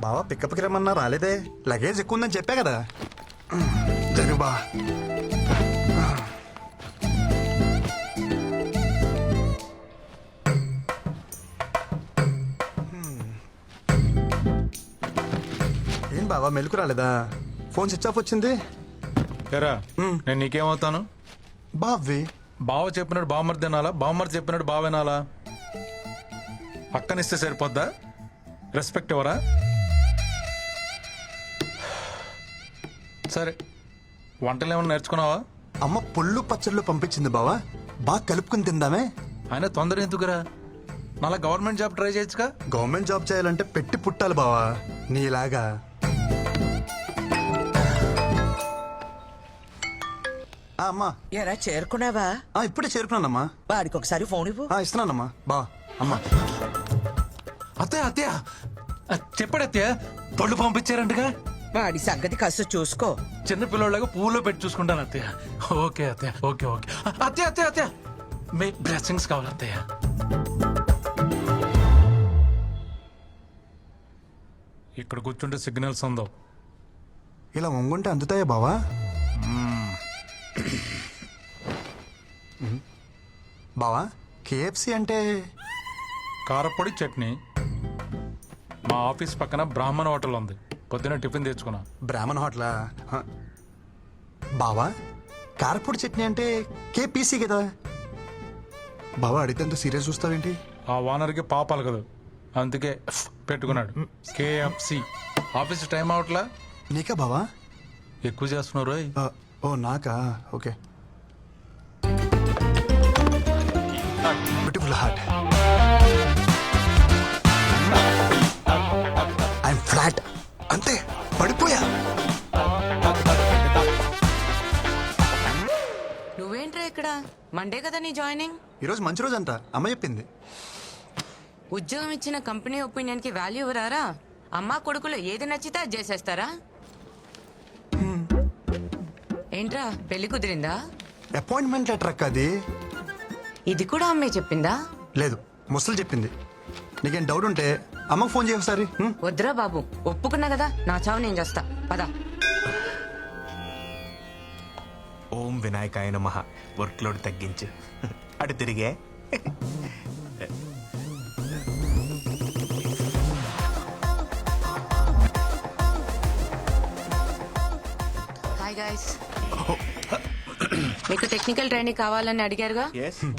బావా పికప్కి రమ్మన్నా రాలేదే. లగేజ్ ఎక్కువ ఉందని చెప్పా కదా. జరుగు బా. ఏం బావా మెలకు రాలేదా? ఫోన్ స్విచ్ ఆఫ్ వచ్చింది. ఎరా నేను నీకేమవుతాను? బావి బావ చెప్పినట్టు బావమరి తినాలా, బావమరి చెప్పినట్టు బావ వినాలా? పక్కనిస్తే సరిపోద్దా? రెస్పెక్ట్ ఎవరా? సరే, వంటలు ఏమన్నా నేర్చుకున్నావా? అమ్మ పుల్లు పచ్చళ్ళు పంపించింది బావా, బాగా కలుపుకుని తిందామే. ఆయన తొందర ఎందుకురా? మళ్ళా గవర్నమెంట్ జాబ్ ట్రై చేయొచ్చుగా. గవర్నమెంట్ జాబ్ చేయాలంటే పెట్టి పుట్టాలి బావా, నీలాగా. అమ్మా ఎరా చేరుకున్నావా? ఇప్పుడే చేరుకున్నానమ్మా. వాడికి ఒకసారి ఫోన్ ఇవ్వు. ఇస్తున్నానమ్మా. బా అమ్మా. అత్తయ్య అత్తయ్య చెప్పాడు అత్తయ్య, పళ్ళు పంపించారంటగా. వాడి సంగతి కాస్త చూసుకో. చిన్న పిల్లలాగా పువ్వులో పెట్టి చూసుకుంటాను అత్తయ్య. ఓకే అత్తయ్య, ఓకే ఓకే. అత్తయ్య అత్తయ్య అత్తయ్య మీ బ్లెస్సింగ్స్ కావాలి అత్తయ్య. ఇక్కడ కూర్చుంటే సిగ్నల్స్ ఉందో. ఇలా వంగుంటే అందుతాయా బావా? బావా కేఎఫ్సి అంటే? కారపొడి చట్నీ. మా ఆఫీస్ పక్కన బ్రాహ్మణ హోటల్ ఉంది, పొద్దున టిఫిన్ తెచ్చుకున్నా. బ్రాహ్మణ్ హోటలా? బావా కారపొడి చట్నీ అంటే కేపీసీ కదా. బావా అడిగితే అంత సీరియస్ చూస్తావేంటి? ఆ ఓనర్కి పాపాలు కదా, అందుకే పెట్టుకున్నాడు కేఎఫ్సి. Office time అవట్లా. నీకా బావా? ఎక్కువ చేస్తున్నారు. ఓ నాకా? Okay. Beautiful heart. I'm flat అంతే, పడిపోయా. నువ్వేంట్రా ఇక్కడ? మండే కదా నీ జాయినింగ్. ఈరోజు మంచి రోజు అంట, అమ్మ చెప్పింది. ఉద్యోగం ఇచ్చిన కంపెనీ ఒపీనియన్ కి వాల్యూ ఇవ్వరారా? అమ్మా కొడుకులు ఏది నచ్చితే అది చేసేస్తారా? ఏంట్రా పెళ్లి కుదిరిందా? అపాయింట్మెంట్ లెటర్ అక్క అది. ఇది కూడా అమ్మే చెప్పిందా? లేదు, ముసలు చెప్పింది. నీకేం డౌట్ ఉంటే అమ్మకు ఫోన్ చేయ ఒకసారి. వద్దురా బాబు, ఒప్పుకున్నా కదా, నా చావు నేను చేస్తా. పదా. ఓం వినాయకాయ నమః. వర్క్ లోడ్ తగ్గించు. అటు తిరిగే. Hi guys. మీకు టెక్నికల్ ట్రైనింగ్ కావాలని అడిగారుగా.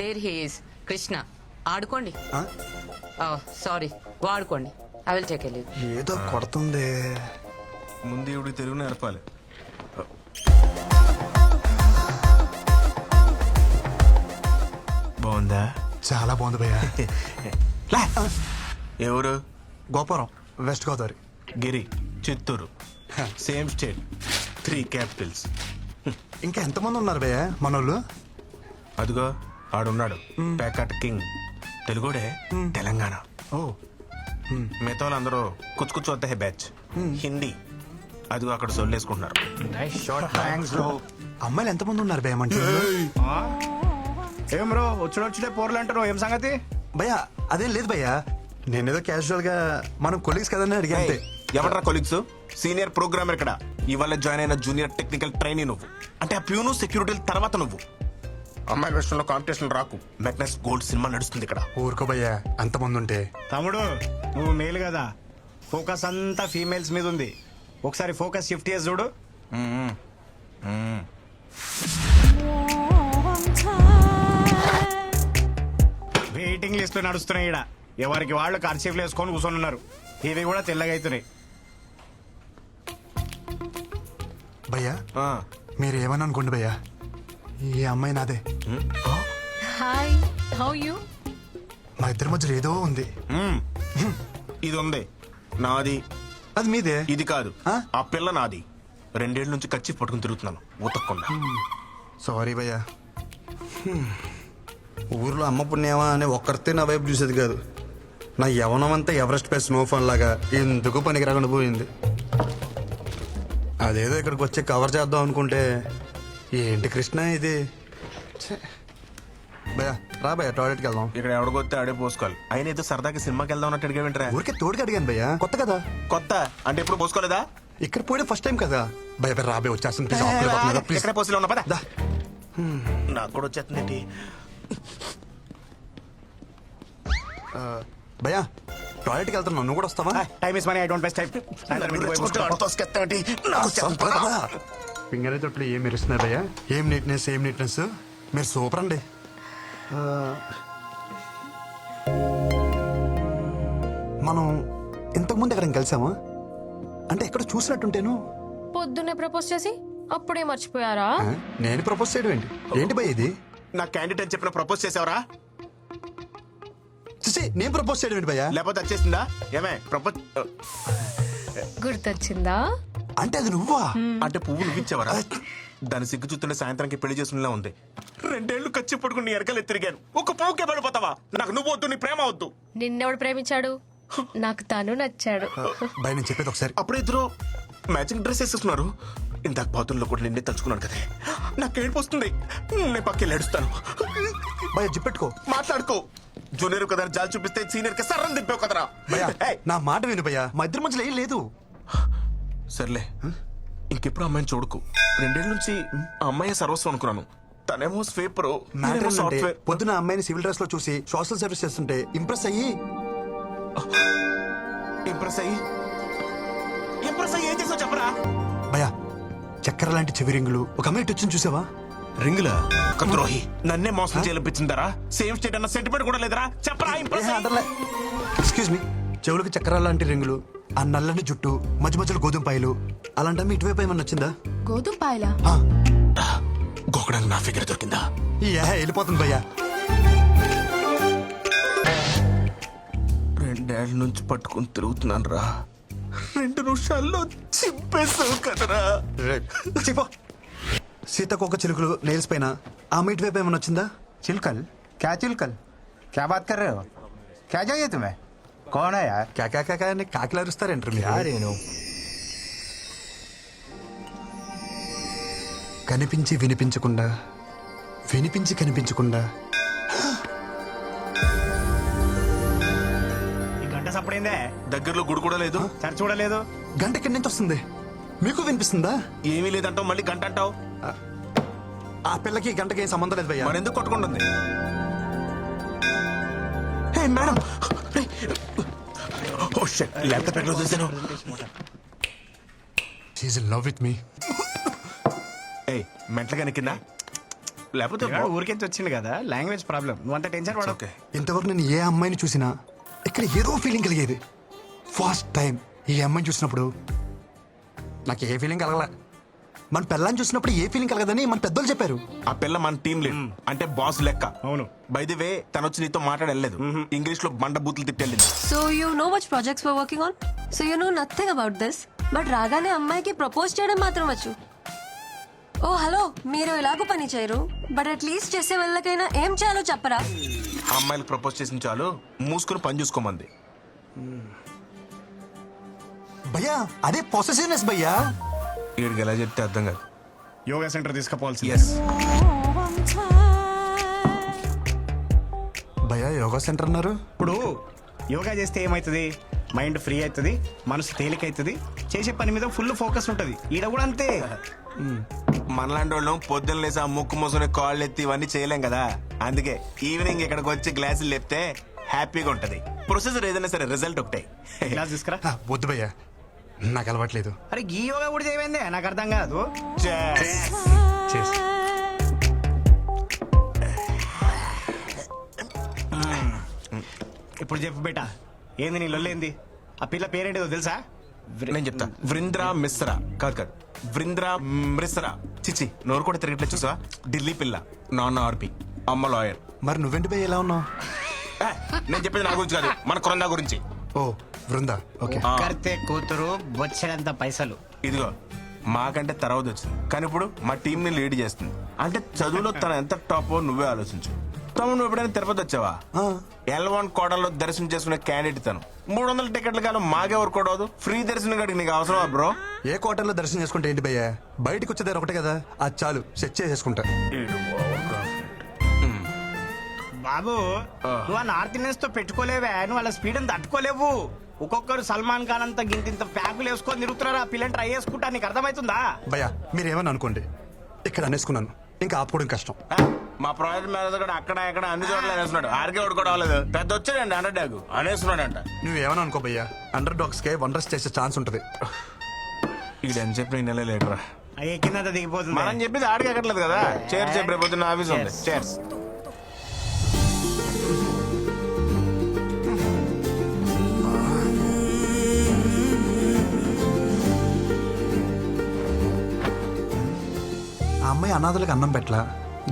There he is Krishna. ఆడుకోండి. సారీ, వాడుకోండి. I will take a leave. ఏదో కొడుతుంది. ముందు ఇవి తెలుగు నేర్పాలి. బాగుందా? చాలా బాగుంది భయ్యా. ఎవరు? Gopuram, west Godavari. Giri, Chittoor. Same state, 3 capitals. ఇంకా ఎంతమంది ఉన్నారు భయ్యా మనోళ్ళు? అదిగో ఆడున్నాడు, ప్యాకట్ కింగ్. తెలుగుడే, తెలంగాణ. ఓ మిగతా వాళ్ళందరూ కుచ్చు కుచ్చు వద్ద బ్యాచ్. హిందీ. అదిగో అక్కడ సొల్లేసుకుంటున్నారు. అమ్మాయిలు ఎంతమంది ఉన్నారు భయ్యా మన టీంలో? ఏం బ్రో వచ్చినొచ్చినే పోర్లు అంటారు, ఏం సంగతి? భయ్యా అదేం లేదు భయ్యా, నేనేదో క్యాజువల్ గా మనం కొలీగ్స్ కదని అడిగా అంతే. ఎవరా కొలీగ్స్? సీనియర్ ప్రోగ్రామర్ ఇక్కడ. ఇవాళ జాయిన్ అయిన జూనియర్ టెక్నికల్ ట్రైనీ నువ్వు. అంటే ఆ ప్యూను సెక్యూరిటీ తర్వాత నువ్వు. అమ్మాయి విషయంలో కాంపిటీషన్ రాకు. మెగ్నస్ గోల్డ్ సినిమా నడుస్తుంది ఇక్కడ. ఊరుకో భయ్యా, అంతమంది ఉంటే. తమ్ముడు నువ్వు మేలు కదా, ఫోకస్ అంతా ఫీమేల్స్ మీద ఉంది. ఒకసారి ఫోకస్ షిఫ్ట్ చేసి చూడు. వెయిటింగ్ లిస్ట్ నడుస్తున్నాయి ఇక్కడ. ఎవరికి వాళ్ళు కర్చీఫ్లు వేసుకొని కూర్చొని ఉన్నారు. ఇవి కూడా తెల్లగా అవుతున్నాయి. భయ్యా మీరు ఏమని అనుకోండి భయ్యా, ఈ అమ్మాయి నాదే. Hi, how you? మా ఇద్దరి మధ్యలో ఏదో ఉంది. ఇది ఉంది నాది. అది మీదే. ఇది కాదు, ఆ పిల్ల నాది. 2 ఏళ్ల నుంచి కచ్చి పట్టుకుని తిరుగుతున్నాను ఉతక్కుండా. సారీ భయ్యా. ఊర్లో అమ్మ పుణ్యమా అని ఒక్కరితే నా వైపు చూసేది కాదు. నా యవనం అంతా ఎవరెస్ట్ పై స్నోఫాన్ లాగా ఎందుకు పనికి రాకుండా పోయింది. అదేదో ఇక్కడికి వచ్చి కవర్ చేద్దాం అనుకుంటే ఏంటి కృష్ణ ఇది. భయ్యా రా భయ్యా టాయిలెట్కి వెళ్దాం. ఇక్కడ ఎవడికొస్తే ఆడే పోసుకోవాలి. అయినా ఏదో సరదాకి సినిమాకి వెళ్దాం అన్నట్టు అడిగా వింటరా? ఊరికే తోడుగా అడిగాను భయ్యా, కొత్త కదా. కొత్త అంటే ఇప్పుడు పోసుకోలేదా? ఇక్కడ పోయడం ఫస్ట్ టైం కదా. భయ రాబే వచ్చేస్తుంది ప్లీజ్, ఆకలి అవుతుంది, ప్లీజ్. ఎక్కడ పోసిలో ఉన్నా పద. దా. నాకు కూడా వచ్చేస్తుంది. భయ్యా టాయిలెట్కి వెళ్తున్నావు, నువ్వు కూడా వస్తావా? Time is money, I don't waste time. Finger తొట్లు ఏం మెరుస్తున్నాయి భయ్యా, ఏం నీట్నెస్ మీరు సూపర్ అండి. మనం ఇంతకుముందు ఎక్కడ కలిసామా? అంటే ఎక్కడ చూసినట్టుంటేను. పొద్దున్నే ప్రపోజ్ చేసి అప్పుడే మర్చిపోయారా? ఆ, నేను ప్రపోజ్ చేయడం ఏంటి భయ్య ఇది? నా క్యాండిడేట్ అని చెప్పిన ప్రపోజ్ చేసావరా? చూసి నేను ప్రపోజ్ చేయడం ఏంటి భయ్యా? లేకపోతే వచ్చేసిందా? ఏమే ప్రపోజ్ గుర్తొచ్చిందా? అంటే అది నువ్వా? అంటే పువ్వు నువ్విచ్చావరా? దాని సిగ్గు చూస్తుంటే సాయంత్రానికి పెళ్లి చేసుకునేలా ఉంది. 2 ఏళ్లు ఖర్చు పడుకుని నీ ఎరకలు తిరిగాను. ఒక పువ్వుకే పడిపోతావా? నాకు నువ్వు వద్దు, నీ ప్రేమ వద్దు. నిన్నెవడు ప్రేమించాడు? నాకు తను నచ్చాడు. భయ నేను చెప్పేది ఒకసారి. అప్పుడు ఇద్దరు మ్యాచింగ్ డ్రెస్ వేసేస్తున్నారు. ఇందాక బాతుల్లో కూడా నిన్నే తలుచుకున్నాను కదే. నాకు ఏడుపు వస్తుంది. నేను పక్కకి ఏడుస్తాను. భయ జిప్పెట్టుకో, మాట్లాడుకో. జూనియర్ కదా అని జాలి చూపిస్తే సీనియర్ కి సర్రం దింపావు కదరా. భయ ఏయ్, నా మాట విను భయ్యా, మా ఇద్దరి మధ్యలో ఏం లేదు. సర్లే ఇంకెప్పుడు అమ్మాయిని చూడకు. 2 ఏళ్ళ నుంచి ఆ అమ్మాయి సర్వస్వం అనుకున్నాను. తనేమో స్వీపర్, మ్యాటర్ ఏంటంటే, సాఫ్ట్వేర్. పొద్దున అమ్మాయిని సివిల్ డ్రెస్ లో చూసి సోషల్ సర్వీస్ చేస్తుంటే ఇంప్రెస్ అయ్యి ఇంప్రెస్ అయ్యి ఏం చేసావు చెప్పరా? భయ చక్కెర లాంటి చెవి రింగులు ఒక అమ్మాయి ఇటు వచ్చింది చూసావా? రింగులా? ద్రోహి నన్నే మోసం చేయాలనిపించిందరా? సేమ్ స్టేట్ అన్న సెంటిమెంట్ కూడా లేదరా? చెప్పరా ఇంప్రెస్ అయ్యి. ఎక్స్క్యూజ్ మీ, చెవులకు చక్కెర లాంటి రింగులు, ఆ నల్లని జుట్టు, మధ్య మధ్యలో గోధుమ పాయలు, అలాంటి అమ్మాయి ఇటువైపు ఏమన్నా వచ్చిందా? గోధుమ పాయలా? గోకడానికి నా ఫిగర్ దొరికిందా? వెళ్ళిపోతుంది భయ్యా. 2 ఏళ్ళ నుంచి పట్టుకుని తిరుగుతున్నాను రా. 2 నిమిషాల్లో చింపేసావు కదరా. చెప్పు. సీతకొక చిలుకలు నెయిల్స్ పైన ఆ అమ్మాయి ఇటువైపు ఏమన్నా వచ్చిందా? चिलकल? क्या चिलकल? क्या बात कर रहे हो? क्या चाहिए तुम्हें? कौन है यार? కాకా అని కాకిలా అరుస్తారేంటారు మీరు? రేణు కనిపించి వినిపించకుండా, వినిపించి కనిపించకుండా. ఈ గంట సప్పుడైందే, దగ్గరలో గుడి కూడా లేదు. సరి చూడలేదు. గంట ఎక్కడి నుంచి వస్తుంది? మీకు వినిపిస్తుందా? ఏమీ లేదంటావు, మళ్ళీ గంట అంటావు. ఆ పిల్లకి గంటకి ఏం సంబంధం లేదు భయ్యా. మరెందుకు కొట్టుకుంటుంది? Hey madam, oh shit, laptop ఎక్కడ చూసాను? She is in love with me. ఏయ్ మెంటలుగా కింద లేకపోతే పిల్లాడు ఊరికెంచి వచ్చింది కదా, లాంగ్వేజ్ ప్రాబ్లం. నువ్వు అంత టెన్షన్ పడవు. ఓకే. ఇంతవరకు నేను ఏ అమ్మాయిని చూసినా ఇక్కడ ఏదో ఫీలింగ్ కలిగేది. ఫస్ట్ టైం ఈ అమ్మాయిని చూసినప్పుడు నాకు ఏ ఫీలింగ్ కలగల. మన పిల్లని చూసినప్పుడు ఏ ఫీలింగ్ కలగదని మన పెద్దలు చెప్పారు. ఆ పిల్ల మన టీం లీడ్, అంటే బాస్ లెక్క. అవును. బై ది వే తను వచ్చి నీతో మాట్లాడలేదు. ఇంగ్లీష్ లో బండ బూతులు తిట్టెళ్ళింది. So you know which projects we're working on? So you know nothing about this. But రాగానే అమ్మాయికి ప్రపోజ్ చేయడం మాత్రం వచ్చు. ఓ హలో, మీరు ఎలాగో పని చేయరు, బట్ అట్లీస్ట్ చేసే వాళ్ళకైనా ఏం చేయాలో చెప్పరా? ఆ అమ్మాయిలకు ప్రపోజ్ చేసిన చాలు, మూసుకుని పని చూసుకోమంది. భయ్యా అదే పొసెసివ్నెస్ భయ్యా. వీడికి ఎలా చెప్తే అర్థం కాదు. Yoga centre తీసుకుపోవాల్సి. ఎస్, భయ్యా యోగా సెంటర్ అన్నారు. ఇప్పుడు యోగా చేస్తే ఏమవుతుంది? మైండ్ ఫ్రీ అవుతుంది, మనసు తేలిక అవుతుంది, చేసే పని మీద ఫుల్ ఫోకస్ ఉంటుంది. ఈడ కూడా అంతే. మనలాంటి వాళ్ళం పొద్దున్న లేసి ఆ ముక్కు మూసుకుని కాళ్ళు ఎత్తి ఇవన్నీ చేయలేం కదా. అందుకే ఈవినింగ్ ఇక్కడికి వచ్చి గ్లాసులు లేపితే హ్యాపీగా ఉంటది. ప్రొసెసర్ ఏదైనా సరే రిజల్ట్ ఒకటే. క్లాస్ తీసుకురా. వద్దు భయ్యా, నాకు అలవాట్లేదు. అరే ఈ యోగా కూడా చేయమైందే, నాకు అర్థం కాదు. Cheers. ఇప్పుడు చెప్పు బేటా, ఏంది నీ లొల్లేంది? ఆ పిల్ల పేరేంటిదో తెలుసా? నేను చెప్తా. వృంద్రా మిశ్రా. కాదు వృంద్రా మిశ్రా. చిచి, నోరు కూడా తిరగట్లేదు చూసా. ఢిల్లీ పిల్ల, నాన్న ఆర్పి, అమ్మ లాయర్. మరి నువ్వేంటి భయ్య ఎలా ఉన్నావు? నేను చెప్పేది నా గురించి కాదు, మన కొరందా గురించి. ఓ బృందా, ఓకే. కర్తే కూతురు బొచ్చడంత పైసలు. ఇదిగో మాకంటే తర్వాత వచ్చింది, కానీ ఇప్పుడు మా టీం ని లీడ్ చేస్తుంది. అంటే చదువులో తను ఎంత టాప్ నువ్వే ఆలోచించు. తమ్ముడు నువ్వు ఎప్పుడైనా తిరుపతి వచ్చావా? L1 కోటలో దర్శనం చేసుకునే క్యాండిడేట్ తను. 300 టికెట్ల కాలం మాకెవరు కూడదు. ఫ్రీ దర్శనం కాడికి నీకు అవసరమా బ్రో? ఏ క్వార్టర్లో దర్శనం చేసుకుంటే ఏంటి భయ్యా, బయటకు వచ్చేదారు ఒకటే కదా, అది చాలు సెట్ చేసేసుకుంటా. బాబు నువ్వు ఆ నార్త్ ఇండియన్స్ తో పెట్టుకోలేవే, నువ్వు వాళ్ళ స్పీడ్ అని తట్టుకోలేవు. ఒక్కొక్కరు సల్మాన్ ఖాన్ అంతా గింత ప్యాకులు వేసుకొని తిరుగుతున్నారా, పిల్లని ట్రై చేసుకుంటా, నీకు అర్థమవుతుందా? భయ్యా మీరేమని అనుకోండి, ఇక్కడ అనేసుకున్నాను, ఇంకా ఆపుకోవడం కష్టం. మా ప్రాజెక్ట్ మేనేజర్ కూడా అక్కడ ఇక్కడ అన్ని చోట్ల అనేస్తున్నాడు. ఆరికే కూడా అవ్వలేదు, పెద్ద వచ్చాడండి అండర్ డాగ్ అనేస్తున్నాడంట. నువ్వేమని అనుకో భయ్యా, అండర్ డాగ్స్ కే వండర్స్ చేసే ఛాన్స్ ఉంటుంది. ఇక్కడ అని చెప్పి నెల లేటరా అయ్యే కింద దిగిపోతుంది. మనం చెప్పింది ఆడికి ఎక్కట్లేదు కదా. చేర్స్ చెప్పి రేపు పొద్దున్న ఆఫీస్ ఉంది. చేర్స్. ఆ అమ్మాయి అనాథలకు అన్నం పెట్టలా,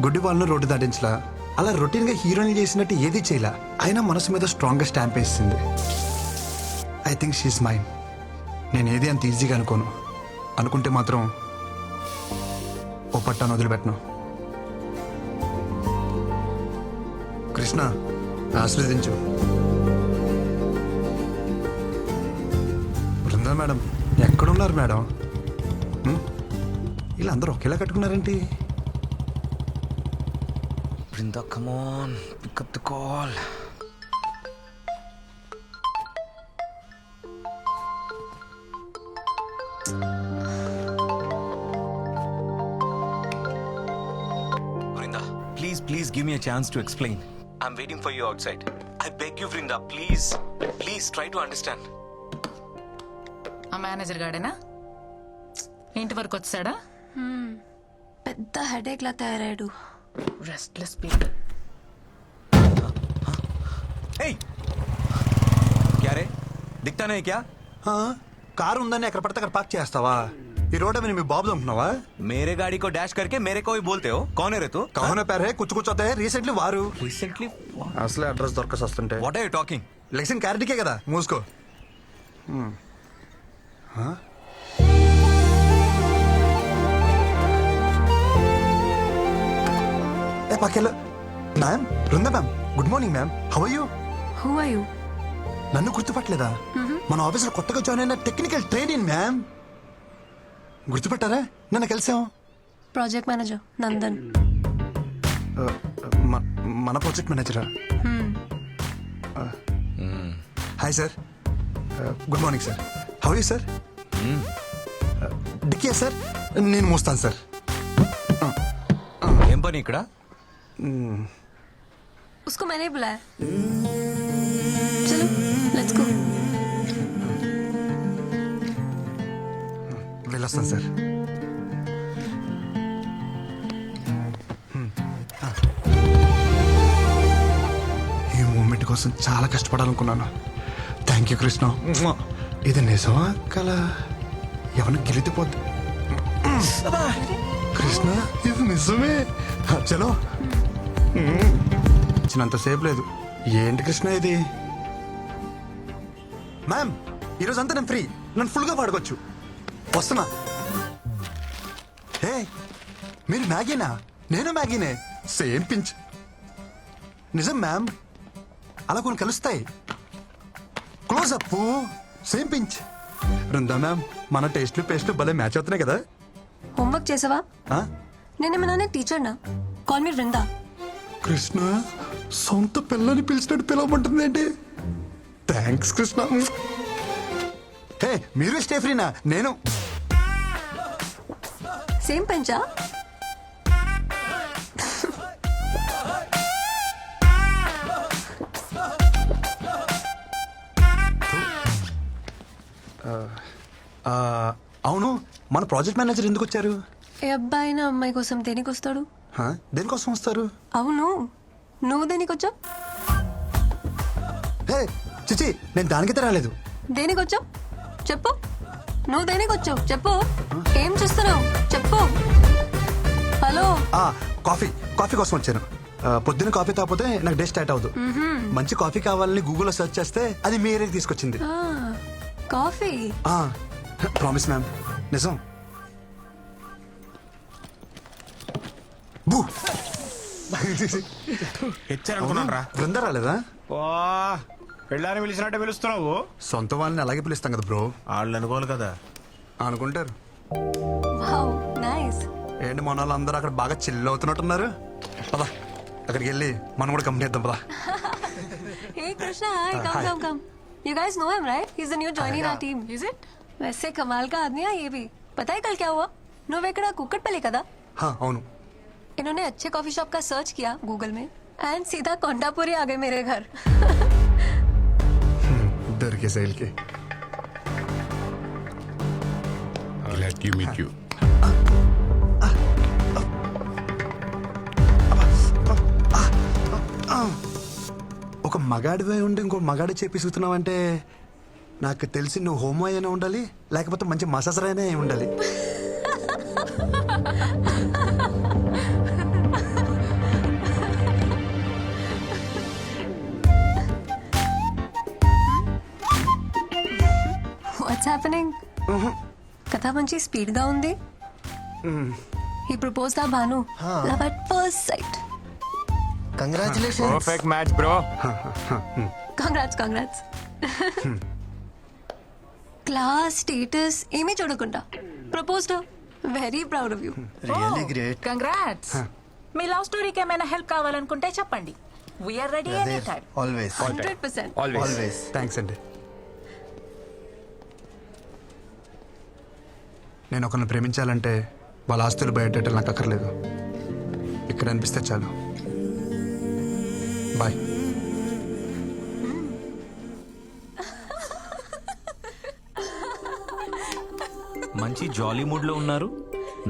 గుడ్డి వాళ్ళను రోడ్డు దాటించలా, అలా రొటీన్ గా హీరోయిన్ చేసినట్టు ఏది చేయలా, అయినా మనసు మీద స్ట్రాంగ్ గా స్టాంప్ వేసింది. I think she is mine. నేను ఏది అంత ఈజీగా అనుకోను, అనుకుంటే మాత్రం ఓ పట్టాను వదిలిపెట్టను. కృష్ణ ఆశీర్వదించు. బృందా మేడం ఎక్కడున్నారు మేడం? వీళ్ళందరూ ఒకేలా కట్టుకున్నారేంటి? Brinda, come on, pick up the call. Brinda, please give me a chance to explain. I'm waiting for you outside. I beg you, Brinda, please try to understand. ఆ మేనేజర్ గాడేనా ఇంటి వరకు వచ్చాడా? పెద్ద headache లా తయారయ్యాడు. Restless people. Hey! क्या रे? दिखता नहीं क्या? కారు ఉందని ఎక్కడ పడితే అక్కడ పార్క్ చేస్తావా? ఈ రోడ్ మీద మీ బాబు అనుకున్నావా? मेरे गाड़ी को डैश करके मेरे को ही बोलते हो? कौन है रे तू? కౌన పేరే కూర్చుకొచ్చే రీసెంట్లీ వారు Recently? అసలే అడ్రస్ దొరకసి వస్తుంటే What are you talking? లెక్సింగ్ క్యారెట్కే కదా, మూసుకో. ఏ పక్కెళ్ళు. Ma'am, Brinda ma'am, good morning ma'am. How are you? Who are you? నన్ను గుర్తుపట్టలేదా? మన ఆఫీసులో కొత్తగా జాయిన్ అయిన టెక్నికల్ ట్రైనింగ్ మ్యామ్. గుర్తుపట్టారా? నన్ను కలిసాం. Project manager Nandan. మన ప్రాజెక్ట్ మేనేజరా? Hi sir, good morning sir. How you sir? Dicky sir, నేను మోస్తాను సార్. ఏం పని ఇక్కడ? उसको मैंने ही बुलाया. चलो लेट्स गो. వెళ్ళొస్తాను సార్. ఈ మూమెంట్ కోసం చాలా కష్టపడాలనుకున్నాను. Thank you Krishna. ఇది నిజమా కల? ఎవరిని గెలితిపోద్ది. కృష్ణ ఇది నిజమే. చలో. ఇచ్చినంతసేపు లేదు. ఏంటి కృష్ణ ఇది? మ్యామ్, ఈరోజు అంతా నేను ఫ్రీ, నన్ను ఫుల్గా పాడుకోవచ్చు. వస్తున్నా. హే, మీరు మ్యాగీనా? నేను మ్యాగీనే, సేమ్ పించ్. నిజం మ్యామ్, అలా కొన్ని కలుస్తాయి. Close up, same pinch. Brinda ma'am, మన టేస్ట్లు పేస్ట్లు భలే మ్యాచ్ అవుతున్నాయి కదా. హోంవర్క్ చేసావా? ఆ? నేనేమన్నా టీచర్ నా? Call me Vrinda. కృష్ణ సొంత పిల్లని పిలిచినట్టు పిలవమంటుంది ఏంటి? థ్యాంక్స్ కృష్ణ. హే, మీరు స్టే ఫ్రీనా? నేను సేమ్ పెంచా? అవును, మన ప్రాజెక్ట్ మేనేజర్ ఎందుకు వచ్చారు? ఏ అబ్బాయి నా అమ్మాయి కోసం దేనికి వస్తాడు? దేనికోసం వస్తారు? అవును, నువ్వు దేనికి వచ్చావు? హే చిచి, నేను దానికైతే రాలేదు. దేనికి వచ్చావు చెప్పు. నువ్వు దేనికి వచ్చావు చెప్పు. ఏం చేస్తున్నావు చెప్పు. హలో. కాఫీ కోసం వచ్చాను. పొద్దున్న కాఫీ తాగిపోతే నాకు డే స్టార్ట్ అవ్వదు. మంచి కాఫీ కావాలని గూగుల్లో సెర్చ్ చేస్తే అది మీ ఏరియాకి తీసుకొచ్చింది. కాఫీ? ప్రామిస్ మ్యామ్, నిజం. బూ హెచ్చారనుకున్నాను రా. బృందా రాలేదా? పెళ్ళాన్ని పిలిచినట్టే పిలుస్తున్నావు. సొంత వాళ్ళని అలాగే పిలుస్తాం కదా బ్రో. వాళ్ళు అనుకోవాలి కదా. అనుకుంటారు. Wow nice. ఏంటి మన వాళ్ళందరూ అక్కడ బాగా చిల్ అవుతున్నట్టున్నారు. పదా అక్కడికి వెళ్ళి మనం కూడా కంపెనీ ఇద్దాం పదా. Hey Krishna, hi, come. You guys know him, right? He's the new joining our team. Is it? वैसे कमाल का आदमी है ये भी. पता है कल क्या हुआ? నువ్వెక్కడ కుక్కట్పల్లి కదా? అవును. इन्होंने अच्छे कॉफी शॉप का सर्च किया गूगल में एंड सीधा कोंडापुरी आ गए मेरे घर. దొరికే శైలికి. Glad to meet you. ఒక మగాడివై ఉండి ఇంకో మగాడి చేపిస్తున్నావంటే నాకు తెలిసి నువ్వు హోమో అయినా ఉండాలి, లేకపోతే మంచి మసాజర్ అయినా అయి ఉండాలి. What's happening? కథ మంచి స్పీడ్ గా ఉంది. ఈ ప్రపోజ్ దా Bhanu love at first sight. Congratulations. Perfect match bro. Congrats. Class status ఏమీ చూడకుండా proposed. Very proud of you. Really great. Congrats. మీ లవ్ స్టోరీకి ఏమైనా హెల్ప్ కావాలనుకుంటే చెప్పండి. We are ready any time. Always 100%. Always. Thanks అండి. నేను ఒకరిని ప్రేమించాలంటే వాళ్ళ ఆస్తులు బయటెట్టాలి నాకు అక్కర్లేదు. ఇక్కడ అనిపిస్తే చాలు. బాయ్. మంచి జాలీ మూడ్ లో ఉన్నారు.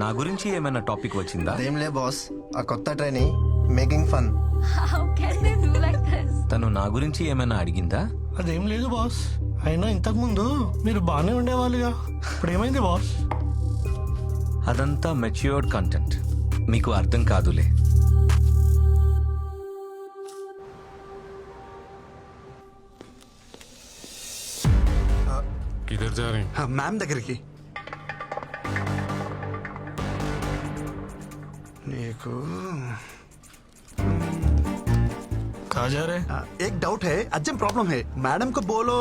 నా గురించి ఏమైనా టాపిక్ వచ్చిందా? అదేంలే బాస్, ఆ కొత్త training making fun. How can they do like this? తను నా గురించి ఏమైనా అడిగిందా? అదేం లేదు బాస్. అయినా ఇంతకు ముందు మీరు బాగానే ఉండేవాళ్ళుగా, ఇప్పుడు ఏమైంది బాస్? అదంతా మెచ్యూర్డ్ కంటెంట్, మీకు అర్థం కాదులే. किधर जा रहे हैं? మ్యామ్ దగ్గరికి. నీకు कहाँ जा रहे? एक डाउट है, अर्जेंट प्रॉब्लम है. मैडम को बोलो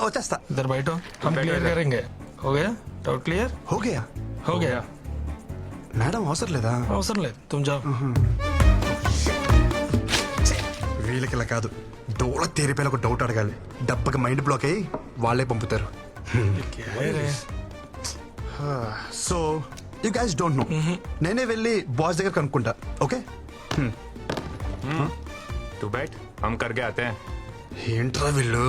వచ్చేస్తా. इधर बैठो, हम क्लियर करेंगे. हो गया? Doubt clear? हो गया. हो गया. మేడం అవసరం లేదా? అవసరం లేదు, तुम जाओ. వీళ్ళకి ఇలా కాదు, డోల తేరిపోయిన ఒక డౌట్ అడగాలి. డబ్బకి మైండ్ బ్లాక్ అయ్యి వాళ్ళే పంపుతారు. So you guys don't know. నేనే వెళ్ళి బాస్ దగ్గర కనుక్కుంటా. ఓకే? तू बैठ, हम करके आते हैं. ఏంట్రా వీళ్ళు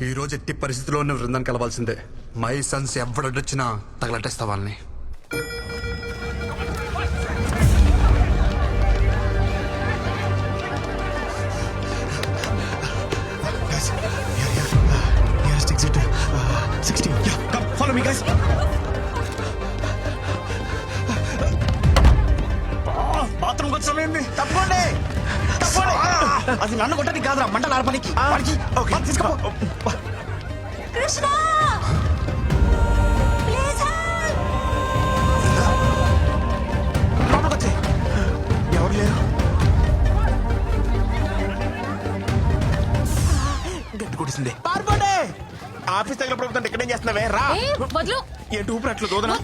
ఈ రోజు ఎట్టి పరిస్థితిలో ఉన్న బృందాన్ని కలవాల్సిందే. మై సన్స్ ఎవడొచ్చినా తగలటేస్తా వాళ్ళని. బాత్రూమ్ వచ్చామండి. తప్పండి. అది నన్ను కొట్టని కాదురా, మంటలు ఆర్పనికి. తీసుకో. Krishna please help. ఎవరు లేరు. గట్టి కొట్టేసింది. పారిపోండి. ఆఫీస్ తగిలిపోతుంటే ఇక్కడేం చేస్తున్నావే? రా. వద్దు. ఏంటి ఊపిరి అట్లా దూదనా?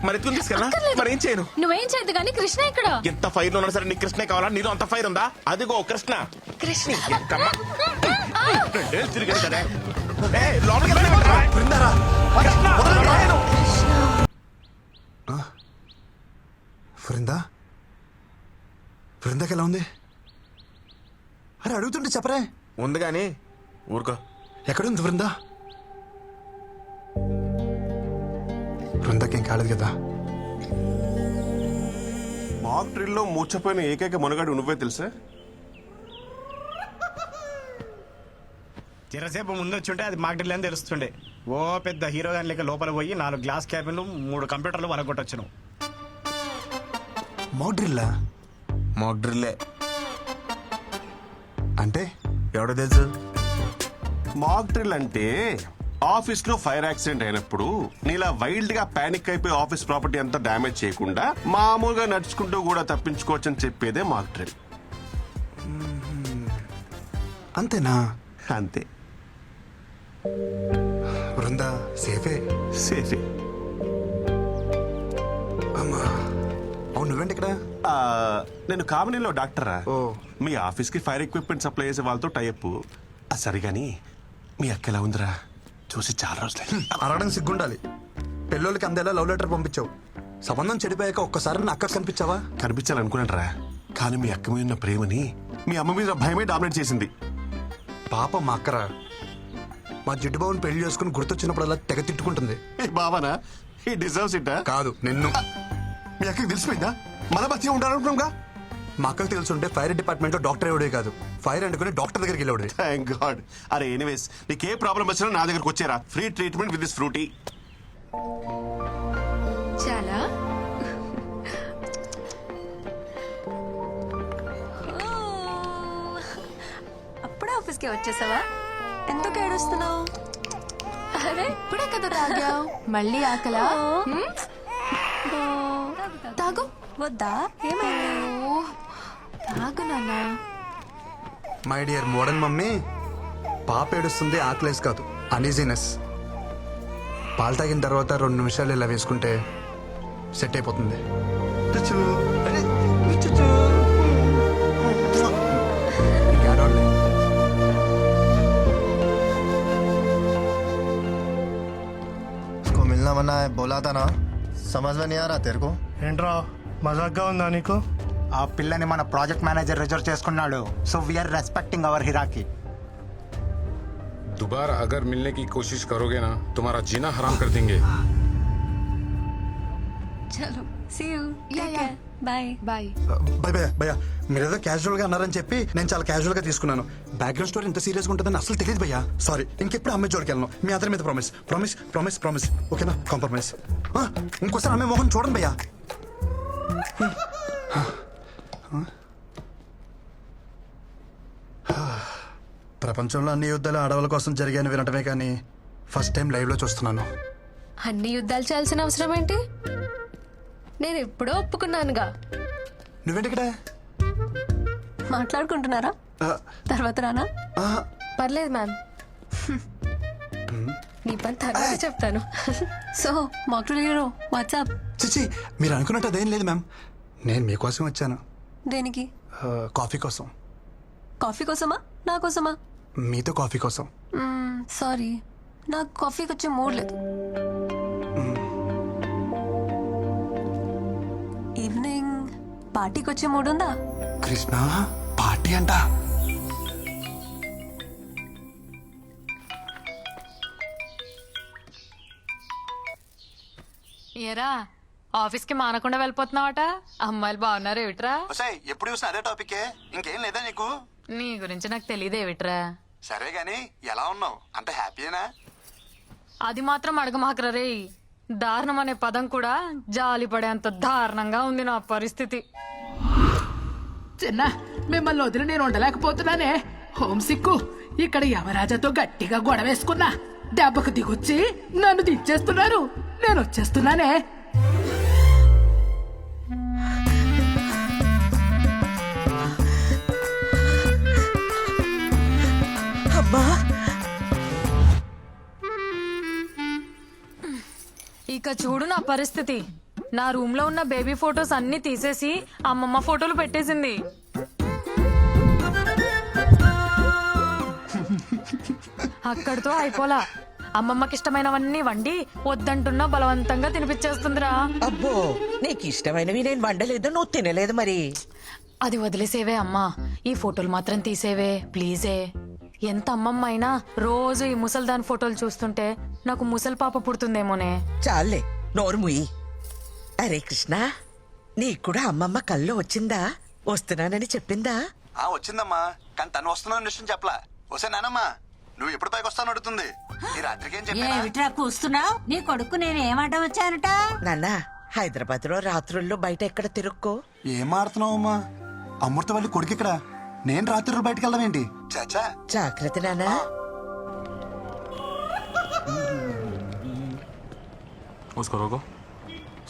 మరి ఎత్తుకుని తీసుకెళ్ళా? మరి ఏం చేయను? నువ్వేం చేయద్దు కానీ కృష్ణ ఇక్కడ. ఎంత ఫైర్ లో ఉన్నా సరే నీకు కృష్ణే కావాలా? నీలో అంత ఫైర్ ఉందా? అదిగో కృష్ణ. కృష్ణ రెండేళ్ళు తిరిగాడు కదా. లోపలికి వెళ్ళమంటారా? బృందారా. బృందా బృందాకి ఎలా ఉంది? అరే అడుగుతుంటే చెప్పరే. ఉంది కానీ ఊరుకో. ఎక్కడుంది బృందా? బృందాకేం కాలేదు కదా? మాక్ డ్రిల్ లో మూర్చపోయిన ఏకైక మునగాడు నువ్వే తెలుసా? చిరసేపు ముందు వచ్చి అది మాకు డ్రిల్ అని తెలుస్తుండే. ఓ పెద్ద హీరో గాని లేక లోపల పోయి 4 గ్లాస్ క్యాబిన్లు 3 కంప్యూటర్లు వలగొట్టొచ్చును. మోడ్రిల్లా మాక్ డ్రిల్లే. అంటే ఎవడో తెలుసు? మాక్ డ్రిల్ అంటే ఆఫీస్ లో ఫైర్ యాక్సిడెంట్ అయినప్పుడు నీలా వైల్డ్ గా పానిక్ అయిపోయి ఆఫీస్ ప్రాపర్టీ అంతా డ్యామేజ్ చేయకుండా మామూలుగా నడుచుకుంటూ కూడా తప్పించుకోవచ్చు అని చెప్పేదే మాక్ డ్రిల్. అంతేనా? అంతే. బృందా సేఫే. సేఫే. అమ్మా అవును, నువ్వేంటి ఇక్కడ? నేను కామినీలో డాక్టరా. ఓ. మీ ఆఫీస్ కి ఫైర్ ఎక్విప్మెంట్ సప్లై చేసే వాళ్ళతో టైప్. సరే గాని మీ అక్క ఎలా ఉందిరా? చూసి చాలా రోజులే. అరగడం సిగ్గుండాలి. పెళ్ళోళ్ళకి అందేలా లవ్ లెటర్ పంపించావు. సంబంధం చెడిపోయాక ఒక్కసారి నా అక్క కనిపించావా? కనిపించాలనుకున్నానరా, కానీ మీ అక్క మీద ఉన్న ప్రేమని మీ అమ్మ మీద భయమే డామినేట్ చేసింది. పాప మా అక్కరా. మా జిడ్డు బాబుని పెళ్లి చేసుకుని గుర్తొచ్చినప్పుడల్లా తెగ తిట్టుకుంటుంది. బావనా? ఈ డిజర్వ్స్ ఇట్. కాదు నిన్ను. మీ అక్కకి తెలిసిపోయిందా? మన బతిగా ఉండాలనుకున్నాంగా. మా అక్కకు తెలుసుంటే ఫైర్ డిపార్ట్మెంట్ లో డాక్టర్ ఎవడే కాదు, ఫైర్ అంటుకుని డాక్టర్ దగ్గరికి వెళ్ళాడు. Thank god. అరే ఎనీవేస్, నీకే ప్రాబ్లం వచ్చినా నా దగ్గరకు వచ్చారా. Free treatment with this Frooti. చాలా అప్పుడే ఆఫీస్కి వచ్చేసావా? ఎందుకు ఏడుస్తున్నావు? అరే ఇప్పుడే కదా తాగావు, మళ్ళీ ఆకలా? తాగు. వద్దా? ఏమైంది? తాగు నాన్న. మై డియర్ మోడర్న్ మమ్మీ, పాప ఏడుస్తుంది ఆకలేసి కాదు, అనీజీనెస్. పాలు తాగిన తర్వాత 2 నిమిషాలు ఇలా వేసుకుంటే సెట్ అయిపోతుంది. इसको मिलना मना है, बोला था ना. समझ में नहीं आ रहा तेरे को? ఏంట్రా మజాక్గా ఉందా నీకు? ఆ పిల్లని మన ప్రాజెక్ట్ మేనేజర్ రిజర్వ్ చేసుకున్నాడు. So we are respecting our hierarchy. दोबारा अगर मिलने की कोशिश करोगे ना, तुम्हारा जीना हराम कर देंगे. చలో సీ యూ. Bye bye. భయ భయ భయ, మీరేదో క్యాజువల్ గా అన్నారని చెప్పి నేను చాలా క్యాజువల్ గా తీసుకున్నాను. బ్యాక్గ్రౌండ్ స్టోరీ ఇంత సీరియస్ గా ఉంటుందని అసలు తెలియదు భయ్యా. సారీ. ఇంకెప్పుడు అమ్మాయి జోడికి వెళ్ళను. మీ అందరి మీద ప్రామిస్ ప్రామిస్ ప్రామిస్ ప్రామిస్. ఓకేనా? కాంప్రమైజ్. ఇంకోసారి అమ్మాయి మొహం చూడండి భయ్యా. ప్రపంచంలో అన్ని యుద్ధాలు ఆడవాళ్ళ కోసం జరిగాయని వినటమే కానీ ఫస్ట్ టైం లైవ్ లో చూస్తున్నాను. అన్ని యుద్ధాలు చేయాల్సిన అవసరం ఏంటి? నేను ఎప్పుడో ఒప్పుకున్నానుగా. నువ్వేంటి ఇక్కడ? మాట్లాడుకుంటున్నారా? తర్వాత రానా? పర్లేదు మ్యామ్, నీ పని తర్వాత చెప్తాను. సో మాక్టూల్ హీరో వాట్సాప్. చిచి, మీరు అనుకున్నట్టు అదేం లేదు మ్యామ్. నేను మీకోసం వచ్చాను. దేనికి? కాఫీ కోసం. కాఫీ కోసమా? నా కోసమా? మీతో కాఫీ కోసం. సారీ, నాకు కాఫీకి వచ్చే మూడ్ లేదు. ఈవినింగ్ పార్టీకి వచ్చే మూడ్ ఉందా? కృష్ణ పార్టీ అంట. ఏరా ఆఫీస్ కి మానకుండా వెళ్ళిపోతున్నావట? అమ్మాయిలు బాగున్నారు ఏమిట్రా? ఎప్పుడు చూసిన అదే టాపిక్, ఇంకేం లేదా నీకు? నీ గురించి నాకు తెలియదు ఏమిట్రా. సరే గాని ఎలా ఉన్నావు? అంత హ్యాపీనా? అది మాత్రం అడగమాకరా రే. దారుణం అనే పదం కూడా జాలి పడేంత దారుణంగా ఉంది నా పరిస్థితి. చిన్న మిమ్మల్ని వదిలి నేను ఉండలేకపోతున్నానే. హోమ్ సిక్కు. ఇక్కడ యమరాజాతో గట్టిగా గొడవేసుకున్నా. దెబ్బకు దిగొచ్చి నన్ను దించేస్తున్నారు. నేను వచ్చేస్తున్నానే. అమ్మా, ఇక చూడు నా పరిస్థితి. నా రూమ్ లో ఉన్న బేబీ ఫొటోస్ అన్ని తీసేసి అమ్మమ్మ ఫోటోలు పెట్టేసింది. అక్కడితో అయిపోలా. అమ్మమ్మకి ఇష్టమైనవన్నీ వండి వద్దంటున్నా బలవంతంగా తినిపించేస్తుందిరా. అబ్బో, నీకు ఇష్టమైనవి నేను వండలేదు, నువ్వు తినలేదు మరి. అది వదిలేసేవే అమ్మా, ఈ ఫోటోలు మాత్రం తీసేవే ప్లీజే. ఎంత అమ్మమ్మ అయినా రోజు ఈ ముసల్దాన్ ఫోటోలు చూస్తుంటే నాకు ముసలి పాప పుడుతుందేమోనే. చాలే, నోరు ముయ్యి. అరే కృష్ణ, నీకు కూడా అమ్మమ్మ కల్లో వచ్చిందా? వస్తున్నానని చెప్పిందా? వచ్చిందమ్మా, కానీ తను వస్తున్నాను విషయం చెప్పలా. వస్తే నానమ్మా, నువ్వు ఎప్పుడు పైకి వస్తాను అడుగుతుంది. ఈ రాత్రికి ఏం చెప్పా? కూస్తున్నావు? నీ కొడుకు నేను ఏమంట వచ్చానట? నాన్న, హైదరాబాద్ లో రాత్రుల్లో బయట ఎక్కడ తిరుక్కో. ఏం ఆడుతున్నావు అమ్మా? అమృతవల్లి కొడుకు ఇక్కడ, నేను రాత్రులు బయటకు వెళ్దాం ఏంటి? చాచా జాగ్రత్త నాన్న.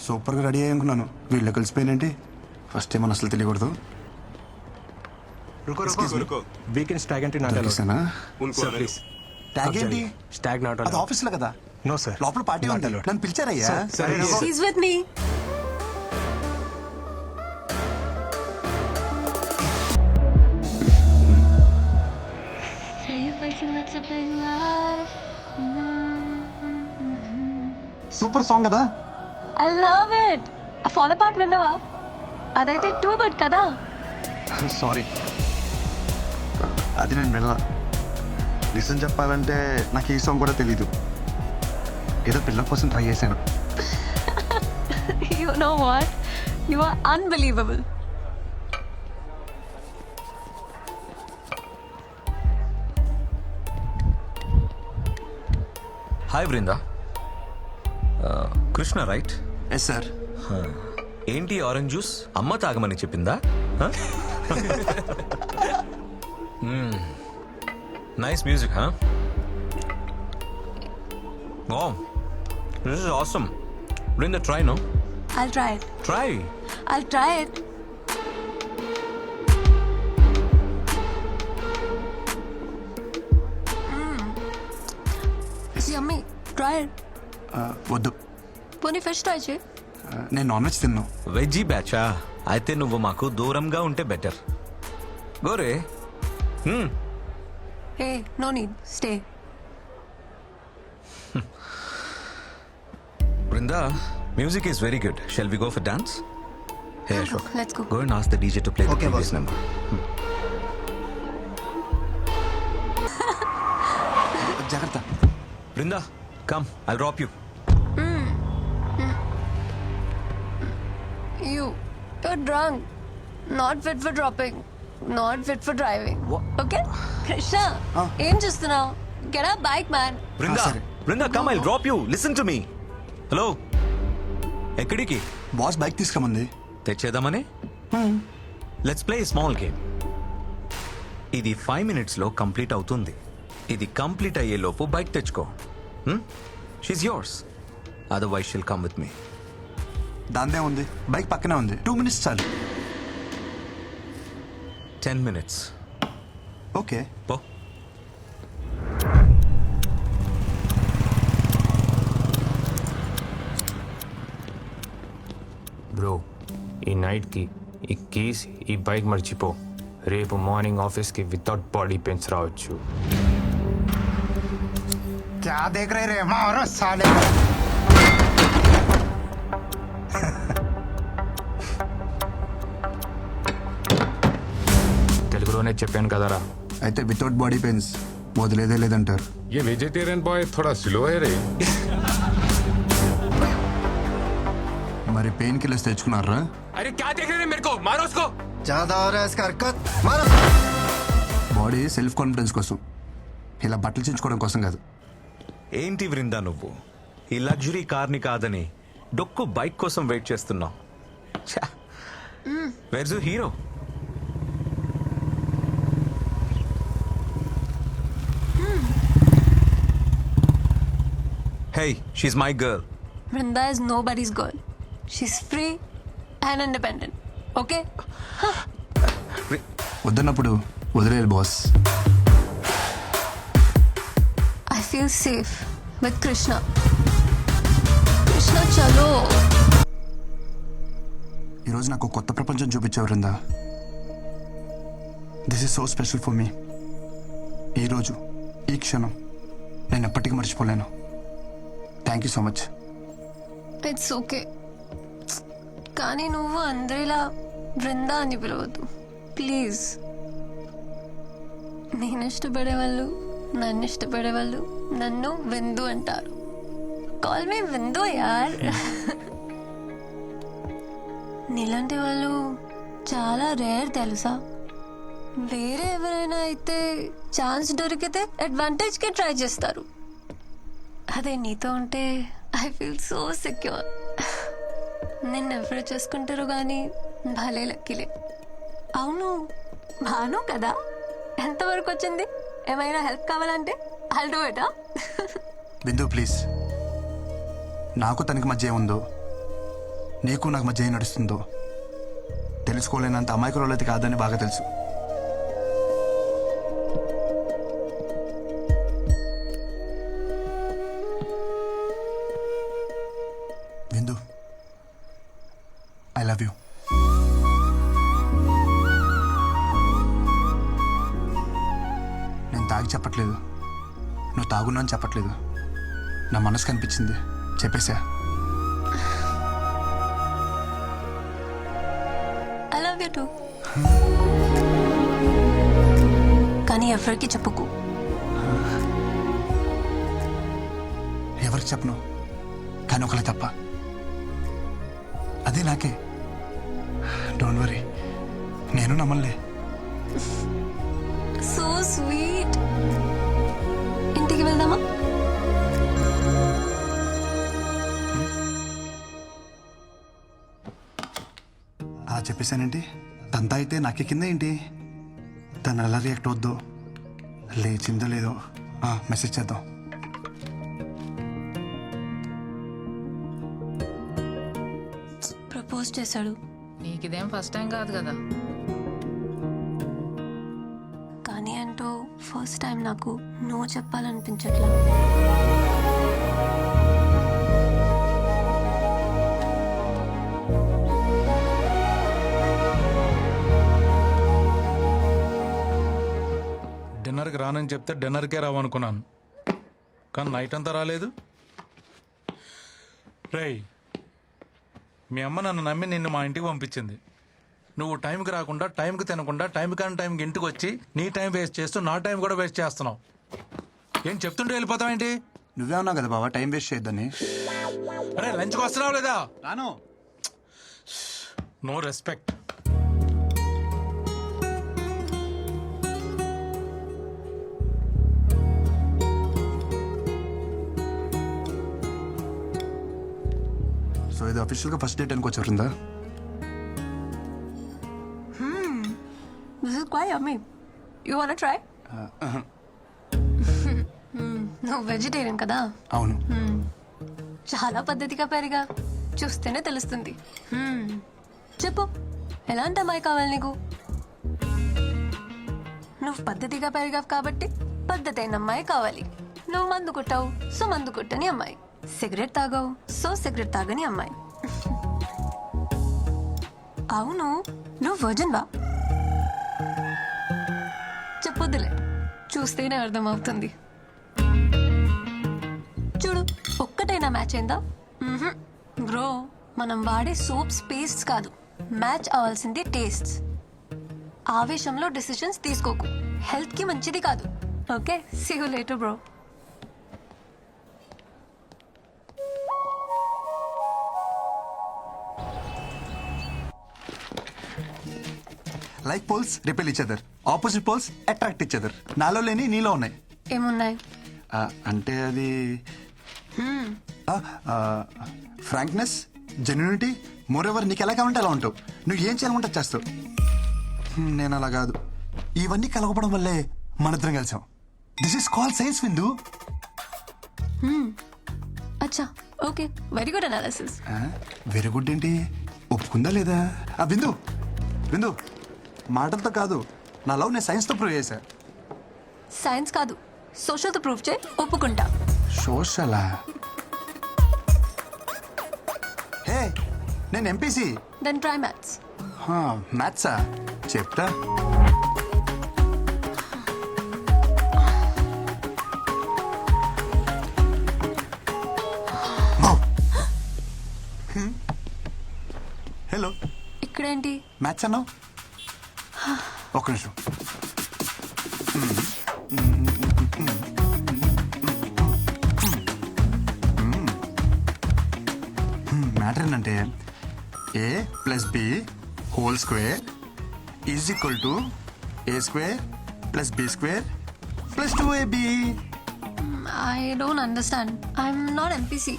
సూపర్ గా రెడీ అయ్యానుకున్నాను, వీళ్ళు కలిసిపోయినంటే ఫస్ట్ టైం అసలు తెలియకూడదు. వీకెండ్ స్టాగ్ అంటే దొరికేసానా? ప్లీజ్. ట్యాగ్ ఏంటి? స్టాగ్ నాట్ అది ఆఫీస్ లో కదా. నో సార్, లోపల పార్టీ ఉంది, నన్ను పిలిచారయ్యా. He's with me. it's a big lie. Super song కదా. I love it. A fall apart విన్నావా? అదైతే టూ బట్ కదా. సారీ, అది నేను వెళ్ళా. నిజం చెప్పాలంటే నాకు ఈ సాంగ్ కూడా తెలీదు. ఏదో పిల్లల కోసం ట్రై చేశాను. You know what? You are unbelievable. Hi Brinda. Krishna right? Yes sir. ఏంటి ఆరెంజ్ జ్యూస్ అమ్మ తాగమని చెప్పిందా? Nice music. Oh, this is awesome. Brinda, try, no? I'll try it. Try. I'll try it. It's yummy. Try it. వద్దు, పోనీ fish try చేయి. నేను non veg తిన్నాను. Veggie బ్యాచా? అయితే నువ్వు మాకు దూరంగా ఉంటే better. Gore. Hey, no need. Stay. Brinda, music is very good. Shall we go for dance? Hey, Ashok. Let's go. Go and ask the DJ to play the Okay, previous boss. number. జాగ్రత్త. Brinda, come. I'll drop you. You're drunk. Not fit for dropping. Not fit for driving. Okay? Krishna, ఏం చూస్తున్నావు? Get up, bike man. Brinda, sorry. Brinda, come. I'll drop you. Listen to me. Hello. ఎక్కడికి? Boss bike తీసుకురమంది. తెచ్చేద్దామని? Let's play small game. ఇది 5 minutes లో complete అవుతుంది. ఇది complete అయ్యే లోపు బైక్ తెచ్చుకో. She's yours. Otherwise she'll come with me. దాందే ఉంది, బైక్ పక్కనే ఉంది. 2 minutes చాలు. 10 minutes. ఓకే. పో. బ్రో, ఈ నైట్కి ఈ కీస్ ఈ బైక్ మర్చిపో. రేపు మార్నింగ్ ఆఫీస్కి వితౌట్ బాడీ పెయిన్స్ రావచ్చు. क्या देख रहे रे मारो साले. తెలుగులోనే చెప్పాను కదరా. అయితే వితౌట్ బాడీ పెయిన్స్ వదిలేదే లేదంటారు. ये वेजिटेरियन बॉय थोड़ा स्लो है रे. మరి పెయిన్ కిల్లర్స్ తెచ్చుకున్నారా? అరే క్యా దేఖ్ రహే మేరే కో, మారో ఉస్కో. ज्यादा हो रहा है इसका हरकत. मारो. బాడీ సెల్ఫ్ కాన్ఫిడెన్స్ కోసం, ఇలా బట్టలు చించుకోవడం కోసం కాదు. ఏంటి బృందా నువ్వు ఈ లగ్జరీ కార్ని కాదని డొక్కు బైక్ కోసం వెయిట్ చేస్తున్నావు? Where's your hero? Hey, she's my girl. Brinda is nobody's girl. She's free and independent. Okay? వద్దన్నప్పుడు వదిలేయాలి boss. I feel safe with Krishna. Krishna, chalo. ఈరోజు నాకు కొత్త ప్రపంచం చూపించావు Vrinda. This is so special for me. ఈరోజు ఈ క్షణం నేను ఎప్పటికీ మర్చిపోలేను. Thank you so much. It's okay. కానీ నువ్వు అందరిలా బృందా అని పిలవద్దు ప్లీజ్. నేను ఇష్టపడే వాళ్ళు, నన్ను ఇష్టపడే వాళ్ళు నన్ను విందు అంటారు. కాల్ మీ విందు యార్. నీలాంటి వాళ్ళు చాలా రేర్ తెలుసా. వేరే ఎవరైనా అయితే ఛాన్స్ దొరికితే అడ్వాంటేజ్కి ట్రై చేస్తారు. అదే నీతో ఉంటే ఐ ఫీల్ సో సెక్యూర్. నిన్ను ఎవరు చేసుకుంటారు కానీ భలే లక్కీలే. అవును, భాను కదా, ఎంతవరకు వచ్చింది? ఏమైనా హెల్ప్ కావాలంటే I'll do it. Bindu please, నాకు తనకి మధ్య ఏముందో, నీకు నాకు మధ్య ఏం నడుస్తుందో తెలుసుకోలేనంత అమాయకురాలు అయితే కాదని బాగా తెలుసు. బిందు, ఐ లవ్ యూ. నేను తాగి చెప్పట్లేదు, నువ్వు తాగున్నా అని చెప్పట్లేదు, నా మనసు కనిపించింది చెప్పేసా. I love you too. కానీ ఎవరికి చెప్పుకు. ఎవరికి చెప్పను, కానీ ఒకళ్ళ తప్ప. అదే నాకే. డోంట్ వరీ, నేను నమ్మలే. So sweet. ఇంటికి వెళ్దామా? అలా చెప్పేశానేంటి? తంతా అయితే నాకే కింద ఏంటి? తను ఎలా రియాక్ట్ అవద్దు, లేచిందో లేదో మెసేజ్ చేద్దాం. ప్రపోజ్ చేశాడు. నీకు ఇదేం ఫస్ట్ టైం కాదు కదా. కానీ అంటూ ఫస్ట్ టైం నాకు నో చెప్పాలనిపించట్లా. డిన్నర్కి రానని చెప్తే డిన్నర్కే రావనుకున్నాను, కానీ నైట్ అంతా రాలేదు. రేయ్, మీ అమ్మ నన్ను నమ్మి నిన్ను మా ఇంటికి పంపించింది. నువ్వు టైంకి రాకుండా, టైంకి తినకుండా, టైం కానీ టైంకి ఇంటికి వచ్చి నీ టైం వేస్ట్ చేస్తూ నా టైం కూడా వేస్ట్ చేస్తున్నావు. ఏం చెప్తుంటే వెళ్ళిపోతావేంటి? నువ్వే ఉన్నావు కదా బాబా టైం వేస్ట్ చేయొద్దని. అరే లంచ్కి వస్తున్నావు లేదా? రాను. No respect. సో ఇది అఫీషియల్గా ఫస్ట్ డేట్ అనుకోవచ్చుందా? This is quite yummy. You wanna try? నువ్వు వెజిటేరియన్ కదా? అవును. చాలా పద్ధతిగా పెరిగా, చూస్తేనే తెలుస్తుంది. చెప్పు, ఎలాంటి అమ్మాయి కావాలి నీకు? నువ్వు పద్ధతిగా పెరిగావు కాబట్టి పద్ధతి అయిన అమ్మాయి కావాలి. నువ్వు మందు కొట్టావు, సో మందు కొట్టని అమ్మాయి. సిగరెట్ తాగావు, సో సిగరెట్ తాగని అమ్మాయి. అవును, నువ్వు వర్జిన్ బా? చెప్పొద్దులే, చూస్తేనే అర్థమవుతుంది. చూడు, ఒక్కటైనా మ్యాచ్ అయిందా? బ్రో, మనం వాడే సోప్స్ పేస్ట్స్ కాదు, మ్యాచ్ అవ్వాల్సింది టేస్ట్స్. ఆవేశంలో డెసిషన్స్ తీసుకోకు, హెల్త్ కి మంచిది కాదు. Okay, see you later bro. Like poles repel each other, opposite poles attract each other. నాలో లేని నీలో ఉన్నాయి. ఏమున్నాయి? అంటే అది ఫ్రాంక్నెస్, జెన్యూనిటీ, మోర్ ఎవర్ నీకు ఎలా కావాలంటే అలా ఉంటావు. నువ్వు ఏం చేయాలంటే చేస్తావు. నేను అలా కాదు. ఇవన్నీ కలగపడం వల్లే మనిద్దరం కలిసాం. దిస్ ఇస్ కాల్ సైన్స్, విందు. అచ్చా, okay, very good analysis. Very good ఏంటి, ఒప్పుకుందా లేదా? విందు విందు, మాటలతో కాదు, నా లవ్ నేను సైన్స్తో ప్రూవ్ చేశా. సైన్స్ కాదు, సోషల్తో ప్రూవ్ చేయి, ఒప్పుకుంటా. సోషలా? హే, నేను ఎంపీసీ. Then try maths. మ్యాథ్సా? చెప్తా. హలో, ఇక్కడేంటి? మ్యాథ్స్ అన్నావు? ఒక్క నిమిషం. మ్యాటర్ ఏంటంటే A plus B whole square is equal to A square plus B square plus 2ab. I don't understand. I'm not MPC.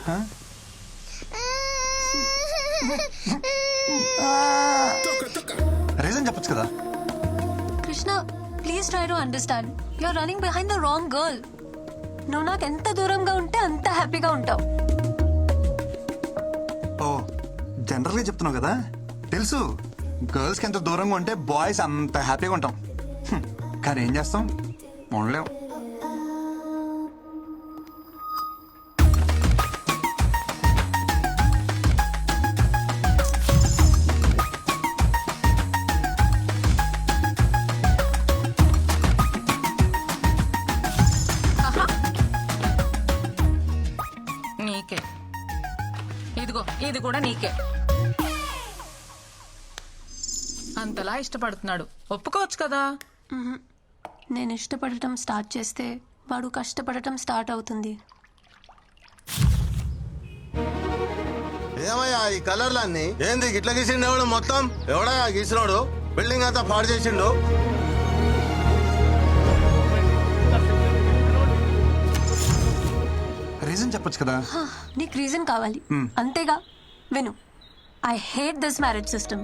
Reason చెప్పొచ్చు కదా. Krishna, please try to understand. You are running behind the wrong girl. నువ్వు నాకు ఎంత దూరంగా ఉంటే అంత హ్యాపీగా ఉంటావు. ఓ, జనరల్గా చెప్తున్నావు కదా. తెలుసు, గర్ల్స్కి ఎంత దూరంగా ఉంటే బాయ్స్ అంత హ్యాపీగా ఉంటాం. కానీ ఏం చేస్తాం, ఉండలేం. ఇది కూడా నీకే. అంతలా ఇష్టపడుతున్నాడు, ఒప్పుకోవచ్చు కదా. నేను ఇష్టపడటం స్టార్ట్ చేస్తే వాడు కష్టపడటం స్టార్ట్ అవుతుంది. ఏమయ్యా ఈ కలర్లన్నీ ఏంది ఇట్లా గీసిండు? ఎవడు మొత్తం ఎవడా గీసినోడు? బిల్డింగ్ అంతా పాడు చేసిండు. రీజన్ చెప్పొచ్చు కదా. నీకు రీజన్ కావాలి అంతేగా. విను, I hate this marriage system.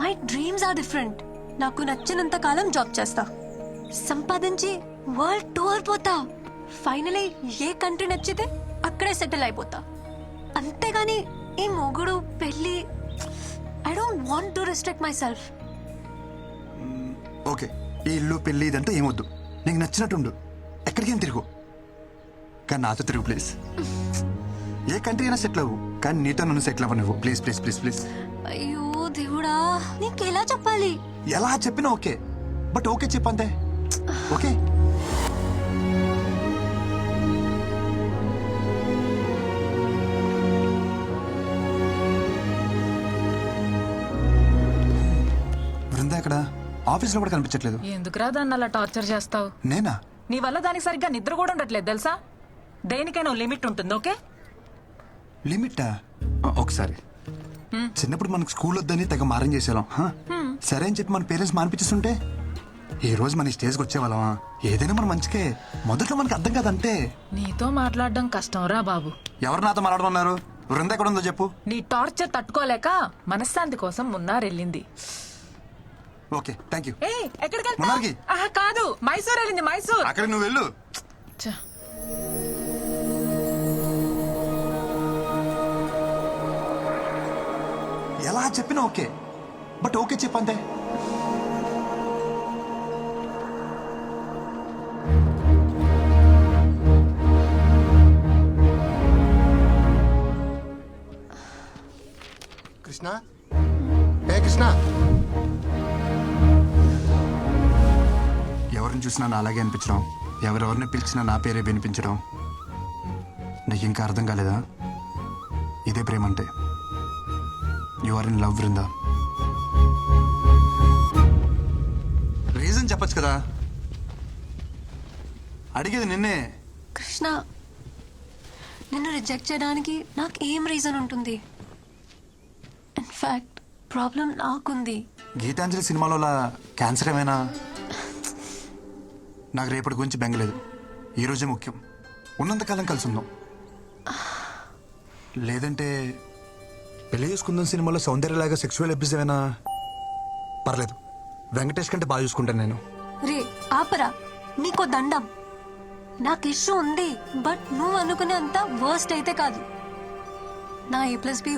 My dreams are different. నాకు నచ్చినంత కాలం జాబ్ చేస్తా, సంపాదించి వరల్డ్ టూర్ పోతా, ఫైనలీ ఏ కంట్రీ నచ్చితే అక్కడే సెటిల్ అయిపోతా. అంతేగాని ఈ మొగుడు పెళ్ళి, I don't want to restrict myself. Okay, ఈ ఇల్లు పెళ్ళి ఇదంతా ఏమొద్దు, నీకు నచ్చినట్టుండు, ఎక్కడికేం తిరుగు, కానీ నాతో తిరుగు ప్లీజ్. ఏ కంట్రీ అయినా సెటిల్ అవ్వు, కానీ నీతో నన్ను సెటిల్ అవ్వ నువ్వు ప్లీజ్ ప్లీజ్ ప్లీజ్ ప్లీజ్. అయ్యో దేవుడా, నీకు ఎలా చెప్పాలి? ఎలా చెప్పినా ఓకే, బట్ ఓకే చెప్పంతే. ఓకే బృందా ఎక్కడ? ఆఫీస్లో కూడా కనిపించట్లేదు. ఎందుకురా దాన్ని అలా టార్చర్ చేస్తావు? నేనా? నీ వల్ల దానికి సరిగ్గా నిద్ర కూడా ఉండట్లేదు తెలుసా. దేనికైనా లిమిట్ ఉంటుంది. ఓకే, లిమిటా? ఒకసారి చిన్నప్పుడు మనకు స్కూల్ వద్దని తెగ మారం చేసేవాళ్ళం. సరే అని చెప్పి మన పేరెంట్స్ మానిపించేస్తుంటే ఈ రోజు మన స్టేజ్కి వచ్చేవాళ్ళమా? ఏదైనా మన మంచికే. మొదట్లో మనకు అర్థం కాదంటే. నీతో మాట్లాడడం కష్టం రా బాబు. ఎవరు నాతో మాట్లాడుతున్నారు? బృంద ఎక్కడ ఉందో చెప్పు. నీ టార్చర్ తట్టుకోలేక మనశ్శాంతి కోసం మున్నారెళ్ళింది. Okay thank you. ఎక్కడికి మున్నార్కి? కాదు, మైసూర్ వెళ్ళింది. మైసూర్. అక్కడికి నువ్వు వెళ్ళు. ఎలా చెప్పినా ఓకే, బట్ ఓకే చెప్పంతే. కృష్ణ, ఏ కృష్ణ, ఎవరిని చూసినా నా అలాగే అనిపించడం, ఎవరెవరిని పిలిచినా నా పేరే వినిపించడం. నీకు ఇంకా అర్థం కాలేదా? ఇదే ప్రేమ అంటే. You are in love Brinda. Reason చెప్పచ్చు కదా. అడిగేది నిన్నే. కృష్ణ, నిన్ను రిజెక్ట్ చేయడానికి నాకు ఏం రీజన్ ఉంటుంది? ఇన్ఫాక్ట్ ప్రాబ్లం నాకుంది. గీతాంజలి సినిమాలో క్యాన్సర్ ఏమైనా? నాకు రేపటి గురించి బెంగలేదు, ఈరోజే ముఖ్యం. ఉన్నంతకాలం కలిసి ఉందాం. లేదంటే పెళ్లి చేసుకుందాం సినిమాలో సౌందర్యలాగా సెక్సువల్ అబ్యూస్ ఏమైనా? పర్లేదు, వెంకటేష్ కంటే బాగా చూసుకుంటాను నేను. రే ఆపరా, నీకో దండం. నాకు ఇష్యూ ఉంది, బట్ నువ్వు అనుకునే అంత వర్స్ట్ అయితే కాదు. నా A+B²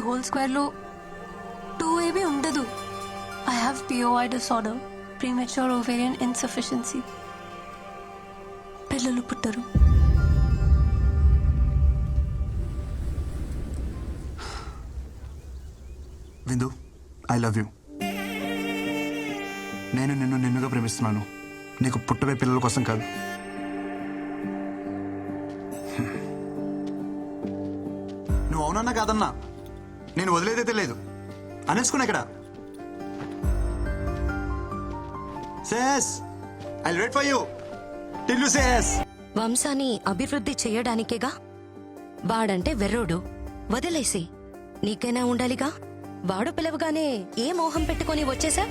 2AB ఉండదు. I have POI disorder, premature ovarian insufficiency. పిల్లలు పుట్టరు. విందు, ఐ లవ్ యూ. నేను నిన్ను నిన్నుగా ప్రేమిస్తున్నాను, నీకు పుట్టవే పిల్లల కోసం కాదు. నువ్వు అవునన్నా కాదన్నా నేను వదిలేదైతే లేదు. అనేసుకున్నా ఇక్కడ. Says I wait for you till you says. వంశాన్ని అభివృద్ధి చేయడానికేగా. వాడంటే వెర్రోడు, వదిలేసి నీకైనా ఉండాలిగా. వాడు పిలవగానే ఏ మోహం పెట్టుకొని వచ్చేసా?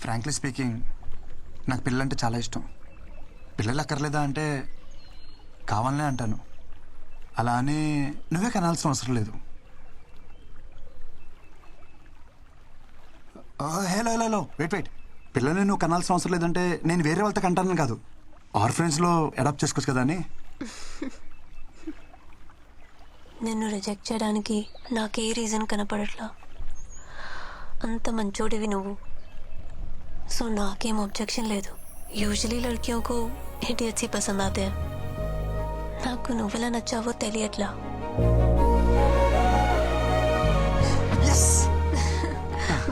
ఫ్రాంక్లీ స్పీకింగ్, నాకు పిల్లలంటే చాలా ఇష్టం. పిల్లలు అక్కర్లేదా అంటే కావాలనే అంటాను. అలా అని నువ్వే కనాల్సిన అవసరం లేదు. Hello hello hello wait wait. పిల్లల్ని నువ్వు కనాల్సిన అవసరం లేదంటే నేను వేరే వాళ్ళతో కంటాను కాదు, ఆర్ఫరెన్స్లో అడాప్ట్ చేసుకోవచ్చు కదా అని. నిన్ను రిజెక్ట్ చేయడానికి నాకే రీజన్ కనపడట్లా. అంత మంచోడివి నువ్వు, సో నాకేం ऑब्जेक्शन లేదు. యూజువలీ లడ్కియోं को इडियट्स ही पसंद आते हैं. నాకు నువ్వెలా నచ్చావో తెలియట్లా.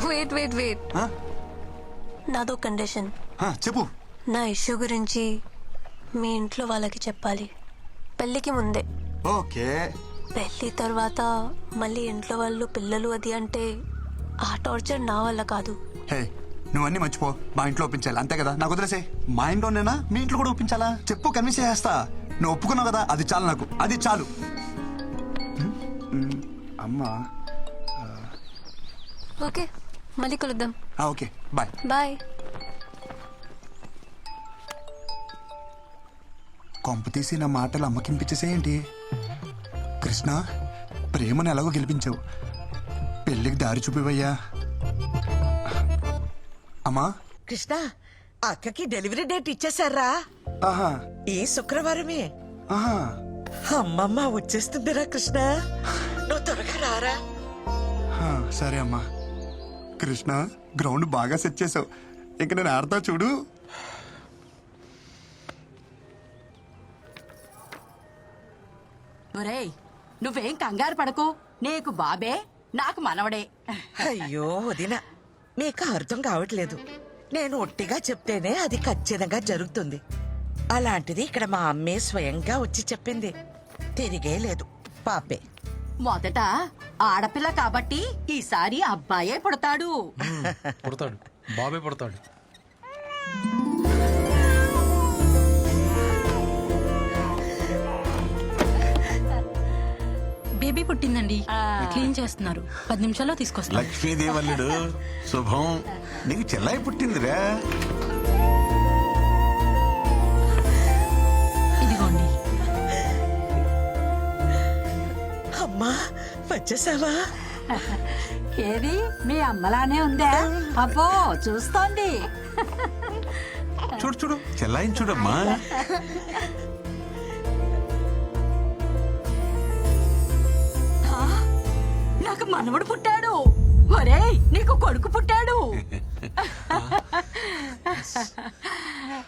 వెయిట్ వెయిట్ వెయిట్, నాదో కండిషన్. చెప్పు. నా ఇష్యూ గురించి మీ ఇంట్లో వాళ్ళకి చెప్పాలి, పెళ్ళికి ముందే. ఓకే, పెళ్లి తర్వాత మళ్ళీ ఇంట్లో వాళ్ళు పిల్లలు అది అంటే ఆ టార్చర్ నా వల్ల కాదు. హే నువ్వన్నీ మర్చిపో, మా ఇంట్లో ఒప్పించాలి అంతే కదా. నాకు వదిలేసే. మా ఇంట్లోనేనా మీ ఇంట్లో కూడా ఒప్పించాలా? చెప్పు, కన్విన్స్ చేస్తా. నువ్వు ఒప్పుకున్నావు కదా, అది చాలు నాకు, అది చాలు. అమ్మా ఓకే, మళ్ళీ కలుద్దాం. Okay bye. బాయ్. కొంప తీసి నా మాటలు అమ్మకింపించేసేయండి. కృష్ణ, ప్రేమను ఎలాగో గెలిపించావు, పెళ్ళికి దారి చూపివయ్యా. అమ్మా కృష్ణ, అక్కకి డెలివరీ డేట్ ఇచ్చేసారా? ఆహా ఈ శుక్రవారమే. ఆహా అమ్మమ్మ వచ్చేస్తుందిరా కృష్ణ, నువ్వు త్వరగా రారా. సరే అమ్మా. కృష్ణ, గ్రౌండ్ బాగా సెట్ చేసావు, ఇంక నేను ఆడతా చూడు. ఒరేయ్, నువ్వేం కంగారు పడకు, నీకు బాబే నాకు మనవడే. అయ్యో వదిన, మీకు అర్థం కావట్లేదు. నేను ఒట్టిగా చెప్తేనే అది ఖచ్చితంగా జరుగుతుంది. అలాంటిది ఇక్కడ మా అమ్మే స్వయంగా వచ్చి చెప్పింది. తిరిగే లేదు, పాపే. మొదట ఆడపిల్ల కాబట్టి ఈసారి అబ్బాయే పుడతాడు. పుడతాడు, బాబే పుడతాడు. బేబీ పుట్టిందండి, క్లీన్ చేస్తున్నారు. 10 నిమిషాల్లో తీసుకొస్తారు. లక్ష్మీదేవల్లుడు శుభం, నీకు చెల్లాయి పుట్టిందిరా. ఇదిగోండి. అమ్మా వచ్చేసావా? ఏది మీ అమ్మలానే ఉందా? అబ్బో చూస్తోంది. చూడు చూడు, చెల్లాయిని చూడమ్మా. నాకు మనవడు పుట్టాడు. ఒరేయ్, నీకు కొడుకు పుట్టాడు.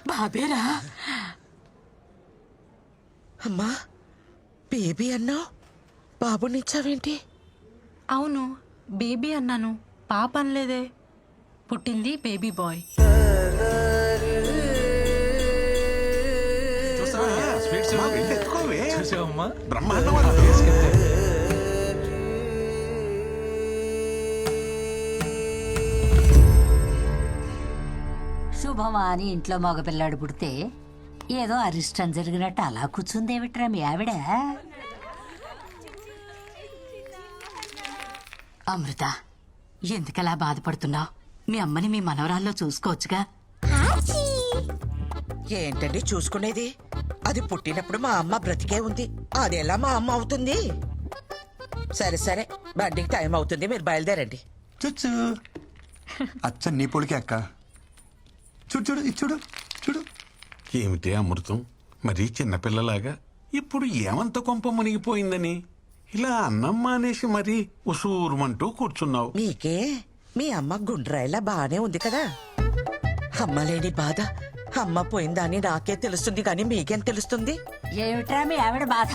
బాబేరా. అమ్మా, బేబీ అన్నావు, బాబునిచ్చావేంటి? అవును, బేబీ అన్నాను, పాప అనలేదే. పుట్టింది బేబీ బాయ్. చూసావమ్మా, బ్రహ్మాండం. శుభమా అని ఇంట్లో మగపిల్లాడు పుడితే ఏదో అరిష్టం జరిగినట్టు అలా కూర్చుందేమిట్రా మీ ఆవిడ? అమృత, ఎందుకలా బాధపడుతున్నావు? మీ అమ్మని మీ మనవరాల్లో చూసుకోవచ్చుగా. ఏంటండి చూసుకునేది? అది పుట్టినప్పుడు మా అమ్మ బ్రతికే ఉంది, అది ఎలా మా అమ్మ అవుతుంది? సరే సరే, బండికి టైం అవుతుంది, మీరు బయలుదేరండి. చూచు, అచ్చ నీ పొడికే అక్క. చూడు చూడు, ఇది చూడు చూడు. ఏమిటే అమృతం, మరీ చిన్నపిల్లలాగా ఇప్పుడు ఏమంత కొంప మునిగిపోయిందని ఇలా అన్నమ్మ అనేసి మరీ ఉసూరుమంటూ కూర్చున్నావు. మీకే మీ అమ్మ గుండ్రాయిలా బానే ఉంది కదా. అమ్మ లేని బాధ, అమ్మ పోయిందని నాకే తెలుస్తుంది కానీ మీకేం తెలుస్తుంది? ఏమిట్రా మీ ఆవిడ బాధ?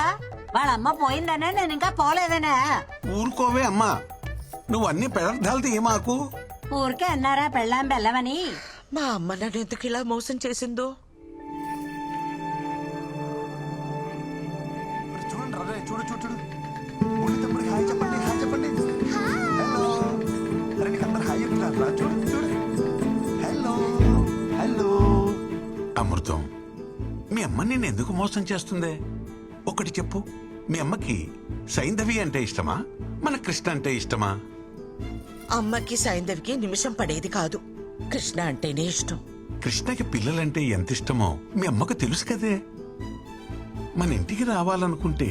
వాళ్ళ అమ్మ పోయిందనే, నేను ఇంకా పోలేదనే. ఊరుకోవే అమ్మా, నువ్వు అన్ని పెడర్థాలతో ఏమాకు. ఊరికే అన్నారా పెళ్ళాం బెల్లమని. మా అమ్మ నన్ను ఎందుకు ఇలా మోసం చేసిందో. చూడండి రే, చూడు చూడు చూడు. బుల్లి తమ్ముడికి హాయ్ చెప్పండి, హాయ్ చెప్పండి. హలో. అరే నీకు అందరు హాయ్ చెప్తారా? చూడు చూడు. Hello hello. అమృతం, మీ అమ్మ నిన్ను ఎందుకు మోసం చేస్తుందే? ఒకటి చెప్పు, మీ అమ్మకి సైంధవి అంటే ఇష్టమా, మన కృష్ణ అంటే ఇష్టమా? అమ్మకి సైంధవికి నిమిషం పడేది కాదు, కృష్ణ అంటేనే ఇష్టం. కృష్ణకి పిల్లలంటే ఎంత ఇష్టమో మీ అమ్మకు తెలుసు కదే. మన ఇంటికి రావాలనుకుంటే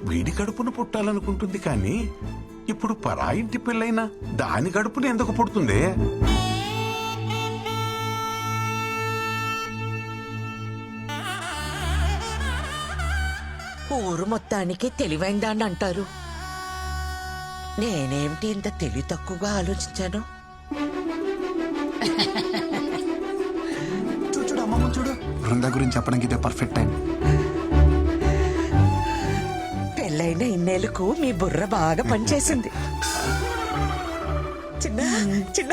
వీడి కడుపున పుట్టాలనుకుంటుంది, కానీ ఇప్పుడు పరాయింటి పిల్లైనా దాని కడుపున ఎందుకు పుడుతుంది? ఊరు మొత్తానికి తెలివైందాన్ని అంటారు. నేనేమిటి ఇంత తెలివి తక్కువగా ఆలోచించాను? చూడు చూడు, అమ్మమ్మ చూడు. బృంద గురించి చెప్పడానికి ఇదే పర్ఫెక్ట్ టైం. పెళ్ళైన ఇన్నేళ్లకు మీ బుర్ర బాగా పనిచేసింది. చిన్న చిన్న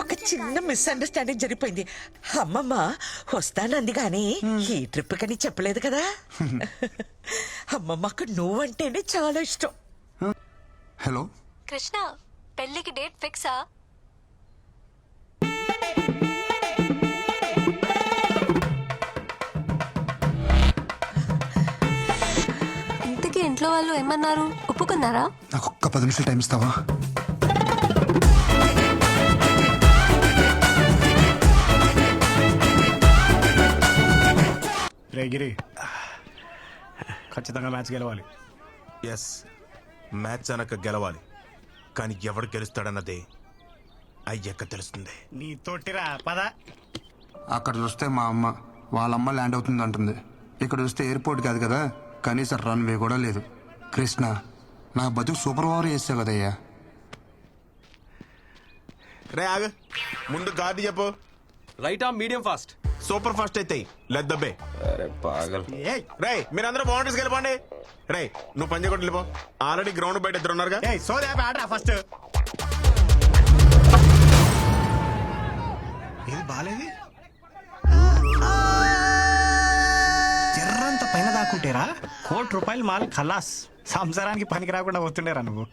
ఒక చిన్న మిస్అండర్స్టాండింగ్ జరిగిపోయింది. అమ్మమ్మ వస్తానంది కానీ ఈ ట్రిప్ కని చెప్పలేదు కదా. అమ్మమ్మకు నువ్వంటేనే చాలా ఇష్టం. హలో కృష్ణ పెళ్ళికి డేట్ ఫిక్సా? ఇంతకీ ఇంట్లో వాళ్ళు ఏమన్నారు? ఒప్పుకున్నారా? నాకు ఒక్క 10 నిమిషాలు టైం ఇస్తావా? రే గిరి, ఖచ్చితంగా మ్యాచ్ గెలవాలి. ఎస్, మ్యాచ్ అనక గెలవాలి. కానీ ఎవడు గెలుస్తాడన్నదే అయ్యాక తెలుస్తుంది. నీ తోటిరా పద. అక్కడ చూస్తే మా అమ్మ వాళ్ళమ్మ ల్యాండ్ అవుతుంది అంటుంది. ఇక్కడ చూస్తే ఎయిర్పోర్ట్ కాదు కదా, కనీసం రన్వే కూడా లేదు. కృష్ణ, నా బతుకు సూపర్ ఓవర్ చేసావు కదయ్యా. రే ఆగ, ముందు గాడి చెప్పు. Right arm medium fast. Super fast అయితే లెద్దబ్బే. అరే పాగల్. రే మీరందరూ బౌండరీస్కి వెళ్ళిపోండి. రే నువ్వు పంజ కొట్టి వెళ్ళిపో. ఆల్రెడీ గ్రౌండ్ బయట ఇద్దరు ఉన్నారుగా. సోదే ఆడరా ఫస్ట్. ఏది బాలేదు, జర్రంత పైన దాక్కుంటేరా ₹1,00,00,000 మాల్ ఖలాస్. సంసారానికి పనికి రాకుండా పోతుండేరా నువ్వు.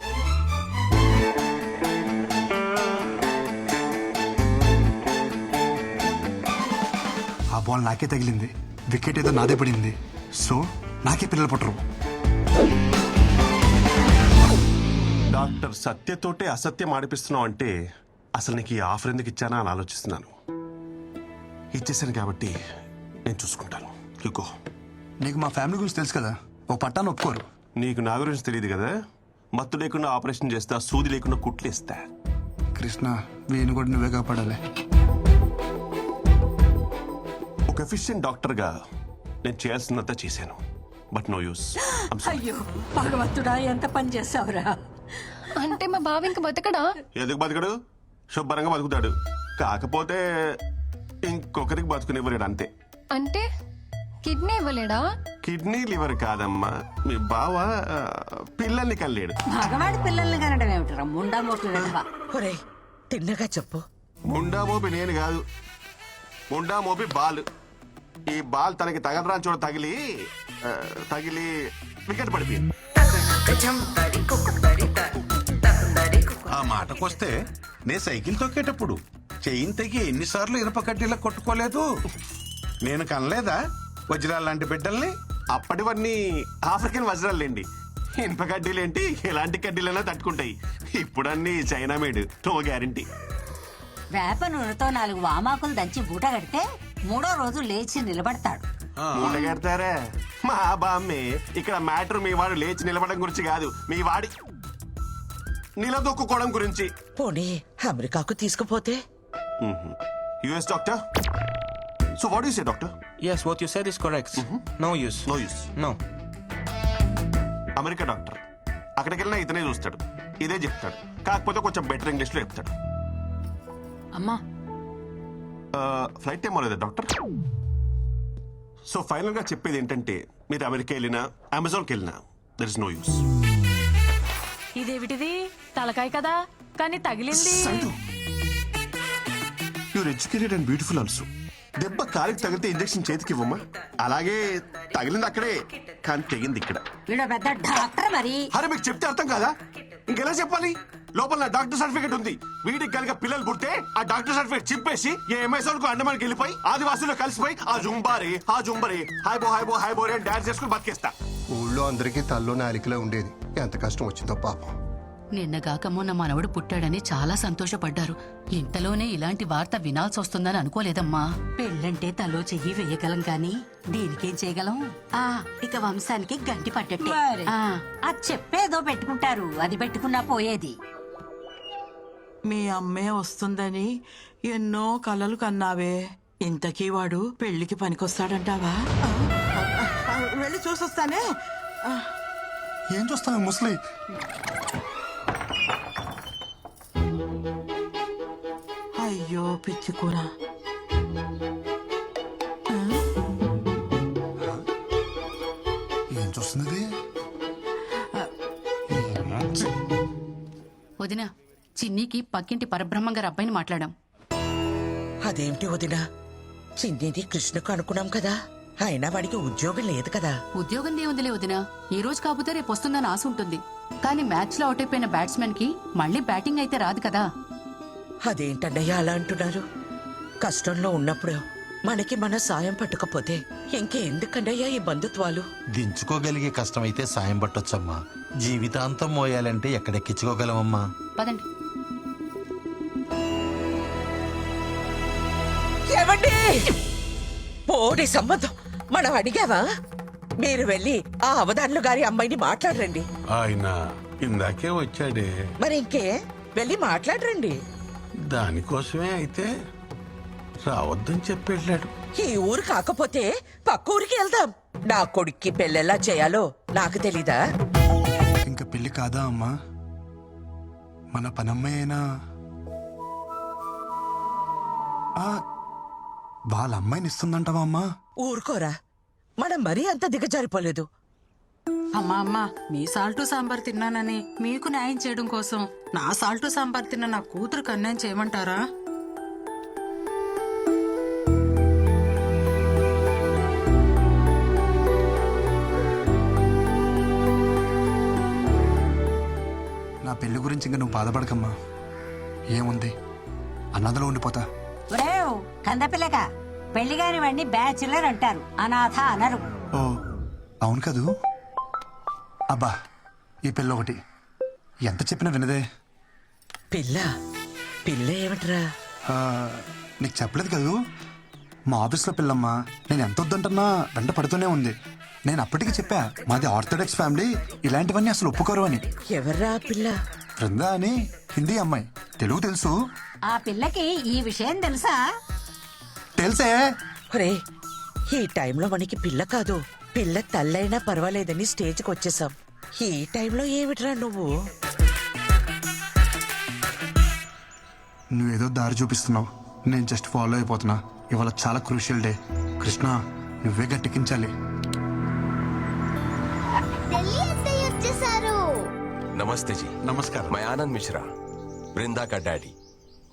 ఆ బాల్ నాకే తగిలింది, వికెట్ ఏదో నాదే పడింది. సో నాకే పిల్లలు పుట్టరు. డాక్టర్ సత్యతోటే అసత్యం ఆడిపిస్తున్నావు అంటే అసలు నీకు ఈ ఆఫర్ ఎందుకు ఇచ్చానా అని ఆలోచిస్తున్నాను. ఇచ్చేసాను కాబట్టి నేను చూసుకుంటాను. ఇగో, నీకు మా ఫ్యామిలీ గురించి తెలుసు కదా, ఓ పట్టాను ఒప్పుకోరు. నీకు నా గురించి తెలియదు కదా. మత్తు లేకుండా ఆపరేషన్ చేస్తా, సూది లేకుండా కుట్లు ఇస్తా. కృష్ణ, వీని కూడా నువ్వే కాపాడాలి. ఒక ఎఫిషియెంట్ డాక్టర్గా నేను చేయాల్సినంత చేశాను. But no use. అయ్యో భగవంతుడా, ఎంత పని చేసావురా. అంటే మా బావ ఇంక బతకడా? ఎందుకు బతకడు? శుభ్రంగా బతుకుతాడు. కాకపోతే ఇంకొకరికి బతుకునివ్వలేడు అంతే. అంటే కిడ్నీ ఇవ్వలేడా? కిడ్నీ లివర్ కాదమ్మా, మీ బావ పిల్లల్ని కల్లేడు. మగవాడి పిల్లల్ని కనడం ఏమిటరా ముండా మోటు. ఒరే తిన్నగా చెప్పు. ముండా మోపి నేను కాదు, ముండా మోపి బాల్. ఈ బాల్ తనకి తగలరా చూడ తగిలి వికెట్ పడిపోయింది. ఆ మాటకొస్తే నే సైకిల్ తొక్కేటప్పుడు చెయ్యిని తెగి ఎన్నిసార్లు ఇనప కడ్డీలా కొట్టుకోలేదు. నేను కనలేదా వజ్రాలు లాంటి బిడ్డల్ని? అప్పటివన్నీ ఆఫ్రికన్ వజ్రాలేండి. ఇనుప కడ్డీలేంటి, ఎలాంటి కడ్డీలైనా తట్టుకుంటాయి. ఇప్పుడన్నీ చైనా మేడ్, నో గ్యారంటీ. వేప నూనెతో 4 వామాకులు దంచి బూట కడితే 3వ రోజు లేచి నిలబడతాడు. మూట కడతారా? మా బామ్మే. ఇక్కడ మ్యాటర్ మీ వాడు లేచి నిలబడడం గురించి కాదు, మీ వాడి నిలదొక్కుకోవడం గురించి. పోనీ అమెరికాకు తీసుకుపోతే? US doctor. So what you say doctor? Yes, what you said is correct. No use. No use. No. America doctor, అక్కడికి వెళ్ళినా ఇతనే చూస్తాడు, ఇదే చెప్తాడు. కాకపోతే కొంచెం బెటర్ ఇంగ్లీష్ లో చెప్తాడు. అమ్మా, ఫ్లైట్ టైం అవ్వలేదా డాక్టర్? సో ఫైనల్ గా చెప్పేది ఏంటంటే, మీరు అమెరికా వెళ్ళినా అమెజాన్కి వెళ్ళినా దర్ ఇస్ నో యూస్. ఇదేమిటిది? తలకాయ కదా, కానీ తగిలింది. You're educated and beautiful also. దెబ్బ కాలికి తగిలితే ఇంజెక్షన్ చేతికి ఇవ్వమ్మా. అలాగే తగిలింది అక్కడే, కానీ తెగింది ఇక్కడ. వీడు పెద్ద డాక్టర్ మరి. అరే మీకు చెప్తే అర్థం కాదా? ఇంకెలా చెప్పాలి? లోపల నా డాక్టర్ సర్టిఫికేట్ ఉంది. వీడికి కనుక పిల్లలు పుడితే ఆ డాక్టర్ సర్టిఫికేట్ చింపేసి ఏ ఎంఎస్ఆర్కు అండమానికి వెళ్ళిపోయి ఆదివాసుల్లో కలిసిపోయి ఆ జుంబారే హాయ్ బోరే అని డాన్స్ చేసుకుని బతికేస్తా. ఊళ్ళో అందరికీ తల్లో నాలికలో ఉండేది. ఎంత కష్టం వచ్చిందో పాపం. నిన్నగాక మొన్న మనవడు పుట్టాడని చాలా సంతోషపడ్డారు. ఇంతలోనే ఇలాంటి వార్త వినాల్సి వస్తుందని అనుకోలేదమ్మా. పెళ్ళంటే తలో చెయ్యి వేయగలం కానీ దీనికేం చేయగలం? ఇక వంశానికి గంటి పట్టట్టే. అది చెప్పేదో పెట్టుకుంటారు, అది పెట్టుకున్నా పోయేది. మీ అమ్మే వస్తుందని ఎన్నో కలలు కన్నావే. ఇంతకీ వాడు పెళ్లికి పనికొస్తాడంటావా? వెళ్ళి చూసొస్తానే. ఏం చూస్తావు ముసలి? అయ్యో పిచ్చి కూర. ఏం చూస్తున్నది? వదిన, చిన్నికి పక్కింటి పరబ్రహ్మం గారి అబ్బాయిని మాట్లాడాం. అదేమిటి వదినా, చిన్నిది కృష్ణకు అనుకున్నాం కదా, అయినా వాడికి ఉద్యోగం లేదు కదా. ఉద్యోగం దేవుందిలే వదినా, ఈ రోజు కాకపోతే రేపు వస్తుందని ఆశ ఉంటుంది. కానీ మ్యాచ్ లో అవుట్ అయిపోయిన బ్యాట్స్మెన్ కి మళ్ళీ బ్యాటింగ్ అయితే రాదు కదా. అదేంటన్నయ్య అలా అంటున్నారు? కష్టంలో ఉన్నప్పుడు మనకి మన సాయం పట్టకపోతే ఇంకెందుకన్నయ్యా ఈ బంధుత్వాలు? దించుకోగలిగే కష్టమైతే సాయం పట్టొచ్చమ్మా, జీవితాంతం మోయాలంటే ఎక్కడెక్కించుకోగలమమ్మా. పదండి. ఏమండి, పోనీ సంబంధం మనం అడిగావా? మీరు వెళ్ళి ఆ అవధానులు గారి అమ్మాయిని మాట్లాడరండి. ఆయన ఇందాకే వచ్చాడే, మరి ఇంకే వెళ్ళి మాట్లాడరండి. దానికోసమే అయితే రావద్దని చెప్పి వెళ్ళాడు. ఈ ఊరు కాకపోతే పక్క ఊరికి వెళ్దాం. నా కొడుక్కి పెళ్ళెలా చేయాలో నాకు తెలీదా? ఇంకా పెళ్లి కాదా అమ్మా? మన పనమ్మాయి అయినా వాళ్ళ అమ్మాయిని ఇస్తుందంటావా అమ్మా? ఊరుకోరా, మనం మరీ అంత దిగజారిపోలేదు. అమ్మా అమ్మా, మీ సాల్టు సాంబార్ తిన్నానని మీకు న్యాయం చేయడం కోసం నా సాల్టు సాంబార్ తిన్న నా కూతురుకు అన్యాయం చేయమంటారా? నా పెళ్లి గురించి ఇంకా నువ్వు బాధపడకమ్మా. ఏముంది, అన్నదలో ఉండిపోతా. ఒరేవ్ కందపిల్లక, పెళ్లి కాని వాడిని బ్యాచులర్ అంటారు, అనాథ అనరు. ఓ అవును కదూ. అబ్బా, ఈ పిల్ల ఒకటి ఎంత చెప్పినా వినదే. పిల్ల పిల్ల ఏమిట్రా? నీకు చెప్పలేదు కదూ, మా ఆఫీస్లో పిల్లమ్మా. నేను ఎంత వద్దంటున్నా వెంట పడుతూనే ఉంది. నేను అప్పటికి చెప్పా, మాది ఆర్థోడాక్స్ ఫ్యామిలీ, ఇలాంటివన్నీ అసలు ఒప్పుకోరు అని. ఎవర్రా పిల్ల? బృందా అని హిందీ అమ్మాయి, తెలుగు తెలుసు. ఆ పిల్లకి ఈ విషయం తెలుసా? తెలుసే. ఒరే, ఈ టైంలో మనకి పిల్ల కాదు, పిల్ల తల్లైనా పర్వాలేదని స్టేజ్కి వచ్చేసాం. ఈ టైంలో ఏమిట్రా నువ్వు? నువ్వేదో దారి చూపిస్తున్నావు, నేను జస్ట్ ఫాలో అయిపోతున్నా. ఇవాళ చాలా క్రూషియల్ డే. కృష్ణ, నువ్వే గట్టెక్కించాలి. नमस्ते जी। नमस्कार। मैं आनंद मिश्रा, वृंदा का डैडी,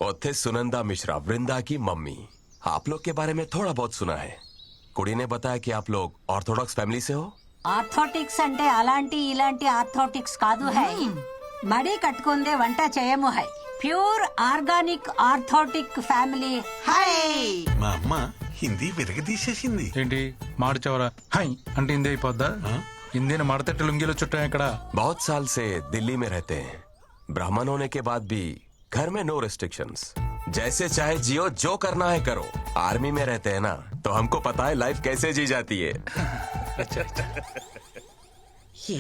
और थे सुनंदा मिश्रा, वृंदा की मम्मी। आप लोग के बारे में थोड़ा बहुत सुना है। कुड़ी ने बताया कि आप लोग ऑर्थोडॉक्स फैमिली से हो। ఆర్థోటిక్స్ అంటే అలాంటి ఇలాంటి ఆర్థోటిక్స్ కాదు హై. మడి కట్టుకుందే వంట చేయము high. Pure organic orthodox family high. మా అమ్మ హిందీ విరగదీసేసింది. ఏంటి మార్చవరా? హై అంటే హిందీ అయిపోద్దా? హిందీని మడతట్టి లుంగీలో చుట్టాం ఇక్కడ. बहुत साल से दिल्ली में रहते हैं। ब्राह्मण होने के बाद भी घर में नो रिस्ट्रिक्शंस, जैसे चाहे जियो, जो करना है करो। आर्मी में रहते हैं ना, तो हमको पता है लाइफ कैसे जी जाती है।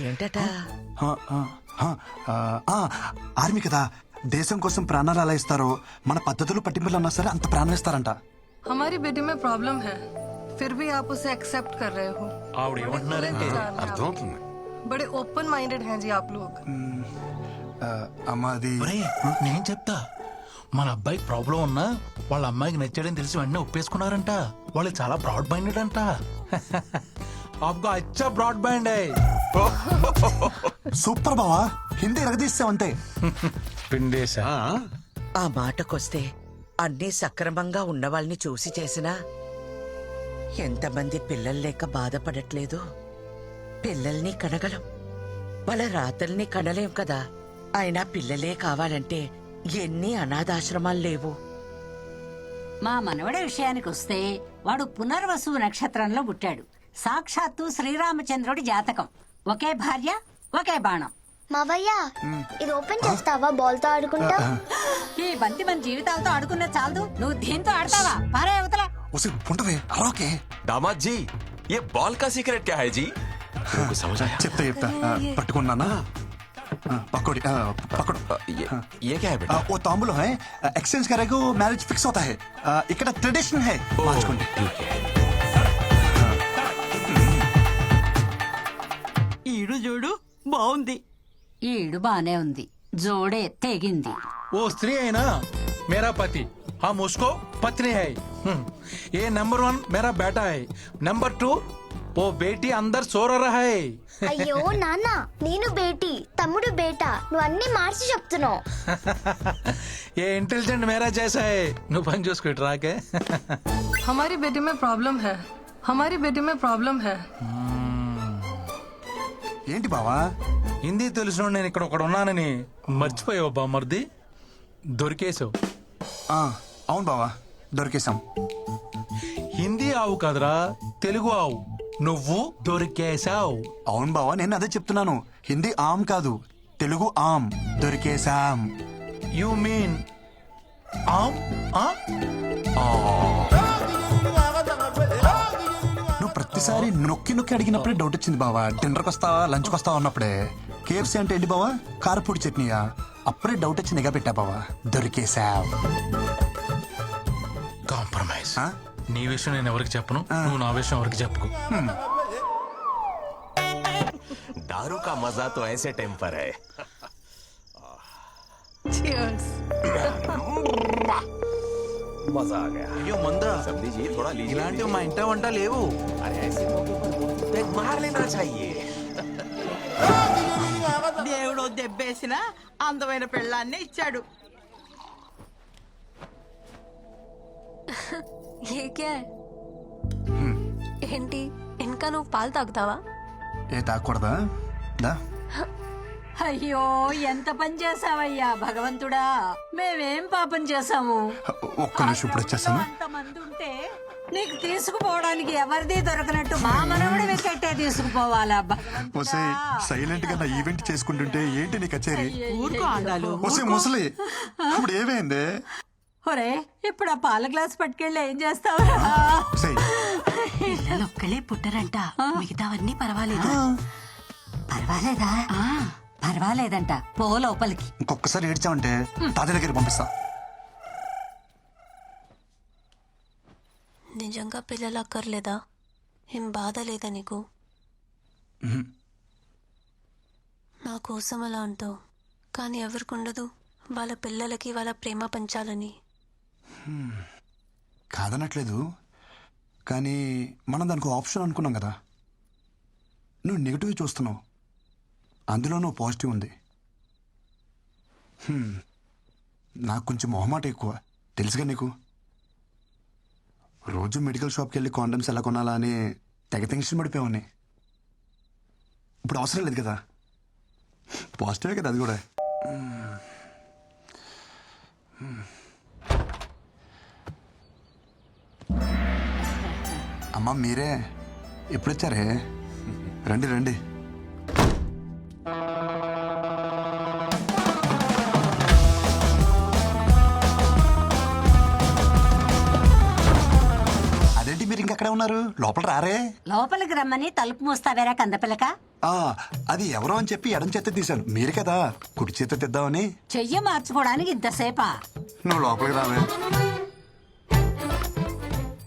ఏంటట? ఆర్మీ కదా, దేశం కోసం ప్రాణాలు అలా ఇస్తారో, మన పద్ధతులు పట్టింపులు అన్నా సరే అంత ప్రాణం ఇస్తారంట. हमारी बेटी में प्रॉब्लम है, फिर भी आप उसे एक्सेप्ट कर रहे हो. ఆవిడ ఏమంటున్నారంటే అర్థమవుతుంది. बड़े ओपन माइंडेड हैं जी आप लोग. అమ్మా అది నేను చెప్తా. మన అబ్బాయి ప్రాబ్లం ఉన్నా వాళ్ళ అమ్మాయికి నచ్చాడని తెలిసి వెంటనే ఒప్పేసుకున్నారంట. వాళ్ళు చాలా బ్రాడ్ మైండెడ్ అంట. आपको अच्छा ब्रॉड बैंड है. సూపర్ బావా, హిందీ ఎరగదీసావంతే. పిండేశా. ఆ మాటకొస్తే అన్నీ సక్రమంగా ఉన్న వాళ్ళని చూసి చేసినా ఎంతమంది పిల్లలు లేక బాధపడట్లేదు. పిల్లల్ని కనగలం, వాళ్ళ రాతల్ని కనలేం కదా. అయినా పిల్లలే కావాలంటే ఎన్ని అనాథాశ్రమాలు లేవు. మా మనవడి విషయానికి వస్తే వాడు పునర్వసు నక్షత్రంలో పుట్టాడు. సాక్షాత్తు శ్రీరామచంద్రుడి జాతకం. ఒకే భార్య, ఒకే బాణం. మావయ్య, ఇది ఓపెన్ చేస్తావా? బాల్ తో ఆడుకుంటా. ఈ బంతి మన జీవితాలతో ఆడుకున్న చాలదు, నువ్వు దీంతో ఆడతావా? పారే అవతల. दामाद जी, ये बॉल का सीक्रेट क्या है जी? समझ आया? చెప్తా చెప్తా. పట్టుకున్నానా? पकड़ पकड़। ये क्या है बेटा? वो तांबूल है, एक्सचेंज करेगा मैरिज फिक्स होता है. ఇక్కడ ట్రెడిషన్ है. మార్చుకోండి. ఈడు చూడు బాగుంది. ఈడు బానే ఉంది, జోడే తెగింది. वो स्त्री है ना, मेरा पति, हम उसको पत्नी है. ये नंबर 1 मेरा बेटा है, नंबर 2 ఓ బేటీ అందరు సో రహా హై. అయ్యో నాన్న నేను బేటీ తమ్ముడు బేటా నువ్వు అన్ని మార్చి చెప్తున్నావు. ఏ ఇంటెలిజెంట్ మేరా జైసా హై. నువ్వు పని చూసుకో రాకే. हमारी बेटी में प्रॉब्लम है हमारी बेटी में प्रॉब्लम है ఏంటి బావా? హిందీ తెలిసిన నేను ఇక్కడ ఒకడు ఉన్నానని మర్చిపోయావు బామ్మర్ది. దొరికేసావు. అవును బావా, దొరికేశాం. హిందీ ఆవు కాదురా, తెలుగు ఆవు. నువ్వు దొరికేశావు. అవును బావా, నేను అదే చెప్తున్నాను. హిందీ ఆమ్ కాదు, తెలుగు ఆమ్. దొరికేశాం. యు మీన్ ఆమ్? నువ్వు ప్రతిసారి నొక్కి నొక్కి అడిగినప్పుడే డౌట్ వచ్చింది బావా. డిన్నర్కి వస్తావా, లంచ్కి వస్తావా అన్నప్పుడే. కేఎఫ్సీ అంటే ఏంటి బావా? కారపూడి చట్నీయా? అప్పుడే డౌట్ వచ్చి నిఘా పెట్టా బావా. దొరికేశావ్. కాంప్రమైజ్. నీ విషయం నేను ఎవరికి చెప్పను, నువ్వు నా విషయం ఎవరికి చెప్పుకో. दारू का मजा तो ऐसे टाइम पर है. मजा आ गया. అయ్యో మందా, सब लीजिए, थोड़ा लीजिए. ఇలాంటివి మా ఇంట వంట లేవు. अरे ऐसे मौके पर पैग मार लेना चाहिए. దేవుడు దెబ్బేసిన అందమైన పెళ్ళాన్ని ఇచ్చాడు. ఏ క్యా హై? ఏంటి ఇంకా నువ్వు పాలు తాగుతావా? ఏ తాగకూడదా? దా. అయ్యో ఎంత పని చేసావయ్యా భగవంతుడా. మేమేం పాపం చేసాము? ఒక్క నిమిషం, ఇప్పుడు వచ్చేస్తాను. అంతమంది ఉంటే నీకు తీసుకుపోవడానికి ఎవరిది దొరకనట్టు మా మనవడి వెకెట్టే తీసుకుపోవాలా భగవంతుడా. సైలెంట్ గా నా ఈవెంట్ చేసుకుంటుంటే ఏంటి నీ కచేరీ? ఊరుకో ఆండాలు. ముసలి ఇప్పుడు ఏమైంది? ఒరే ఇప్పుడు ఆ పాల గ్లాస్ పట్టుకెళ్ళి ఏం చేస్తావురా? పిల్లలు ఒక్కలే పుట్టరంట, మిగతావన్నీ పర్వాలేదు. పర్వాలేదా? పర్వాలేదంట. పో లోపలికి. ఇంకొకసారి ఏడ్చావంటే తాతయ్య దగ్గర పంపిస్తా. నిజంగా పిల్లలు అక్కర్లేదా? ఏం బాధ లేదా నీకు? నా కోసం అలా అంటావు, కానీ ఎవరికి ఉండదు వాళ్ళ పిల్లలకి వాళ్ళ ప్రేమ పంచాలని. కాదనట్లేదు, కానీ మనం దానికి ఆప్షన్ అనుకున్నాం కదా. నువ్వు నెగిటివ్ చూస్తున్నావు, అందులో నువ్వు పాజిటివ్ ఉంది. నాకు కొంచెం మొహమాట ఎక్కువ, తెలుసుగా నీకు. రోజు మెడికల్ షాప్కి వెళ్ళి కాండమ్స్ ఎలా కొనాలా అని తెగ టెన్షన్ పడిపోయావని. ఇప్పుడు అవసరం లేదు కదా, పాజిటివే కదా అది కూడా. అమ్మా మీరే ఎప్పుడు వచ్చారే? రండి రండి. అదేంటి మీరు ఇంకెక్కడే ఉన్నారు? లోపల రారే? లోపలికి రమ్మని తలుపు మూస్తావేరా కందపిల్లక. అది ఎవరో అని చెప్పి ఎడం చేత తీశాను, మీరు కదా కుడి చేత తెద్దామని. చెయ్యి మార్చుకోవడానికి ఇంతసేపా? నువ్వు లోపలికి రావే.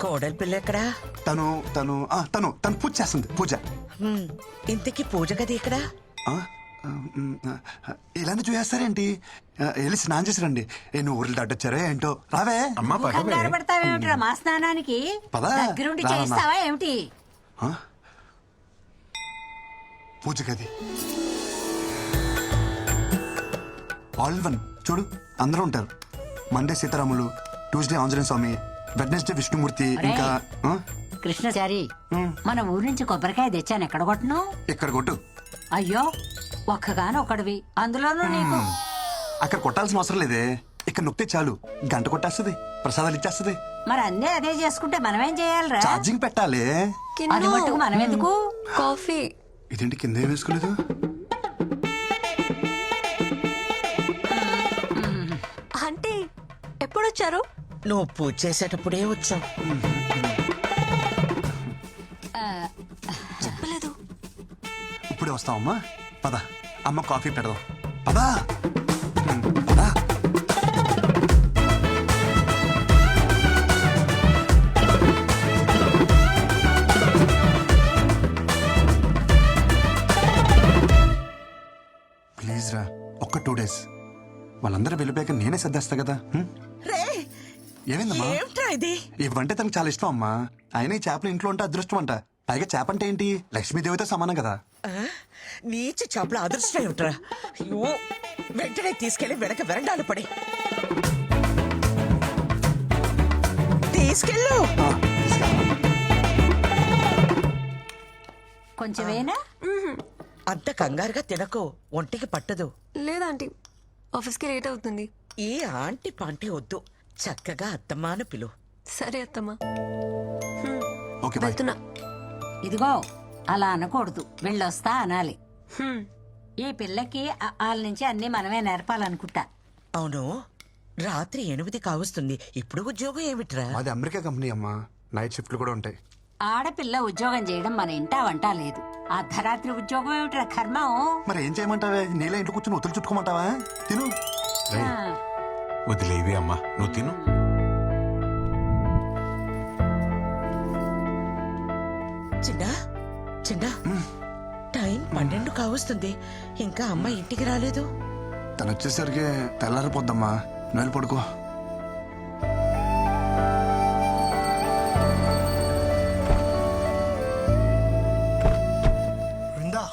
కోడలి పిల్ల ఎక్కడా? తను తను తను తను పూజ చేస్తుంది. పూజ. ఇంతకీ పూజ గది ఇక్కడ? ఇలానే చూసేస్తారేంటి? వెళ్ళి స్నానం చేసి రండి. నువ్వు ఊర్లు దాటొచ్చారే ఏంటో. రావే. కంగారు పడతావేమిట్రా మా స్నానానికి? పదా. దగ్గరుండి చేస్తావా ఏమిటి? పూజ గది ఆల్ వన్. చూడు అందరూ ఉంటారు. మండే సీతారాములు, ట్యూస్డే ఆంజనేయ స్వామి, వెడ్నెస్డే విష్ణుమూర్తి, ఇంకా కృష్ణచారి మన ఊరి నుంచి కొబ్బరికాయ తెచ్చాను, ఎక్కడ కొట్టను? ఇక్కడ కొట్టు. అయ్యో ఒక్కగాను ఒకడివి, అందులోనూ నీకు. అక్కడ కొట్టాల్సిన అవసరం లేదే, ఇక్కడ నొక్కితే చాలు, గంట కొట్టేస్తుంది, ప్రసాదాలు ఇచ్చేస్తుంది. మరి అన్నీ అదే చేసుకుంటే మనమేం చేయాలరా? ఛార్జింగ్ పెట్టాలి. అది మట్టుకు మనం ఎందుకు? కాఫీ. ఇదేంటి కింద ఏం వేసుకోలేదు? అంటే ఎప్పుడొచ్చారు? నువ్వు పూజ చేసేటప్పుడే వచ్చావు. చెప్పలేదు. ఇప్పుడే వస్తావమ్మా, పద అమ్మ కాఫీ పెడదాం. పదా పదా. ప్లీజ్ రా, ఒక్క 2 days. వాళ్ళందరూ వెళ్ళిపోయాక నేనే సర్దేస్తా కదా. ఏమైందమ్మా? ఏమిట్రా ఇది? ఇవంటే తనకు చాలా ఇష్టం అమ్మా. ఆయన ఈ చేపలు ఇంట్లో ఉంటే అదృష్టం అంట. పైగా చేప అంటే ఏంటి, లక్ష్మీదేవితో సమానం కదా. నీచ చేపల అదృష్టం ఏమిట్రా? అయ్యో, వెంటనే తీసుకెళ్లి వెనక వెరండాలు పడి తీసుకెళ్ళు. కొంచెమేనా? అంత కంగారుగా తినకు, ఒంటికి పట్టదు. లేదా ఆంటీ, ఆఫీస్కి లేట్ అవుతుంది. ఈ ఆంటీ పాంటీ వద్దు, చక్కగా అత్తమ్మాను పిలు. సరే అత్తమ్మా. Okay bye. వెళ్తున్నా. ఇదిగో అలా అనకూడదు, వెళ్ళొస్తా అనాలి. ఈ పిల్లకి వాళ్ళ నుంచి అన్ని మనమే నేర్పాలనుకుంటా. అవును, రాత్రి 8 కావస్తుంది, ఇప్పుడు ఉద్యోగం ఏమిట్రా? మాది అమెరికా కంపెనీ అమ్మా, నైట్ షిఫ్ట్లు కూడా ఉంటాయి. ఆడపిల్ల ఉద్యోగం చేయడం మన ఇంటా వంట లేదు. అర్ధరాత్రి ఉద్యోగం ఏమిట్రా కర్మం? మరి ఏం చేయమంటావే, నీళ్ళ ఇంట్లో కూర్చొని ఒత్తులు చుట్టుకోమంటావా? తిను. వదిలేవి అమ్మా, నువ్వు తిను. చిన్నా చిన్నా, టైం 12 కావస్తుంది, ఇంకా అమ్మ ఇంటికి రాలేదు. తను వచ్చేసరికి తెల్లారిపోద్దమ్మా, నువ్వు పడుకో. वृंदा,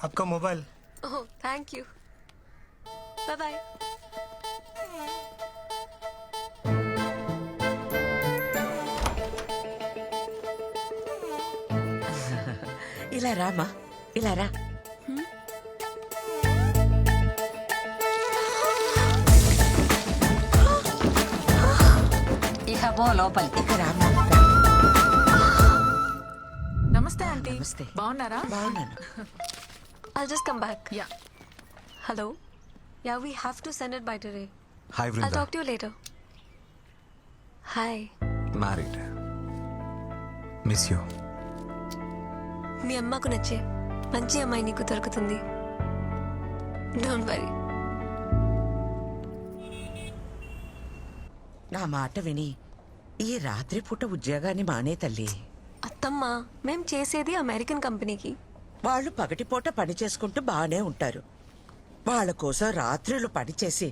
आपका mobile. Oh thank you, bye bye. ఇలా రామా, ఇలా రా. ఇక పో లోపలికి. ఇక రామా. నమస్తే ఆంటీ. నమస్తే. బాగున్నారా? బాగున్నాను. I'll just come back. Yeah. Hello? Yeah, we have to send it by today. Hi I'll Vrinda. talk to you later. Hi. Married. Miss you. మీ అమ్మకు నచ్చే మంచి అమ్మాయి నీకు దొరుకుతుంది. Don't worry. నా మాట విని ఈ రాత్రి పూట ఉద్యోగాన్ని మానే తల్లి. అత్తమ్మ, మేం చేసేది అమెరికన్ కంపెనీకి. వాళ్ళు పగటిపూట పని చేసుకుంటూ బాగానే ఉంటారు. వాళ్ళ కోసం రాత్రులు పనిచేసి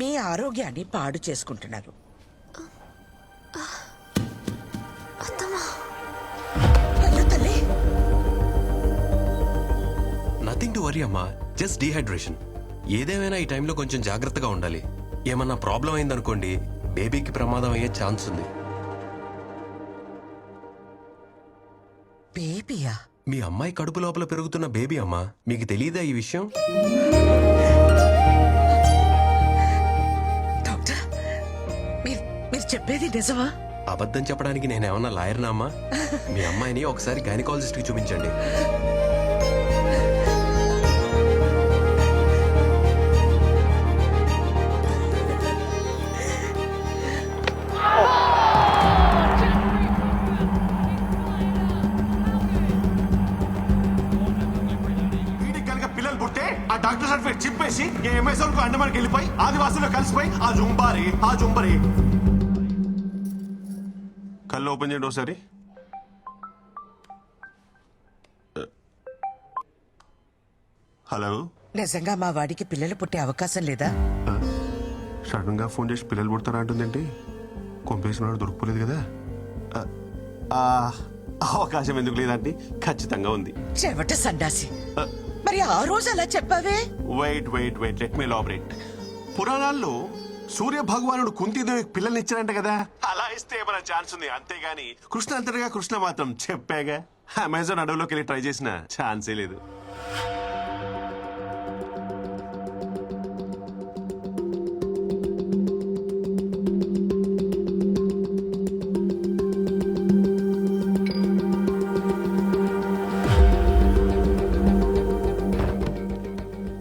మీ ఆరోగ్యాన్ని పాడు చేసుకుంటున్నారు. అయ్యో తల్లి, నథింగ్ టు వరీ అమ్మా, జస్ట్ డీహైడ్రేషన్. ఏదేమైనా ఈ టైంలో కొంచెం జాగ్రత్తగా ఉండాలి. ఏమన్నా ప్రాబ్లం అయిందనుకోండి, బేబీకి ప్రమాదం అయ్యే ఛాన్స్ ఉంది. బేబీయా? మీ అమ్మాయి కడుపు లోపల పెరుగుతున్న బేబీ అమ్మా, మీకు తెలియదా ఈ విషయం? డాక్టర్, మీరు చెప్పేది నిజమా? అబద్ధం చెప్పడానికి నేనేమన్నా లాయర్నా అమ్మా? మీ అమ్మాయిని ఒకసారి గైనకాలజిస్ట్ కి చూపించండి. పిల్లలు పుట్టే ఆ డాక్టర్ సర్టిఫికేట్ చింపేసి ఎంఎస్ఎల్ కు అండమానికి వెళ్ళిపోయి ఆదివాసుల్లో కలిసిపోయి ఆ జుంబరి కళ్ళు ఓపెన్ చేయండి ఒకసారి. హలో, నిజంగా మా వాడికి పిల్లలు పుట్టే అవకాశం లేదా? సడన్ గా ఫోన్ చేసి పిల్లలు పుడతారా అంటుందేంటి? కొంపేసిన దొరికిపోలేదు కదా. అవకాశం ఎందుకు లేదండి, ఖచ్చితంగా ఉంది. చెవట సండాసి, మరి ఆ రోజు అలా చెప్పావే? Wait let me elaborate. పురాణాల్లో సూర్య భగవానుడు కుంతీదేవికి పిల్లల్ని ఇచ్చారంట కదా, అలా ఇస్తే ఏమైనా ఛాన్స్ ఉంది. అంతేగాని కృష్ణ అంతటిగా కృష్ణ మాత్రం చెప్పాగా, అమెజాన్ అడవిలోకి వెళ్ళి ట్రై చేసిన ఛాన్సే లేదు.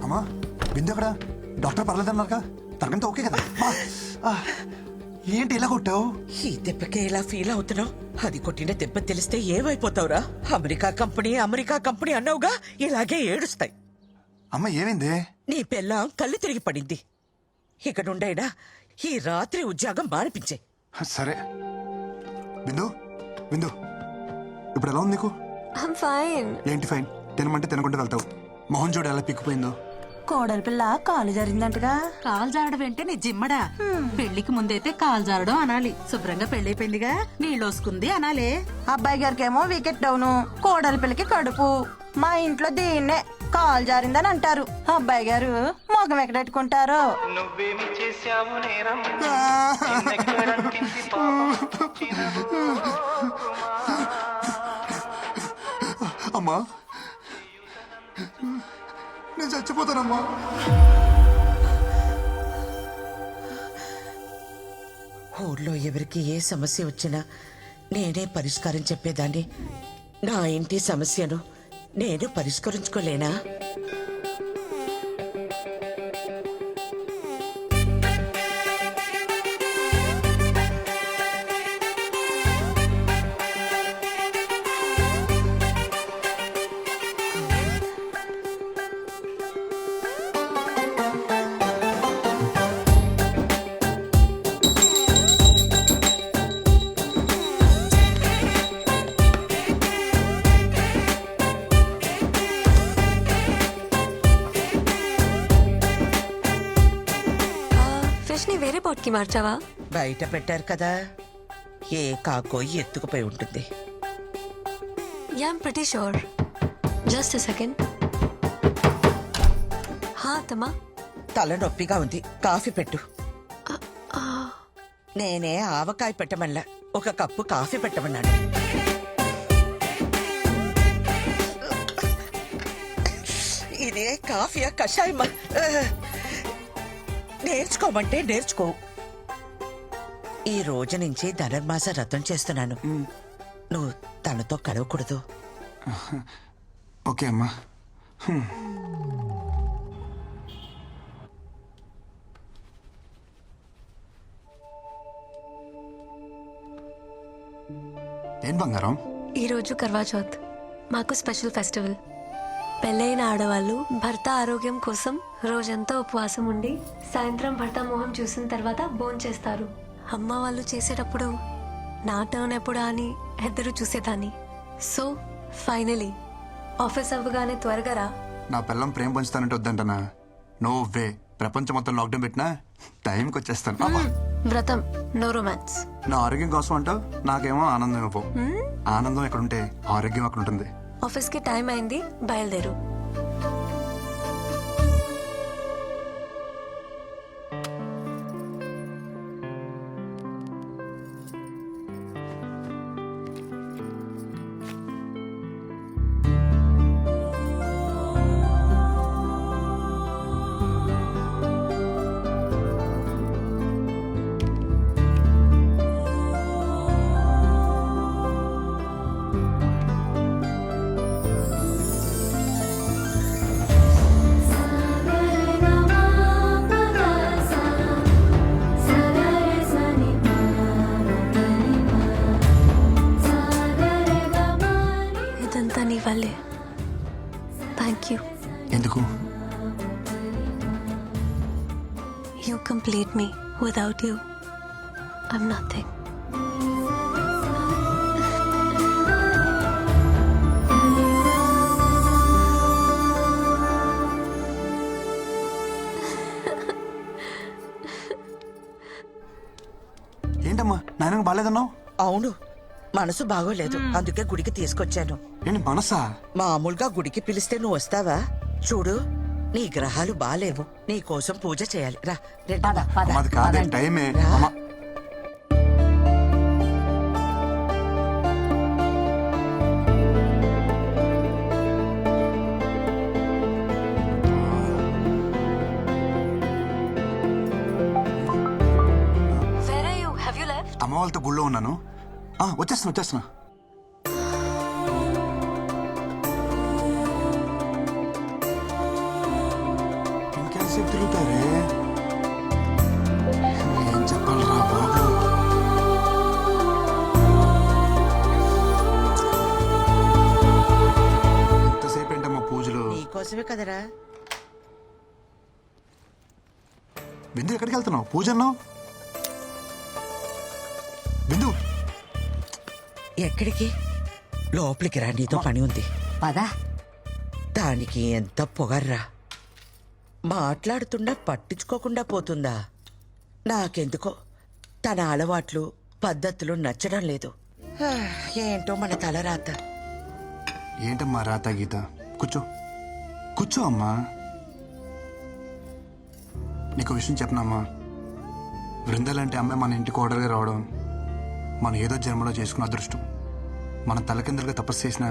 అమ్మా బిందు ఎక్కడ? డాక్టర్ పర్లేదన్నారుగా, తనకంతా ఓకే కదా? ఏంటి ఇలా కొట్టావు? ఈ దెబ్బకే ఇలా ఫీల్ అవుతున్నావు? అది కొట్టిన దెబ్బ తెలిస్తే ఏమైపోతావురా? అమెరికా కంపెనీ అన్నావుగా, ఇలాగే ఏడుస్తాయి. అమ్మ ఏమైంది? నీ పెళ్ళాం కళ్ళు తిరిగి పడింది. ఇక నుండైనా ఈ రాత్రి ఉద్యోగం మానిపించే. సరే బిందు, ఇప్పుడు ఎలా ఉంది నీకు? I'm fine. ఏంటి ఫైన్? తినమంటే తినకుండా వెళ్తావు. మొహం చూడు ఎలా పిక్కిపోయిందో. కోడలి పిల్ల కాలు జరిగిందంటగా. కాలు జారడం ఏంటే నీ జిమ్మడా? పెళ్లికి ముందైతే కాలు జారడం అనాలి. శుభ్రంగా పెళ్ళైపోయిందిగా, నీళ్ళోసుకుంది అనాలే. అబ్బాయి గారికేమో వికెట్ డౌను, కోడలి పిల్లకి కడుపు. మా ఇంట్లో దీన్నే కాలు జారిందని అంటారు. అబ్బాయి గారు మొగం ఎక్కడెట్టుకుంటారో. నువ్వేమి చేశావు నేరం? అమ్మా నేను చచ్చిపోతానమ్మా. ఊర్లో ఎవరికి ఏ సమస్య వచ్చినా నేనే పరిష్కారం చెప్పేదాన్ని. నా ఇంటి సమస్యను నేను పరిష్కరించుకోలేనా? ఫిష్ ని వేరే బోట్ కి మార్చావా? బయట పెట్టారు కదా, ఏ కాకో ఎత్తుకుపోయి ఉంటుంది. Yeah I'm pretty sure. Just a second. హా అత్తమ్మా. తల నొప్పిగా ఉంది, కాఫీ పెట్టు. నేనే ఆవకాయ పెట్టమల్లా, ఒక కప్పు కాఫీ పెట్టమన్నాడు. ఇదే కాఫీయా కషాయమా? నేర్చుకోమంటే నేర్చుకో. ఈ రోజు నుంచి ధనుర్మాస వ్రతం చేస్తున్నాను. నువ్వు తనతో కలవకూడదు. ఓకే అమ్మా. ఏం బంగారం? ఈరోజు కర్వా చౌత్, మాకు స్పెషల్ ఫెస్టివల్. పెళ్ళైన ఆడవాళ్ళు భర్త ఆరోగ్యం కోసం రోజంతా ఉపవాసం ఉండి సాయంత్రం భర్త మొహం చూసిన తర్వాత భోంచేస్తారు. అమ్మ వాళ్ళు చేసేటప్పుడు నా టర్న్ ఎప్పుడా అని ఎదురు చూసేదాన్ని. సో ఫైనలీ ఆఫీస్ అవ్వగానే త్వరగా రా. నా పిల్లం ప్రేమ పంచుతానంటే వద్దంటనా? No way. ప్రపంచం మొత్తం లాక్డౌన్ పెట్టినా టైంకి వచ్చేస్తాను. అబ్బా. వ్రతం, నో రొమాన్స్. నా ఆరోగ్యం కోసం అంటావు, నాకేమో ఆనందం ఇవ్వవు. ఆనందం ఎక్కడుంటే ఆరోగ్యం అక్కడ ఉంటుంది. ఆఫీస్ కి టైం అయింది, బయలుదేరు. ఇదంతా నీ వల్లే. Thank you. ఎందుకు? You complete me. Without you, I'm nothing. ఏంటమ్మా నాయనకు బాగాలేదన్నావు? అవును, మనసు బాగోలేదు, అందుకే గుడికి తీసుకొచ్చాను. ఏంటి మనసా? మామూలుగా గుడికి పిలిస్తే నువ్వు వస్తావా? చూడు, నీ గ్రహాలు బాలేవు, నీ కోసం పూజ చేయాలి. రా, మాది కాదే టైమే. అమ్మా Where are you? Have you left? అమ్మ వాళ్ళతో గుళ్ళో ఉన్నాను. వచ్చేస్తున్నా. ఇంకెంతసేపు తిరుగుతారే? ఏం చెప్పాలరా బాబు? ఎంతసేపు ఏంటమ్మా పూజలు? నీకోసమే కదరా. బిందు ఎక్కడికి వెళ్తున్నావు? పూజ అన్నావు. బిందు ఎక్కడికి? లోపలికి రా, నీతో పని ఉంది. పదా. దానికి ఎంత పొగర్రా. మాట్లాడుతున్నా పట్టించుకోకుండా పోతుందా? నాకెందుకో తన అలవాట్లు పద్ధతులు నచ్చడం లేదు. ఏంటో మన తలరాత. ఏంటమ్మా రాత గీత? కూర్చో కూర్చో అమ్మా. నీకు విషయం చెప్పనమ్మా, బృందాలంటే అమ్మాయి మన ఇంటికి ఓడర్గా రావడం మనం ఏదో జన్మలో చేసుకున్న అదృష్టం. మనం తలకిందులుగా తపస్సు చేసినా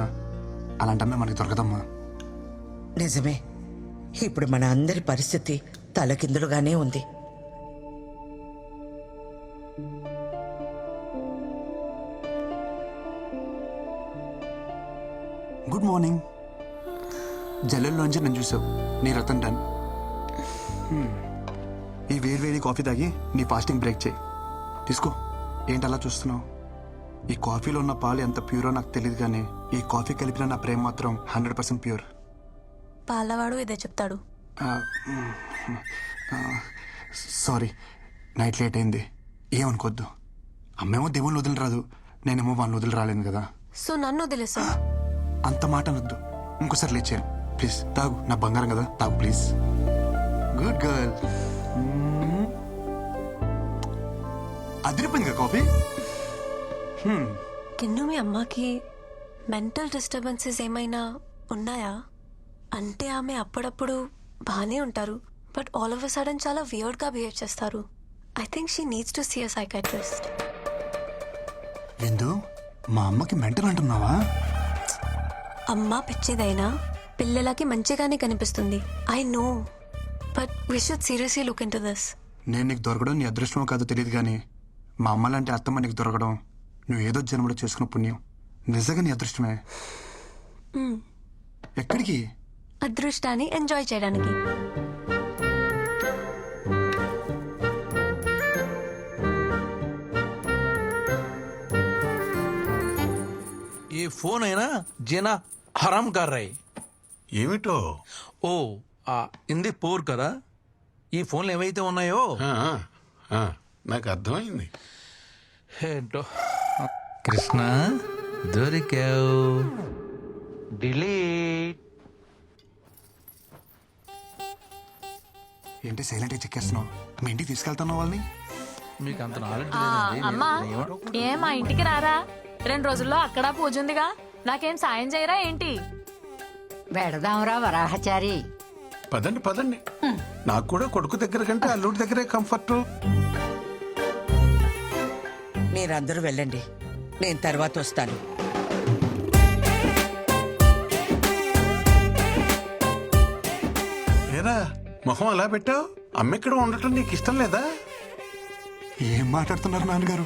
అలాంటి అమ్మాయి మనకి దొరకదమ్మా. నిజమే. ఇప్పుడు మన అందరి పరిస్థితి తలకిందులుగానే ఉంది. Good morning. జల్లెల్లోంచి నన్ను చూసావు, నీ రతన్ టన్. ఈ వేడి కాఫీ తాగి నీ ఫాస్టింగ్ బ్రేక్ చేయి. తీసుకో. ఏంటి అలా చూస్తున్నావు? ఈ కాఫీలో ఉన్న పాలు ఎంత ప్యూరో నాకు తెలియదు, కానీ ఈ కాఫీ కలిపిన నా ప్రేమ మాత్రం 100% ప్యూర్. పాలవాడు ఇదే చెప్తాడు. సారీ, నైట్ లేట్ అయింది, ఏమనుకోద్దు. అమ్మేమో దేవుళ్ళు వదిలి రాదు, నేనేమో వాళ్ళని వదిలి రాలేను కదా. సో నన్ను వదిలేసా? అంత మాట అనొద్దు. ఇంకోసారి లేచాను ప్లీజ్. తాగు, నా బంగారం కదా, తాగు ప్లీజ్. Good girl. అదిరిపోయింది కదా కాఫీ. కిన్ను మీ అమ్మకి మెంటల్ డిస్టర్బెన్సెస్ ఏమైనా ఉన్నాయా? అంటే ఆమె అప్పుడప్పుడు బాగానే ఉంటారు, but all of a sudden చాలా వియర్డ్గా బిహేవ్ చేస్తారు. I think she needs to see a psychiatrist. విందు, మా అమ్మకి మెంటల్ అంటున్నావా? అమ్మ పిచ్చిదైనా పిల్లలకి మంచిగానే కనిపిస్తుంది. I know, but we should seriously look in to this. నేను నీకు దొరకడం నీ అదృష్టమో కాదో తెలియదు, కానీ మా అమ్మ లాంటి అత్తమ్మ నీకు దొరకడం నువ్వు ఏదో జన్మలో చేసుకున్న పుణ్యం. నిజంగా నీ అదృష్టమే. ఎక్కడికి? అదృష్టాన్ని ఎంజాయ్ చేయడానికి. ఏ ఫోన్ అయినా జీనా హరాం కర్ రహీ. ఏమిటో? ఓ ఇంది పోర్ కదా. ఈ ఫోన్లు ఏవైతే ఉన్నాయో నాకు అర్థమైంది. ఏంటో కృష్ణ దొరికావు. డిలీట్. ఏంటి సైలెంట్గా చెక్కేస్తున్నావు? మీ ఇంటికి తీసుకెళ్తున్నావు వాళ్ళని? మీకు అంత నాలెడ్జ్ అమ్మా, ఏం మా ఇంటికి రారా? 2 రోజుల్లో అక్కడ పూజ ఉందిగా, నాకేం సాయం చేయరా ఏంటి? వెడదాంరా వరాహచారి. పదండి పదండి. నాకు కూడా కొడుకు దగ్గర కంటే అల్లుడి దగ్గరే కంఫర్ట్. మీరందరూ వెళ్ళండి, నేను తర్వాత వస్తాను. ఏరా మొహం అలా పెట్టావు? అమ్మ ఇక్కడ ఉండటం నీకు ఇష్టం లేదా? ఏం మాట్లాడుతున్నారు నాన్నగారు?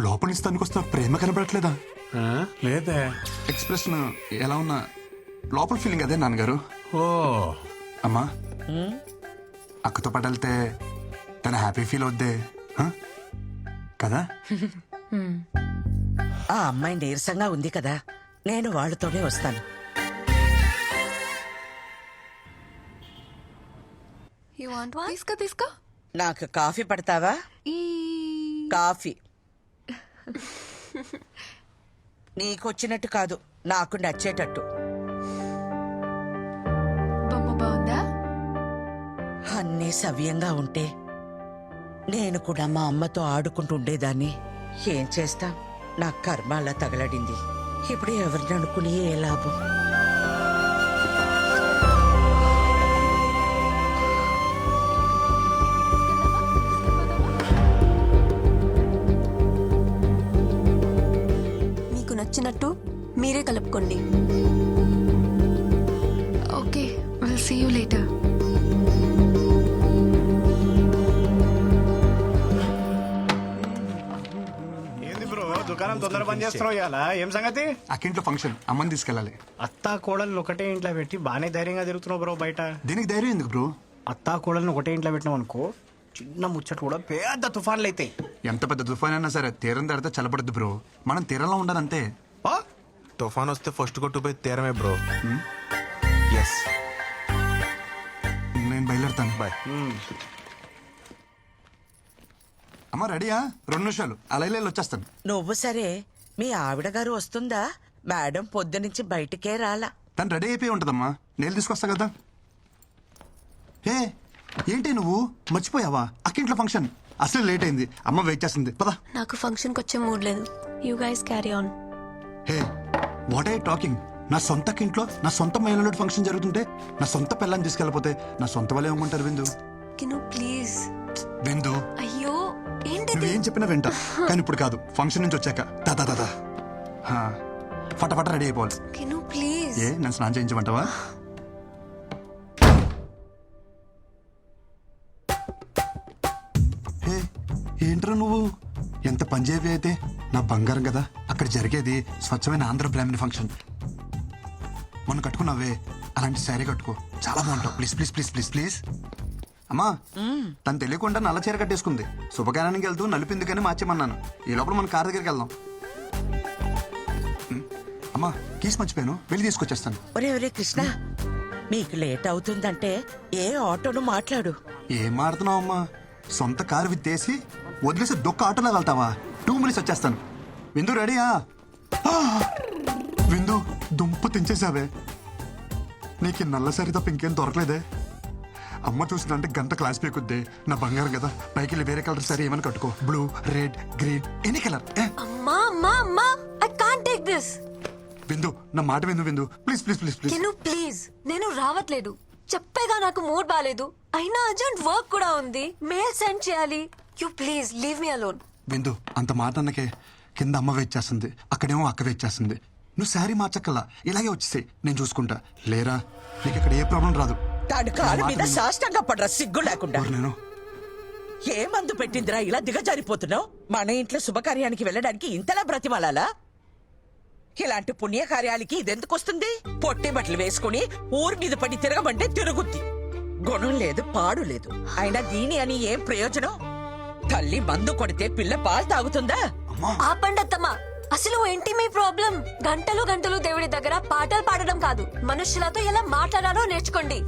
లోపల నుంచి తనకు వస్తున్న ప్రేమ కనబడట్లేదా? లేదే. ఎక్స్ప్రెషన్ ఎలా ఉన్నా లోపల ఫీలింగ్ అదే నాన్నగారు. ఓ అమ్మా, అక్కతో పాటు వెళ్తే తన హ్యాపీ ఫీల్ అవుద్దే కదా? ఆ అమ్మాయి నీరసంగా ఉంది కదా, నేను వాళ్ళతోనే వస్తాను. You want one? తీసుకో. నాకు కాఫీ పడతావా? కాఫీ నీకొచ్చినట్టు కాదు, నాకు నచ్చేటట్టు. బాగుందా? అన్నీ సవ్యంగా ఉంటే నేను కూడా మా అమ్మతో ఆడుకుంటూ ఉండేదాన్ని. ఏం చేస్తా, నా కర్మ అలా తగలడింది. ఇప్పుడు ఎవరిని అనుకుని ఏ లాభం? మీకు నచ్చినట్టు మీరే కలుపుకోండి. Okay, will see you later. దుకాణం తొందర పని చేస్తున్నావు ఇవాళ. ఏం సంగతి? అక్కింట్లో ఫంక్షన్, అమ్మని తీసుకెళ్ళాలి. అత్తా కోడలు ఒకటే ఇంట్లో పెట్టి బాగానే ధైర్యంగా తిరుగుతున్నావు బ్రో బయట. దీనికి ధైర్యం ఎందుకు బ్రో? అత్తా కోడలను ఒకటే ఇంట్లో పెట్టినావు అనుకో, చిన్న ముచ్చట కూడా పెద్ద తుఫాన్లు అయితాయి. ఎంత పెద్ద తుఫాన్ అయినా సరే తీరం దాడితే చల్లబడద్దు బ్రో. మనం తీరంలో ఉండాలంతే. తుఫాన్ వస్తే ఫస్ట్ కొట్టుపోయి తీరమే బ్రో. ఎస్, నేను బయలుదేరుతాను. బాయ్. అమ్మ రెడీయా? 2 నిమిషాలు అలా వచ్చేస్తాను. నువ్వు సరే, మీ ఆవిడ గారు వస్తుందా? మేడం పొద్దు నుంచి బయటికే రాలా. తను రెడీ అయిపోయి ఉంటుందమ్మా, నేను తీసుకొస్తా కదా. హే ఏంటి నువ్వు మర్చిపోయావా? అక్కింట్లో ఫంక్షన్ అసలు లేట్ అయింది. అమ్మ వెయిట్ చేస్తుంది. పదా. నాకు ఫంక్షన్కి వచ్చే మూడ్ లేదు. You guys carry on. Hey what I talking? నా సొంత ఇంట్లో నా సొంత మహిళలు ఫంక్షన్ జరుగుతుంటే నా సొంత పిల్లని తీసుకెళ్ళిపోతే నా సొంత వాళ్ళు ఏమంటారు? విందు కిను ప్లీజ్. విందు అయ్యో ఏంటి నువ్వేం చెప్పినా వింటా, కానీ ఇప్పుడు కాదు. ఫంక్షన్ నుంచి వచ్చాక దాదా దాదా ఫటాఫట రెడీ అయిపోవాలి. కిను ప్లీజ్. ఏ నన్ను స్నానం చేయించమంటావా? హే ఏంట్రా నువ్వు ఎంత పంజాబీ అయితే నా బంగారం కదా. అక్కడ జరిగేది స్వచ్ఛమైన ఆంధ్ర బ్రాహ్మణ ఫంక్షన్. మొన్న కట్టుకున్నావే అలాంటి శారీ కట్టుకో, చాలా బాగుంటావు. Please please please please please. అమ్మా తను తెలియకుండా నల్ల చీర కట్టేసుకుంది. శుభకార్యానికి వెళ్తూ నలిపింది కానీ మార్చేమన్నాను. ఈ లోపల మన కార్ దగ్గరికి వెళ్దాం. అమ్మా కీస్ మర్చిపోయాను, వెళ్ళి తీసుకొచ్చేస్తాను. ఒరే ఒరే కృష్ణ, మీకు లేట్ అవుతుందంటే ఏ ఆటోను మాట్లాడు. ఏం మాడుతున్నావు అమ్మా? సొంత కారు విత్తేసి వదిలేసి దొక్క ఆటోలో వెళ్తావా? 2 minutes వచ్చేస్తాను. విందు రెడీయా? విందు దుంప తెంచేసావే. నీకు నల్ల సరి తప్ప ఇంకేం దొరకలేదే. అమ్మ చూసిందంటే గంట క్లాస్ పీకుద్దే. నా బంగారం కదా, పైకి వెళ్ళి వేరే కలర్ సరే ఏమైనా కట్టుకో. Blue, red, green, any colour. అమ్మా అమ్మా అమ్మా, ఐ కాంట్ టేక్ దిస్. విందు నా మాట విందు. విందు ప్లీజ్ ప్లీజ్ ప్లీజ్ ప్లీజ్. కిను ప్లీజ్, నేను రావట్లేదు. చెప్పేగా నాకు మూడ్ బాలేదు. అయినా అర్జెంట్ వర్క్ కూడా ఉంది, మెయిల్ సెండ్ చేయాలి. You please leave me alone. విందు అంత మాట అన్నకే కింద అమ్మ వెయిట్ చేస్తుంది, అక్కడేమో అక్క వెయిట్ చేస్తుంది. నువ్వు శారీ మార్చక్కల్లా ఇలాగే వచ్చేసాయి, నేను చూసుకుంటా. లేరా నీకు ఇక్కడ ఏ ప్రాబ్లం రాదు. తాడు కాలు మీద సాష్టంగా పడరా సిగ్గు లేకుండా. నేను ఏ మందు పెట్టిందిరా ఇలా దిగజారిపోతున్నావు? మన ఇంట్లో శుభకార్యానికి వెళ్ళడానికి ఇంతలా బ్రతిమాలాలా? ఇలాంటి పుణ్యకార్యాలకి ఇదెందుకు వస్తుంది? పొట్టి బట్టలు వేసుకుని ఊరి మీద పడి తిరగమంటే తిరుగుద్ది. గుణం లేదు, పాడు లేదు. అయినా దీని అని ఏం ప్రయోజనం? తల్లి మందు కొడితే పిల్ల పాలు తాగుతుందా? ఆపండత్తమ్మా, అసలు ఏంటి మీ ప్రాబ్లం? గంటలు గంటలు దేవుడి దగ్గర పాటలు పాడడం కాదు, మనుషులతో ఎలా మాట్లాడాలో నేర్చుకోండి.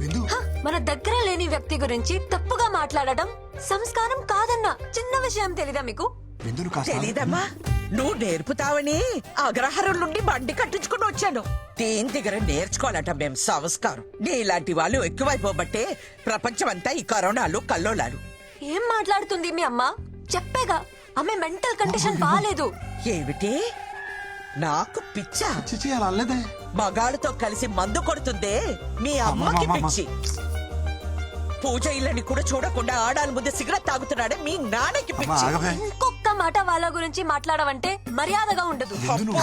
మన దగ్గర లేని వ్యక్తి గురించి తప్పుగా మాట్లాడడం సంస్కారం కాదన్నా. చిన్న విషయం తెలీదా మీకు? తెలీదమ్మా, నువ్వు నేర్పుతావని అగ్రహారం నుండి బండి కట్టించుకుని వచ్చాను. దేని దగ్గర నేర్చుకోవాలట మేం సంస్కారం. నీలాంటి వాళ్ళు ఎక్కువైపోబట్టే ప్రపంచం అంతా ఈ కరోనాలు కల్లోలాలు. ఏం మాట్లాడుతుంది మీ అమ్మ? చెప్పేగా ఆమె మెంటల్ కండిషన్ బాలేదు. ఏమిటి నాకు పిచ్చా? అలా మగాళ్ళతో కలిసి మందు కొడుతుందే మీ అమ్మకి పిచ్చి. పూజ ఇళ్ళని కూడా చూడకుండా ఆడాల ముందు సిగరెట్ తాగుతున్నాడే మీ నాన్నకి పిచ్చి. ఇంకొక మాట వాళ్ళ గురించి మాట్లాడవంటే మర్యాదగా ఉండదు.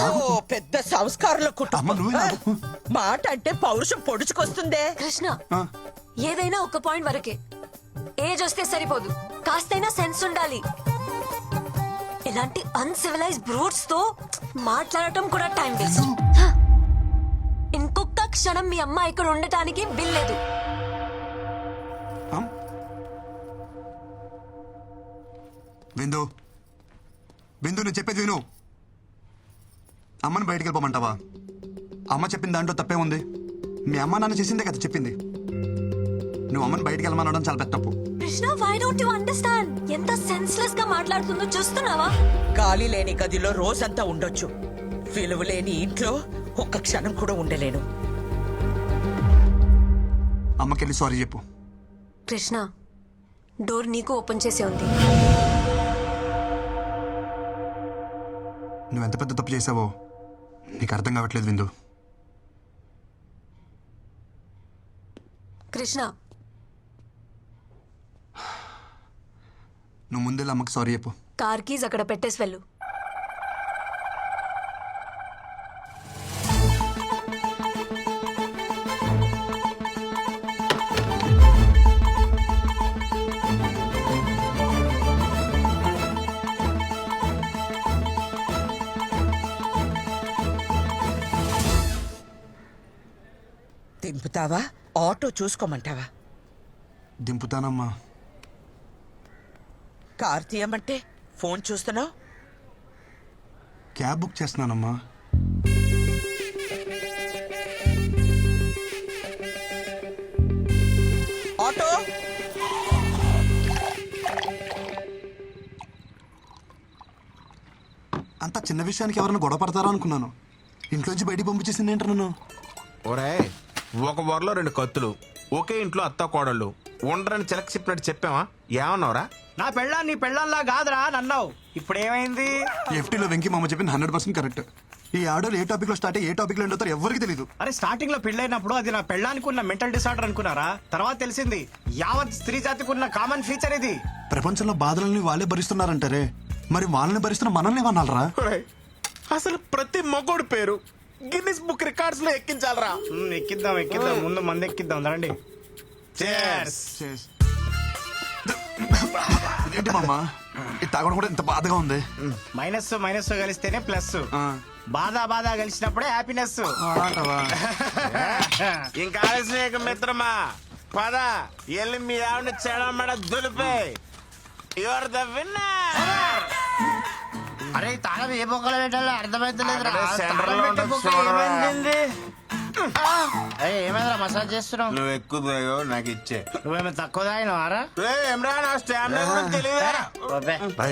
అబ్బో, పెద్ద సంస్కారంలో కుటుంబం. మాట అంటే పౌరుషం పొడుచుకొస్తుందే. కృష్ణ, ఏదైనా ఒక పాయింట్ వరకే. ఏజ్ వస్తే సరిపోదు, కాస్తైనా సెన్స్ ఉండాలి. ఇలాంటి అన్సివిలైజ్ బ్రూట్స్ తో మాట్లాడటం కూడా టైం వేస్ట్. ఇంకొక క్షణం మీ అమ్మ ఇక్కడ ఉండటానికి బిల్లేదు. విందు విందు నేను చెప్పేది విను. అమ్మని బయటికి వెళ్ళిపోమంటావా? అమ్మ చెప్పిన దాంట్లో తప్పే ఉంది. మీ అమ్మ నాన్న చేసిందే కదా చెప్పింది. నువ్వు అమ్మని బయటికి వెళ్ళమనడం చాలా పెద్ద తప్పు. Krishna, why don't you understand? ఎంత సెన్స్లెస్ గా మాట్లాడుతుందో చూస్తున్నావా? గాలి లేని గదిలో రోజంతా ఉండొచ్చు, విలువ లేని ఇంట్లో ఒక్క క్షణం కూడా ఉండలేను. అమ్మకెళ్ళి సారీ చెప్పు. కృష్ణ, డోర్ నీకు ఓపెన్ చేసే ఉంది. నువ్వెంత పెద్ద తప్పు చేసావో నీకు అర్థం కావట్లేదు విందు. కృష్ణ, నువ్వు ముందెళ్ళి అమ్మకి సారీ చెప్పు. కార్ కీజ్ అక్కడ పెట్టేసి వెళ్ళు. దింపుతావా? ఆటో చూసుకోమంటావా? దింపుతానమ్మా. కార్ తీయమంటే ఫోన్ చూస్తున్నావు? క్యాబ్ బుక్ చేస్తున్నానమ్మా. ఆటో అంత చిన్న విషయానికి ఎవరైనా గొడవ పడతారా అనుకున్నాను. ఇంట్లోంచి బయటికి పంపించేసింది ఏంటి నన్ను? ఒరే, ఒక వరలో 2 కత్తులు, ఒకే ఇంట్లో అత్త కోడళ్ళు, ఉండరని చిలక చెప్పినట్టు చెప్పావా? ఏమన్నావురా? నా పెళ్ళా నీ పెళ్ళంలా కాదురా నన్నావు. ఇప్పుడు ఏమైంది? ఎఫ్టీలో వెంకీ మామ చెప్పింది 100% కరెక్ట్. ఈ ఆడోళ్ళు ఏ టాపిక్ లో స్టార్ట్ అయ్యి ఏ టాపిక్ లో ఎండుతారు ఎవరికి తెలియదు. అరే స్టార్టింగ్ లో పెళ్ళైనప్పుడు అది నా పెళ్ళానికి ఉన్న మెంటల్ డిసార్డర్ అనుకున్నారా? తర్వాత తెలిసింది యావత్ స్త్రీ జాతికి ఉన్న కామన్ ఫీచర్ ఇది. ప్రపంచంలో బాధలని వాళ్ళే భరిస్తున్నారంటారే, మరి వాళ్ళని భరిస్తున్న మనల్ని ఏమన్నారా? అసలు ప్రతి మొగోడు పేరు గిన్నిస్ బుక్ రికార్డ్స్ లో ఎక్కించాలరా. ఎక్కిద్దాం ఎక్కిద్దాం, ముందు మంది ఎక్కిద్దాం రండి. Cheers. ఏంటి మామ ఇది తాగడం కూడా ఇంత బాధగా ఉంది? మైనస్ మైనస్ కలిస్తేనే ప్లస్, బాధ కలిసినప్పుడే హ్యాపీనెస్. ఇంకా ఆలస్యం మిత్రమా, పద ఎల్లి మీ ఆవిడ చెడమడ దులిపే. You're the winner. అరే తాళం ఏ బొక్కలు పెట్టాలో అర్థమైతలేదు. ఏమైందిరా మసాజ్ చేస్తున్నావు? నువ్వు ఎక్కువ తాగావు, నాకు ఇచ్చే. నువ్వేమో తక్కువ తాగినవారా?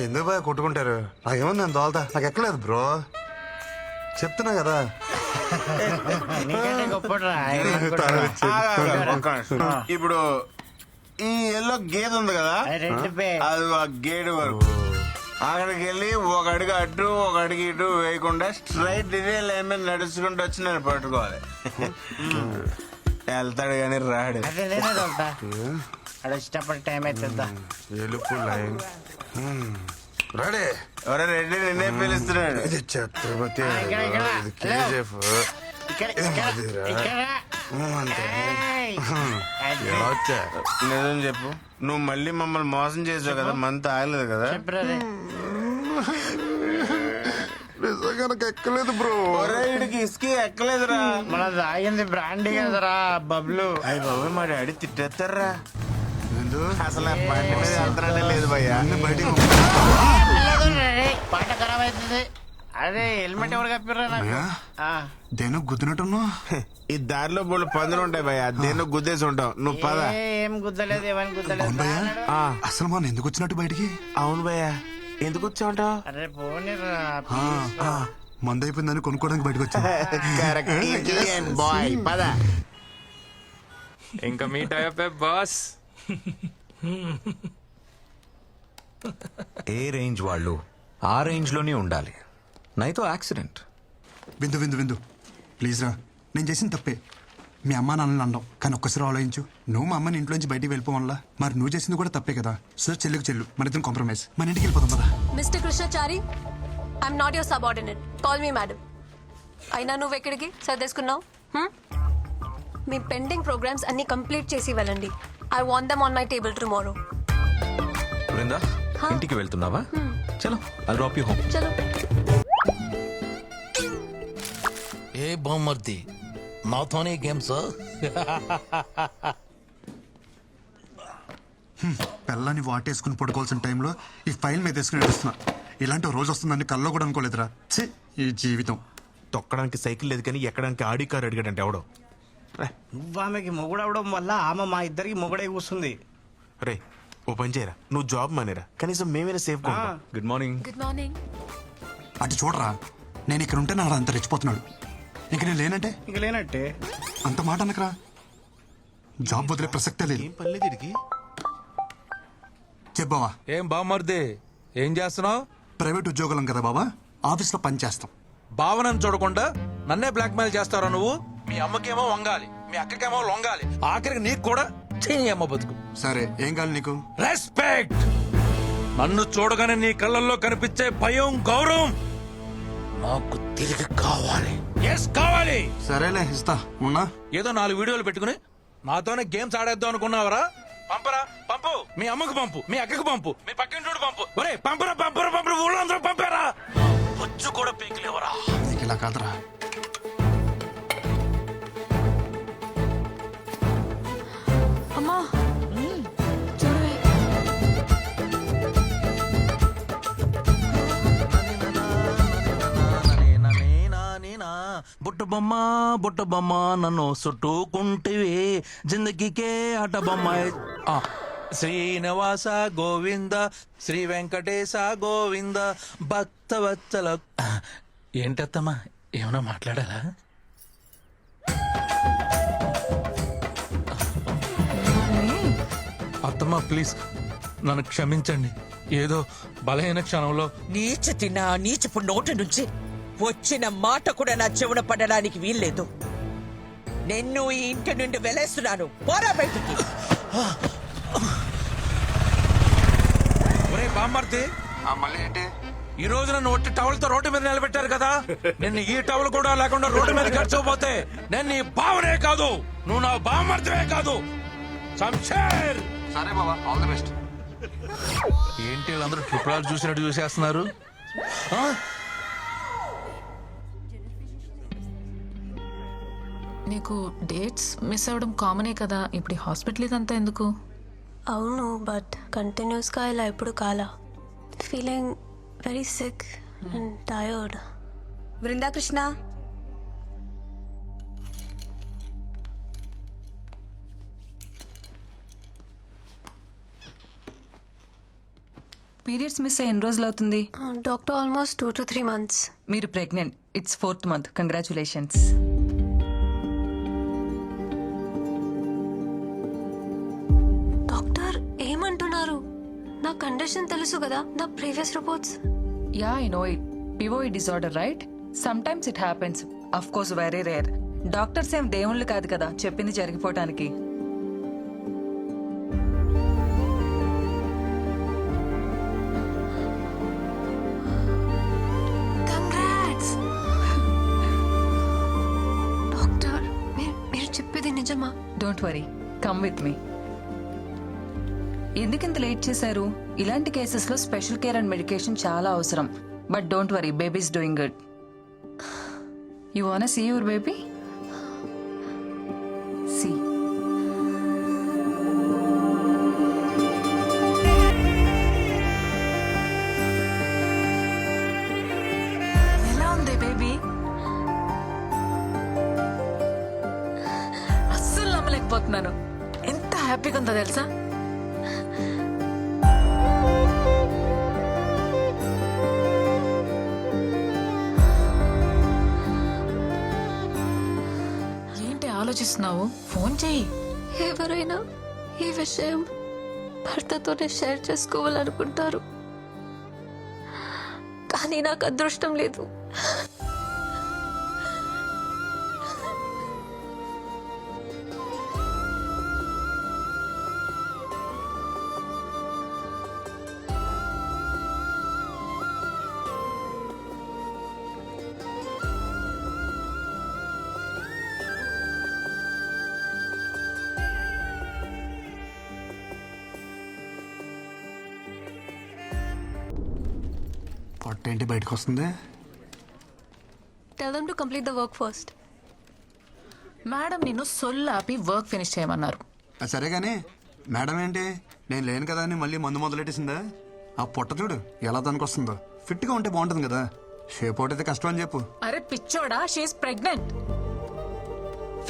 ఎందుకు బాగా కొట్టుకుంటారు? నాకేముంది నేను తోలుతా, నాకు ఎక్కలేదు బ్రో, చెప్తున్నా కదా. నీకంటే గొప్పరా. ఇప్పుడు ఈ ఎల్లో గేదె ఉంది కదా, అది ఆ గేడు వరకు అక్కడికి వెళ్ళి ఒక అడుగు అటు ఒక అడుగు ఇటు వేయకుండా స్ట్రైట్ ఇదే లైన్ మీద నడుచుకుంటూ వచ్చి నేను పట్టుకోవాలి. వెళ్తాడు కానీ రాడు. ఇష్టపడి టైం అవుతుందా? ఎలుపు లైన్ రెడీ. ఎవరో రెడ్డి నిన్నే పిలుస్తున్నాడు. ఛత్రపతి నిజం చెప్పు, నువ్వు మళ్ళీ మమ్మల్ని మోసం చేసావు కదా, మంత ఆగలేదు కదా? నిజంగా నాకు ఎక్కలేదు బ్రో. వీడికి ఇసుక ఎక్కలేదురా. మన తాగింది బ్రాండీ కదరా బబ్లు. అయ్యి బాబు మా డాడీ తిట్టేస్తారా. అసలు లేదు భయ్యా. పాట ఖరాబ్ అవుతుంది. అదే హెల్మెట్ ఎవరు కప్పిర్రా నాకు? దేని గుద్దినట్టున్నా? ఈ దారిలో బోళ్ళు పందులు ఉంటాయి భయ్యా, దేని గుద్దేసి ఉంటావు. నువ్వు పద. ఏం గుద్దలేదు, ఏమని గుద్దలేదు. అసలు మనం ఎందుకు వచ్చినట్టు బయటికి? అవును భయ్యా, ఎందుకు వచ్చావుంటావు? అరే పోనీరా. మందు అయిపోయిందని కొనుక్కోవడానికి బయటకు వచ్చా. బాయ్ పద. ఇంకా మీట్ అయ్యే బాస్. ఏ రేంజ్ వాళ్ళు ఆ రేంజ్ లోనే ఉండాలి, నైతో యాక్సిడెంట్. విందు విందు విందు ప్లీజ్ రా, నేను చేసిన తప్పే. మీ అమ్మ నాన్నని అన్నావు, కానీ ఒక్కసారి ఆలోచించు. నువ్వు మా అమ్మని ఇంట్లోంచి బయటికి వెళ్ళిపోవాలా, మరి నువ్వు చేసింది కూడా తప్పే కదా. సార్ చెల్లుకు చెల్లు, మన ఇద్దరం కాంప్రమైజ్, మన ఇంటికి వెళ్ళిపోతాం కదా. Mister Krishnachari, I'm not your subordinate, call me madam. అయినా నువ్వు ఎక్కడికి సర్దేసుకున్నావు? మీ పెండింగ్ ప్రోగ్రామ్స్ అన్ని కంప్లీట్ చేసి వెళ్ళండి. I want them on my table tomorrow. Brinda, ఇంటికి వెళ్తున్నావా? చలో, ఐల్ డ్రాప్ యూ హోమ్. చలో. ఏ బామ్మర్ది, నాతోనే గేమ్స్? పిల్లని వాటేసుకుని పడుకోవాల్సిన టైంలో ఈ ఫైల్ మీద వేసుకుని నడుస్తున్నా. ఇలాంటి రోజు వస్తుందని కల్లో కూడా అనుకోలేదురా. ఛీ, ఈ జీవితం. తొక్కడానికి సైకిల్ లేదు కానీ ఎక్కడానికి ఆడి కారు అడిగాడంటే ఎవడో. నువ్వు ఆమెకి మొగుడవడం వల్ల ఆమె మా ఇద్దరికి మొగుడే కూస్తుంది. రే ఓ పని చేయరా, నువ్వు జాబ్ మానేరా, కనీసం మేమైనా safe. Good morning. Good morning. అటు చూడరా, నేను ఇక్కడ ఉంటే నాడు అంత రెచ్చిపోతున్నాడు, ఇంక నేను లేనంటే ఇంక లేనట్టే. అంత మాట అనకరా, జాబ్ వదిలే ప్రసక్తే లేదు. చెప్పావా? ఏం బామ్మర్ది, ఏం చేస్తున్నావు? ప్రైవేట్ ఉద్యోగులం కదా బాబా, ఆఫీస్లో పని చేస్తాం. భావనను చూడకుండా నన్నే బ్లాక్మెయిల్ చేస్తారా నువ్వు? మీ అమ్మకేమో వంగాలి, మీ అక్కకేమో లొంగాలి, ఆఖరికి నీకు కూడా చేయని అమ్మ బతుకు. సరే ఏం కావాలి నీకు? రెస్పెక్ట్. నన్ను చూడగానే నీ కళ్ళల్లో కనిపించే భయం, గౌరవం నాకు తిరిగి కావాలి. ఎస్ కావాలి. సరేలే ఇస్తా, ఉన్నా. ఏదో 4 వీడియోలు పెట్టుకుని నాతోనే గేమ్స్ ఆడేద్దాం అనుకున్నావరా? పంపరా, పంపు. మీ అమ్మకు పంపు, మీ అక్కకు పంపు, మీ పక్కింటోడు పంపు. ఒరే పంపరా పంపరా పంపరా, ఊళ్ళో అందరూ పంపారా. వచ్చి కూడా పీకలేవరా. ఇలా కాదురా. అమ్మా చూడవే. బుట్ట బొమ్మ నన్ను చుట్టుకుంటివి, జిందగీకే ఆట బొమ్మ. శ్రీనివాస గోవింద, శ్రీ వెంకటేశ గోవింద, భక్తవత్సల. ఏంటత్తమ్మా, ఏమన్నా మాట్లాడాలా? అత్తమ్మ ప్లీజ్ నన్ను క్షమించండి. ఏదో బలహీన క్షణంలో నీచపు నోటి నుంచి వచ్చిన మాట కూడా నా చెవున పడడానికి వీల్లేదు. నిన్ను ఈ ఇంటి నుండి వెలేస్తున్నాను. పోరా బయటికి. ఒరే బామ్మర్ది, మళ్ళీ ఏంటి? ఈ రోజు నన్ను ఒట్టి టవల్తో రోడ్డు మీద నిలబెట్టారు కదా, నిన్ను ఈ టవల్ కూడా లేకుండా రోడ్డు మీద గడిచిపోతే నేను నీ బావనే కాదు, నువ్వు నా బామ్మర్దివే కాదు. శంషేర్. సరే బాబా, ఆల్ ది బెస్ట్. ఏంటి వీళ్ళందరూ ట్రిపుల్ ఆర్ చూసినట్టు చూసేస్తున్నారు? నీకు డేట్స్ మిస్ అవ్వడం కామనే కదా, ఇప్పుడు హాస్పిటల్ ఇదంతా ఎందుకు? అవును, బట్ కంటిన్యూస్గా ఇలా ఎప్పుడు కాలా. Feeling very sick and tired. Brindakrishna, periods miss అయ్యి ఎన్ని రోజులు అవుతుంది? Doctor almost 2 to 3 months. మీరు pregnant. It's 4th month. Congratulations. Doctor ఏమంటున్నారు? నా కండిషన్ తెలుసు కదా, నా previous reports. Yeah, I know it. పివోయిడ్ disorder, right? Sometimes it happens. Of course very rare. Doctors ఏం దేవుళ్ళు కాదు కదా చెప్పింది జరిగిపోవటానికి. డాక్టర్, మీరు చెప్పేది నిజమా? డోంట్ వరీ, కమ్ విత్ మీ. ఎందుకింత లేట్ చేశారు? ఇలాంటి కేసెస్ లో స్పెషల్ కేర్ అండ్ మెడికేషన్ చాలా అవసరం. But don't worry, babies doing good. You want see your baby? See. ఎలా ఉంది బేబీ? అస్సలు నమ్మలేకపోతున్నాను. ఎంత హ్యాపీగా ఉందో తెలుసా? ఏంటి ఆలోచిస్తున్నావు? ఫోన్ చెయ్యి. ఎవరైనా ఈ విషయం భర్తతోనే షేర్ చేసుకోవాలనుకుంటారు, కానీ నాకు అదృష్టం లేదు. పొట్టేంటి బయటకు వస్తుంది? Tell them to complete the work first. Madam నిన్ను సొల్లాపి వర్క్ ఫినిష్ చేయమన్నారు. సరే గానీ మేడం ఏంటి, నేను లేను కదా అని మళ్ళీ మందు మొదలెట్టేసిందా? ఆ పొట్ట చూడు ఎలా దానికొస్తుందో. ఫిట్గా ఉంటే బాగుంటుంది కదా, షేప్ అవుట్ అయితే కష్టం అని చెప్పు. అరే పిచ్చోడా, షీఈస్ ప్రెగ్నెంట్.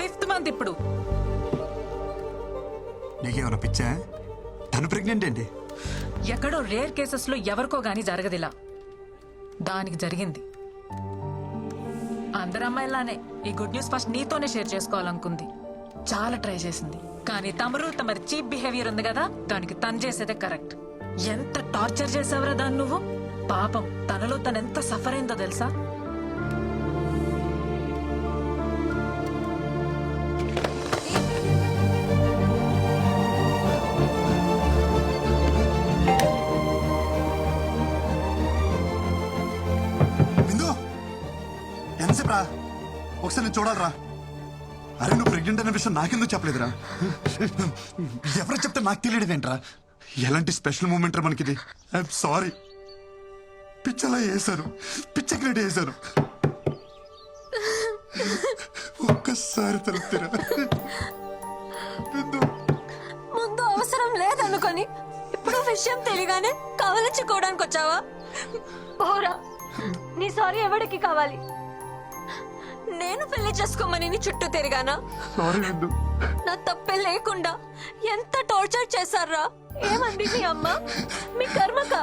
5th month ఇప్పుడు. నీకేమైనా పిచ్చా? తను ప్రెగ్నెంట్ ఏంటి? ఎక్కడో రేర్ కేసెస్ లో ఎవరికో గానీ జరగదిలా, దానికి జరిగింది. అందరు అమ్మాయిలానే ఈ గుడ్ న్యూస్ ఫస్ట్ నీతోనే షేర్ చేసుకోవాలనుకుంది. చాలా ట్రై చేసింది, కానీ తమరి చీప్ బిహేవియర్ ఉంది కదా, దానికి తను చేసేదే కరెక్ట్. ఎంత టార్చర్ చేసావురా దాన్ని నువ్వు. పాపం తనలో తనెంత సఫర్ అయిందో తెలుసా? ఎంతసేపు రా, ఒకసారి నేను చూడాలరా. అరే నువ్వు ప్రెగ్నెంట్ అనే విషయం నాకెందుకు చెప్పలేదురా? ఎవరు చెప్తే నాకు తెలియదేంట్రా? ఎలాంటి స్పెషల్ మూమెంట్ రా మనకిది. I'm sorry. పిచ్చలా వేశాను, పిచ్చకి వేశాను. ఒక్కసారి తలుపుతారా? ముందు అవసరం లేదనుకొని ఇప్పుడు విషయం తెలియగానే కవలించుకోవడానికి వచ్చావా? పోరా, నీ సారీ ఎవరికి కావాలి? నేను పెళ్లి చేసుకోమని నీ చుట్టూ తిరిగానా? నా తప్పే లేకుండా ఎంత టార్చర్ చేశారా? ఏమంది మీ అమ్మ? మీ కర్మక.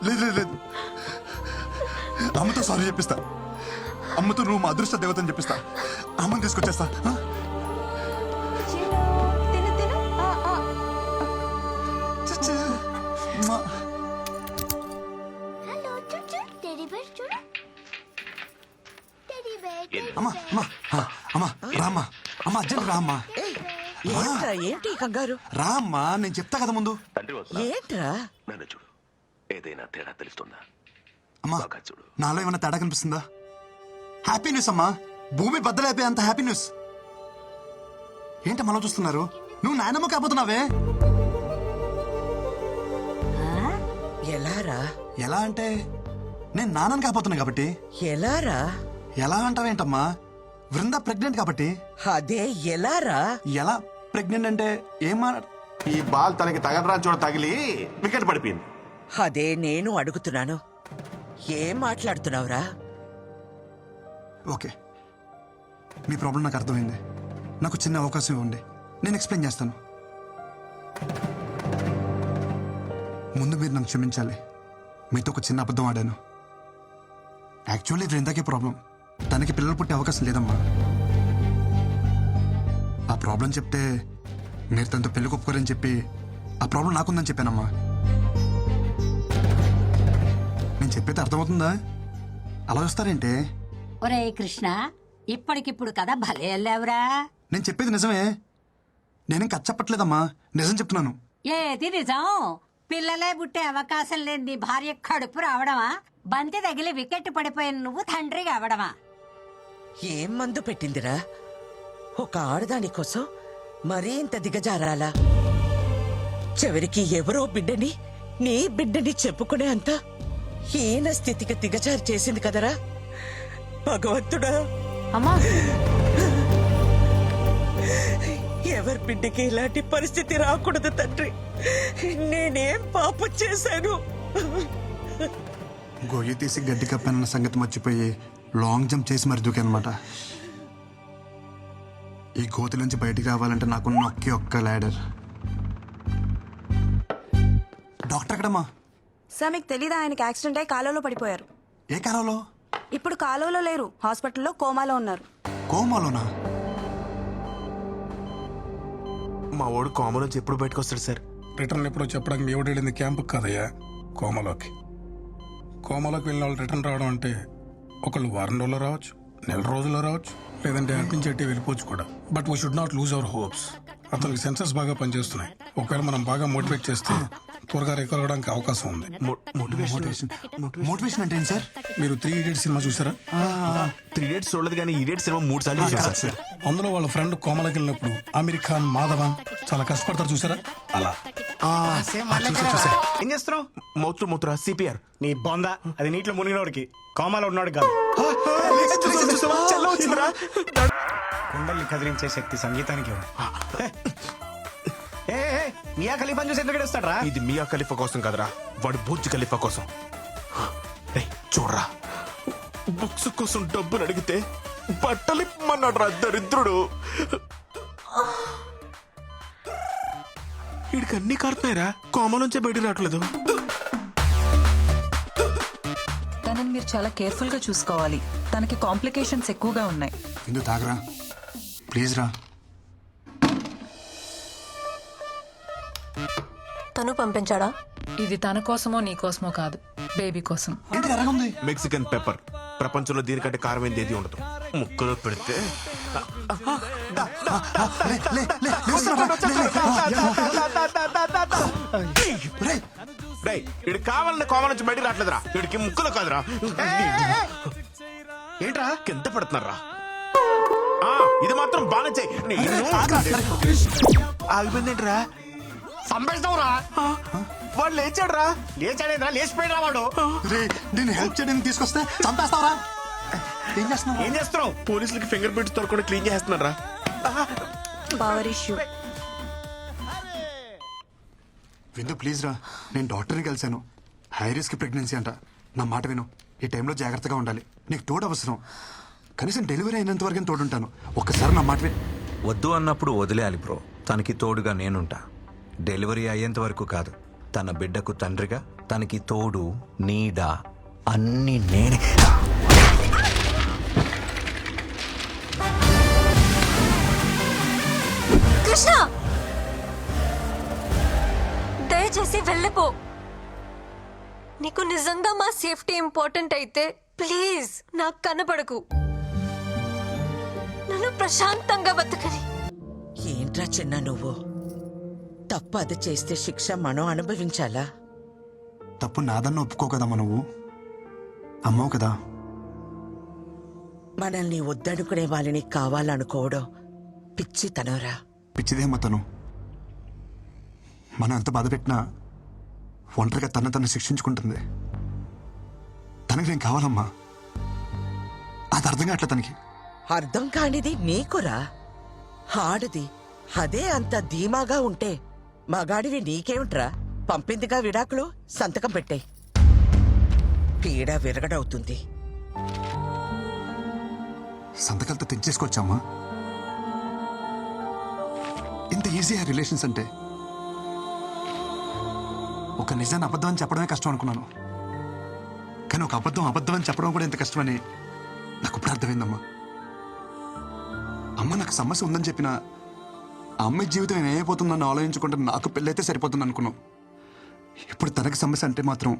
లేదు అమ్మతో సారీ చెప్పిస్తా. అమ్మతో నువ్వు మా అదృష్ట దేవతని చెప్పిస్తా. అమ్మని తీసుకొచ్చేస్తా. ఆ? చచ్చా. అమ్మా. హలో చూడు టెడ్డీ బేర్ చూడు టెడ్డీ బేర్ అమ్మా అమ్మా ఆ, అమ్మా రామ్మా. అమ్మా అర్జెంట్ రామ్మా. ఏంట్రా ఏంటి ఈ కంగారు? రామ్మా నేను చెప్తా కదా ముందు. ఏంట్రా? నన్ను చూడు, ఏదైనా తేడా తెలుస్తుందా? అమ్మా నాలో ఏమైనా తేడా కనిపిస్తుందా? హ్యాపీ న్యూస్ అమ్మా, భూమి బద్దలైపోయే అంత హ్యాపీ న్యూస్. ఏంటమ్మా అలా చూస్తున్నారు? నువ్వు నాయనమ్మ కాబోతున్నావే. ఎలారా? ఎలా అంటే నేను నాన్నని కాబోతున్నా కాబట్టి. ఎలారా? ఎలా అంటావేంటమ్మా? వృంద ప్రెగ్నెంట్ కాబట్టి. అదే ఎలారా? ఎలా ప్రెగ్నెంట్ అంటే ఏమా? ఈ బాల్ తనకి తగలరా చోట తగిలి వికెట్ పడిపోయింది. అదే నేను అడుగుతున్నాను. ఏం మాట్లాడుతున్నావురా? ఓకే, మీ ప్రాబ్లం నాకు అర్థమైంది. నాకు చిన్న అవకాశం ఇవ్వండి, నేను ఎక్స్ప్లెయిన్ చేస్తాను. ముందు మీరు నన్ను క్షమించాలి. మీతో ఒక చిన్న అబద్ధం ఆడాను. యాక్చువల్లీ వృందాకే ప్రాబ్లం. తనకి పిల్లలు పుట్టే అవకాశం లేదమ్మా. ఆ ప్రాబ్లం చెప్తే మీరు తనతో పెళ్లి ఒప్పుకోరని చెప్పి ఆ ప్రాబ్లం నాకుందని చెప్పానమ్మా. నేను చెప్పేది అర్థమవుతుందా? అలా వస్తారేంటే? ఒరే కృష్ణ, ఇప్పటికిప్పుడు కదా భలే వెళ్ళావురా. నేను చెప్పేది నిజమే. నేనేం కథ చెప్పట్లేదమ్మా, నిజం చెప్తున్నాను. ఏది నిజం? పిల్లలే పుట్టే అవకాశం లేని నీ భార్య కడుపు రావడమా? బంతి తగిలి వికెట్ పడిపోయిన నువ్వు తండ్రి కావడమా? ఏం మందు పెట్టిందిరా? ఒక ఆడదాని కోసం మరీ ఇంత దిగజారాలా? చివరికి ఎవరో బిడ్డని నీ బిడ్డని చెప్పుకునే అంత హీన స్థితికి దిగజారి చేసింది కదరా భగవంతుడా. అమ్మా ఎవరి బిడ్డకి ఇలాంటి పరిస్థితి రాకూడదు తండ్రి. నేనేం పాపం చేశాను? గొయ్యి తీసి గడ్డి కప్పానన్న సంగతి మర్చిపోయి లాంగ్ జంప్ చేసి మరి దూకానమాట. ఈ గోతి నుంచి బయటికి రావాలంటే నాకున్న ఒకే ఒక్క ల్యాడర్. డాక్టర్ ఎక్కడమ్మా? సార్ మీకు తెలీదా, ఆయనకి యాక్సిడెంట్ అయి కాలువలో పడిపోయారు. ఏ కాలంలో? ఇప్పుడు కాలువలో లేరు, హాస్పిటల్లో కోమాలో ఉన్నారు. కోమాలోనా? మా వాడు కోమా నుంచి ఎప్పుడు బయటకు వస్తాడు సార్? రిటర్న్ ఎప్పుడో చెప్పడానికి మీ ఎవడు వెళ్ళింది క్యాంపుకి కాదయ్యా, కోమాలోకి. కోమాలోకి వెళ్ళిన వాళ్ళు రిటర్న్ రావడం అంటే ఒకళ్ళు వారం రోజుల్లో రావచ్చు, నెల రోజుల్లో రావచ్చు, లేదంటే అనిపించేట్టే వెళ్ళిపోవచ్చు కూడా. But we should not lose our hopes. అతనికి సెన్సెస్ బాగా పనిచేస్తున్నాయి. ఒకవేళ మనం బాగా మోటివేట్ చేస్తే త్వరగా రికవర్ అవడానికి అవకాశం ఉంది. మోటివేషన్ అంటే ఏంటి సార్? మీరు 3 Idiots సినిమా చూసారా? 3 Idiots చూడలేదు, కానీ Idiots సినిమా 3 సార్లు చూసాను సార్. అందులో వాళ్ళ ఫ్రెండ్ కోమలకి వెళ్ళినప్పుడు అమీర్ ఖాన్, మాధవన్ చాలా కష్టపడతారు చూసారా? అలా ఏం చేస్తున్నావు? మూత్ర సిపిఆర్. నీ బొంద అది నీటిలో మునిగినోడికి, కోమాలో ఉన్నాడు కాదు. కుండల్ని కదిలించే శక్తి సంగీతానికి ఉంది. మియా ఖలీఫా చూసి ఎందుకు ఏడుస్తాడు రా? ఇది మియా ఖలీఫా కోసం కదరా, వాడు బుర్జ్ ఖలీఫా కోసం. చూడరా, బుక్స్ కోసం డబ్బులు అడిగితే బట్టలు ఇమ్మన్నాడు రా దరిద్రుడు. వీడికి అన్ని కారుతున్నాయిరా, కోమ నుంచే బయట రావట్లేదు. తనని మీరు చాలా కేర్ఫుల్ గా చూసుకోవాలి. తనకి కాంప్లికేషన్స్ ఎక్కువగా ఉన్నాయి. ఎందుకు తాగరా ప్లీజ్ రా. తను పంపించాడా? ఇది తన కోసమో నీ కోసమో కాదు, బేబీ కోసం. Mexican pepper. ప్రపంచంలో దీనికంటే కారమైంది ఏది ఉండదు. ముక్కలో పెడితే ఇడు కావాలని కోమ నుంచి బయట రావట్లేదురా, వీడికి ముక్కలు కాదురా. ఏంట్రా కింద పెడుతున్నారా? ఇది మాత్రం బాగా చెయ్యి. ఆగిపోయిందేంట్రా? సంపేస్తావురా? వాడు లేచాడురా. లేచాడేంద్రా? లేచిపోయినా వాడు. నేను హెల్ప్ చేయడానికి తీసుకొస్తే చంపేస్తావరా? ఏం చేస్తున్నావు? పోలీసులకి ఫింగర్ ప్రింట్స్ దొరకకుండా క్లీన్ చేస్తున్నారా? విందు ప్లీజ్ రా, నేను డాక్టర్ని కలిశాను. హై రిస్క్ ప్రెగ్నెన్సీ అంట. నా మాట విను, ఈ టైంలో జాగ్రత్తగా ఉండాలి. నీకు తోడు అవసరం. కనీసం డెలివరీ అయినంత వరకు తోడుంటాను. ఒక్కసారి నా మాట విను. వద్దు అన్నప్పుడు వదిలేయాలి బ్రో. తనకి తోడుగా నేనుంటా. డెలివరీ అయ్యేంత వరకు కాదు, తన బిడ్డకు తండ్రిగా, తనకి తోడు, నీడ అన్నీ నేనే. కృష్ణ దయచేసి వెళ్ళిపో. నీకు నిజంగా మా సేఫ్టీ ఇంపార్టెంట్ అయితే ప్లీజ్ నాకు కనపడకు. నన్ను ప్రశాంతంగా బతకని. ఏంట్రా చిన్న నువ్వు? తప్పు అది చేస్తే శిక్ష మనం అనుభవించాలా? తప్పు నాదన్న ఒప్పుకో కదమ్మా, నువ్వు అమ్మవు కదా. మనల్ని వద్దనుకునే వాళ్ళని కావాలనుకోవడం పిచ్చి తనరా. పిచ్చిదేమ్మా తను. మనం ఎంత బాధ పెట్టినా ఒంటరిగా తను శిక్షించుకుంటుంది. తనకి నేను కావాలమ్మా, అది అర్థం కావట్లే తనకి. అర్థం కానిది నీకురా. ఆడది అదే అంత ధీమాగా ఉంటే మగాడివి నీకేమిట్రా? పంపిందిగా విడాకులు, సంతకం పెట్టే. పీడ విరగడవుతుంది. సంతకాలతో తెంచేసుకోవచ్చమ్మా. ఇంత ఈజీ ఆ రిలేషన్స్ అంటే. ఒక నిజాన్ని అబద్ధం అని చెప్పడమే కష్టం అనుకున్నాను, కానీ ఒక అబద్ధం అని చెప్పడం కూడా ఎంత కష్టమని నాకు ఇప్పుడు అర్థమైందమ్మా. అమ్మ నాకు సమస్య ఉందని చెప్పినా ఆ అమ్మాయి జీవితం ఏమైపోతుందని ఆలోచించుకుంటే నాకు పెళ్ళైతే సరిపోతుంది అనుకున్నాం. ఇప్పుడు తనకి సమస్య అంటే మాత్రం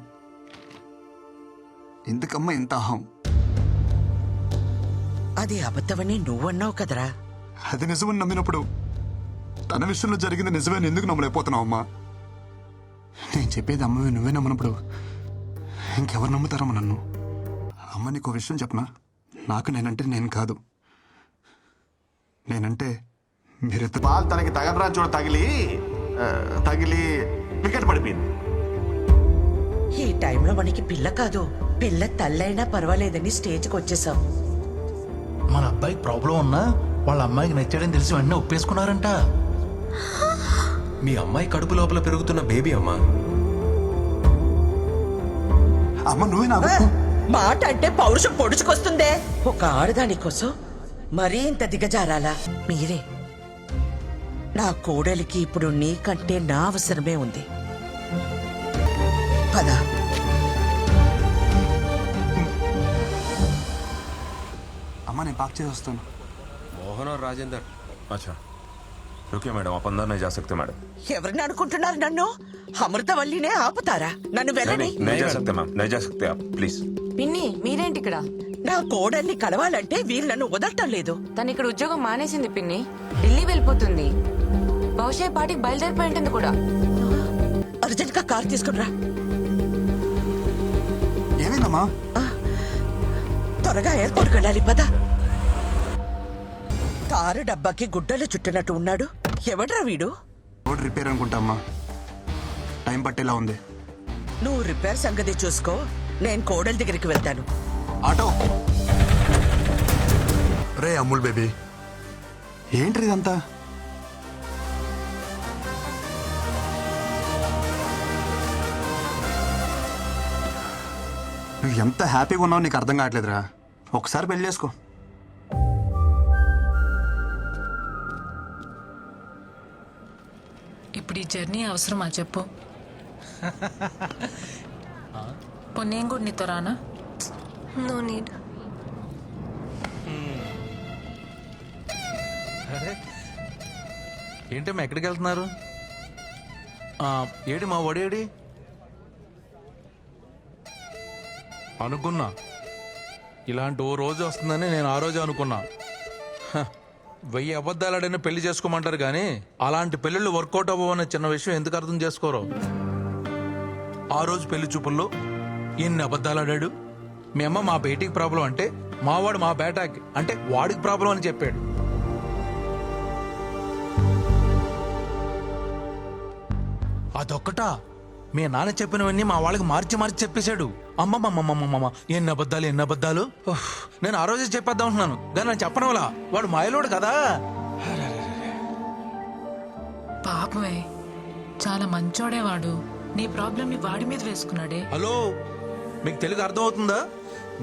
ఎందుకమ్మా ఇంత అహం? అది అబద్ధమని నువ్వన్నావు కదరా. అది నిజమని నమ్మినప్పుడు తన విషయంలో జరిగింది నిజమని ఎందుకు నమ్మలేకపోతున్నావు అమ్మా? నేను చెప్పేది అమ్మవి నువ్వే నమ్మనప్పుడు ఇంకెవరు నమ్ముతారమ్మా నన్ను? అమ్మ నీకు విషయం చెప్పనా? నాకు నేనంటే నేను కాదు, నేనంటే మీరెత్త బాల్ తనకి తగలరా చూడ తగిలి వికెట్ పడిపోయింది. ఈ టైంలో మనకి పిల్ల కాదు, పిల్ల తల్లైనా పర్వాలేదని స్టేజ్కి వచ్చేసాం. మన అబ్బాయికి ప్రాబ్లం ఉన్నా వాళ్ళ అమ్మాయికి నచ్చాడని తెలిసి వెంటనే ఒప్పేసుకున్నారంట. మీ అమ్మాయి కడుపు లోపల పెరుగుతున్న బేబీ అమ్మా. అమ్మ నువ్వే నా మాట అంటే పౌరుషం పొడుచుకొస్తుందే. ఒక ఆడదాని కోసం మరీ ఇంత దిగజారాలా? మీరే. నా కోడలికి ఇప్పుడు నీకంటే నా అవసరమే ఉంది. పద. అమ్మ నేను పాక్ చేసి వస్తాను. మోహన్ और राजेंद्र अच्छा रुकिए मैडम आप अंदर नहीं जा सकते मैडम. ఎవరిని అనుకుంటున్నారు నన్ను? అమృతవల్లినే ఆపుతారా? నన్ను వెళ్ళని. नहीं जा सकते मैम, नहीं जा सकते आप प्लीज. పిన్ని మీరేంటి ఇక్కడ? నా కోడల్ని కలవాలంటే వీళ్ళు నన్ను వదలటం లేదు. తను ఇక్కడ ఉద్యోగం మానేసింది పిన్ని, ఢిల్లీ వెళ్ళిపోతుంది. బహుశా ఈ పాటికి బయలుదేరిపోయి ఉంటుంది కూడా. అర్జెంట్ గా కార్ తీసుకునిరా. ఏమైందమ్మా? త్వరగా ఎయిర్పోర్ట్కి వెళ్ళాలి. పద. కారు డబ్బాకి గుడ్డలు చుట్టినట్టు ఉన్నాడు. ఎవడ్రా వీడు? రోడ్ రిపేర్ అనుకుంటా అమ్మా, టైం పట్టేలా ఉంది. నువ్వు రిపేర్ సంగతి చూసుకో, నేను కోడల దగ్గరికి వెళ్తాను. ఆటో. రే అమ్ముల్ బేబీ, ఏంటి ఇదంతా? నువ్వు ఎంత హ్యాపీగా ఉన్నావు నీకు అర్థం కావట్లేదురా. ఒకసారి పెళ్లి చేసుకో. ఇప్పుడు ఈ జర్నీ అవసరమా చెప్పు? నేను కూడా నీతో రానా? No need. ఏంటమ్మా ఎక్కడికి వెళ్తున్నారు? ఏడి మా ఒడేడి అనుకున్నా. ఇలాంటి ఓ రోజు వస్తుందని నేను ఆ రోజు అనుకున్నా. 1000 అబద్ధాలాడైనా పెళ్లి చేసుకోమంటారు కానీ అలాంటి పెళ్ళిళ్ళు వర్కౌట్ అవ్వవన్న చిన్న విషయం ఎందుకు అర్థం చేసుకోరు? ఆ రోజు పెళ్లి చూపుల్లో ఎన్ని అబద్ధాలాడాడు. మీ అమ్మ మా బేటీకి ప్రాబ్లం అంటే మావాడు మా బేటాకి అంటే వాడికి ప్రాబ్లం అని చెప్పాడు. అదొక్కటా? మీ నాన్న చెప్పినవన్నీ మా వాళ్ళకి మార్చి చెప్పేశాడు. అమ్మమ్మమ్మమ్మమ్మ ఎన్ని అబద్ధాలు. నేను ఆ రోజే చెప్పేద్దాం అంటున్నాను కానీ నేను చెప్పనవలా. వాడు మాయలోడు కదా. పాపమే, చాలా మంచోడే వాడు. నీ ప్రాబ్లం ని వాడి మీద వేసుకున్నాడే. హలో, మీకు తెలుగు అర్థం అవుతుందా?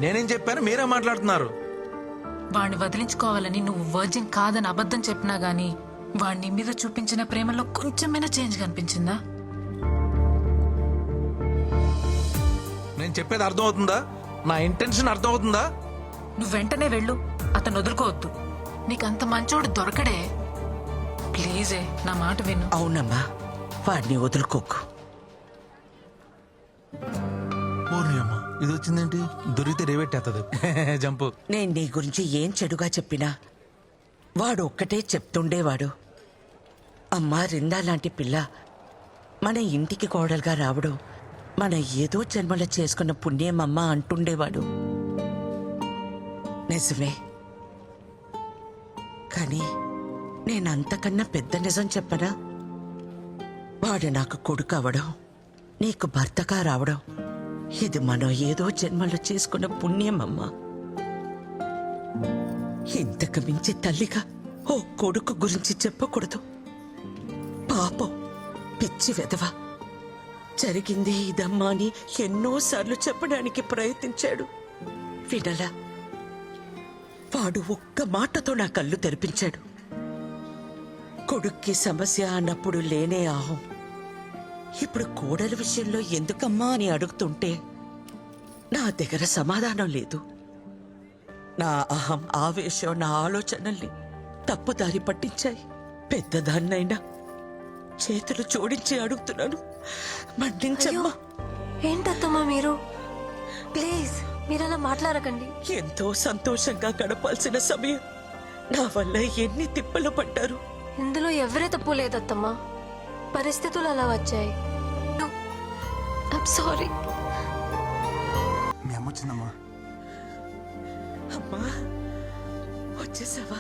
నేనేం చెప్పాను మీరే మాట్లాడుతున్నారు. వాడిని వదిలించుకోవాలని నువ్వు వర్జిన్ కాదని అబద్ధం చెప్పినా గానీ వాడిని మీద చూపించిన ప్రేమలో కొంచెమైనా చేంజ్ కనిపించిందా? నేను చెప్పేది అర్థం అవుతుందా? నా ఇంటెన్షన్ అర్థం అవుతుందా? నువ్వు వెంటనే వెళ్ళు, అతను వదులుకోవద్దు. నీకంత మంచోడు దొరకడే. ప్లీజే నా మాట విను. అవునమ్మా, వాడిని వదులుకోకు. అమ్మా ఇది వచ్చిందేంటి? దొరికితే రేవెట్టేస్తుంది. జంపు. నేను నీ గురించి ఏం చెడుగా చెప్పినా వాడు ఒక్కటే చెప్తుండేవాడు. అమ్మా రిందా లాంటి పిల్ల మన ఇంటికి కోడలుగా రావడం మన ఏదో జన్మలో చేసుకున్న పుణ్యమమ్మ అంటుండేవాడు. నిజమే, కానీ నేనంతకన్నా పెద్ద నిజం చెప్పనా? వాడు నాకు కొడుకు అవడం, నీకు భర్తగా రావడం ఇది మనం ఏదో జన్మలో చేసుకున్న పుణ్యమమ్మా. ఇంతకు మించి తల్లిగా ఓ కొడుకు గురించి చెప్పకూడదు. పాపం, పిచ్చి వెధవ. జరిగింది ఇదమ్మా అని ఎన్నోసార్లు చెప్పడానికి ప్రయత్నించాడు, వినలా. వాడు ఒక్క మాటతో నా కళ్ళు తెరిపించాడు. కొడుక్కి సమస్య అన్నప్పుడు లేనే ఆహం ఇప్పుడు కోడల విషయంలో ఎందుకమ్మా అని అడుగుతుంటే నా దగ్గర సమాధానం లేదు. నా అహం, ఆవేశం, నా ఆలోచనల్ని తప్పుదారి పట్టించాయి. పెద్దదాన్నైనా చేతులు జోడించి అడుగుతున్నాను, మన్నించమ్మా. ఏంటత్తమ్మా మీరు? ప్లీజ్ మీరు అలా మాట్లాడకండి. ఎంతో సంతోషంగా గడపాల్సిన సమయం నా వల్ల ఎన్ని తిప్పలు పడ్డారు. ఇందులో ఎవరే తప్పు లేదత్తమ్మా, పరిస్థితులు అలా వచ్చాయి. సారీ. మీ అమ్మ వచ్చిందమ్మా. అమ్మా వచ్చేసావా?